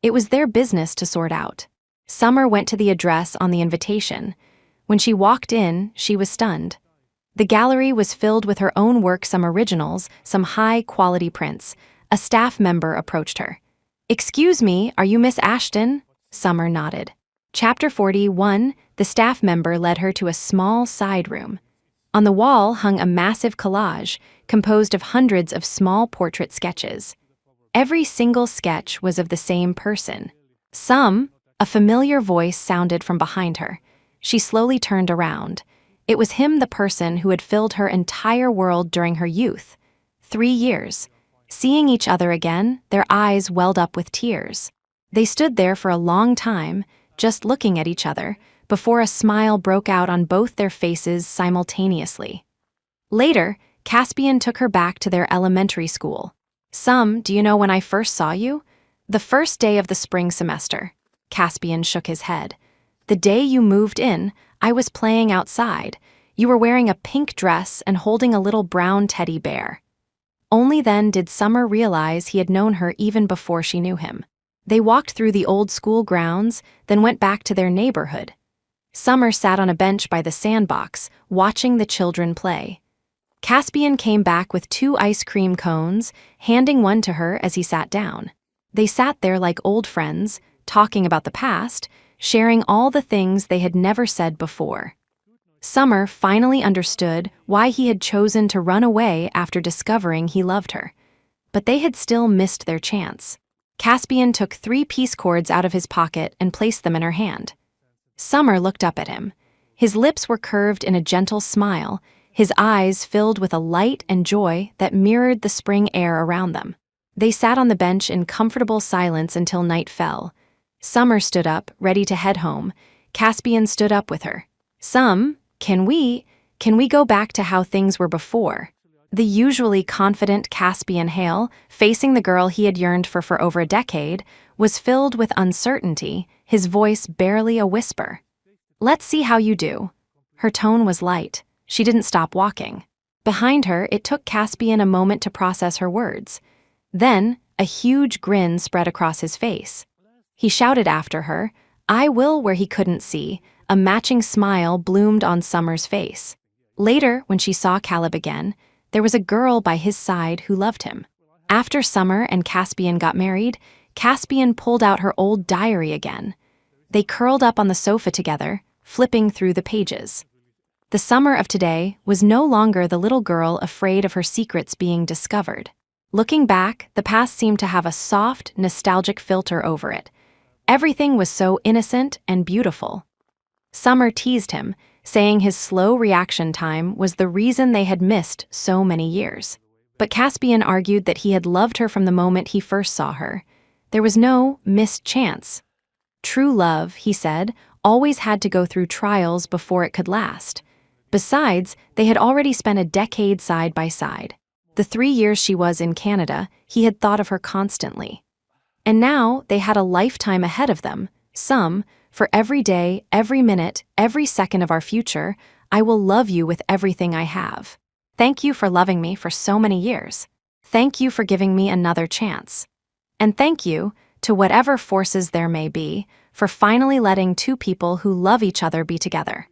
It was their business to sort out. Summer went to the address on the invitation. When she walked in, she was stunned. The gallery was filled with her own work, some originals, some high-quality prints. A staff member approached her. "Excuse me, are you Miss Ashton?" Summer nodded. Chapter 41, the staff member led her to a small side room. On the wall hung a massive collage, composed of hundreds of small portrait sketches. Every single sketch was of the same person. A familiar voice sounded from behind her. She slowly turned around. It was him, the person who had filled her entire world during her youth. 3 years. Seeing each other again, their eyes welled up with tears. They stood there for a long time, just looking at each other, before a smile broke out on both their faces simultaneously. Later, Caspian took her back to their elementary school. Do you know when I first saw you? The first day of the spring semester. Caspian shook his head. The day you moved in, I was playing outside. You were wearing a pink dress and holding a little brown teddy bear. Only then did Summer realize he had known her even before she knew him. They walked through the old school grounds, then went back to their neighborhood. Summer sat on a bench by the sandbox, watching the children play. Caspian came back with 2 ice cream cones, handing one to her as he sat down. They sat there like old friends, talking about the past, sharing all the things they had never said before. Summer finally understood why he had chosen to run away after discovering he loved her. But they had still missed their chance. Caspian took 3 peace cords out of his pocket and placed them in her hand. Summer looked up at him. His lips were curved in a gentle smile, his eyes filled with a light and joy that mirrored the spring air around them. They sat on the bench in comfortable silence until night fell. Summer stood up, ready to head home. Caspian stood up with her. Can we go back to how things were before?" The usually confident Caspian Hale, facing the girl he had yearned for over a decade, was filled with uncertainty, his voice barely a whisper. "Let's see how you do." Her tone was light. She didn't stop walking. Behind her, it took Caspian a moment to process her words. Then, a huge grin spread across his face. He shouted after her, "I will," where he couldn't see. A matching smile bloomed on Summer's face. Later, when she saw Caleb again, there was a girl by his side who loved him. After Summer and Caspian got married, Caspian pulled out her old diary again. They curled up on the sofa together, flipping through the pages. The Summer of today was no longer the little girl afraid of her secrets being discovered. Looking back, the past seemed to have a soft, nostalgic filter over it. Everything was so innocent and beautiful. Summer teased him, saying his slow reaction time was the reason they had missed so many years. But Caspian argued that he had loved her from the moment he first saw her. There was no missed chance. True love, he said, always had to go through trials before it could last. Besides, they had already spent a decade side by side. The 3 years she was in Canada, he had thought of her constantly. And now they had a lifetime ahead of them. For every day, every minute, every second of our future, I will love you with everything I have. Thank you for loving me for so many years. Thank you for giving me another chance. And thank you, to whatever forces there may be, for finally letting two people who love each other be together.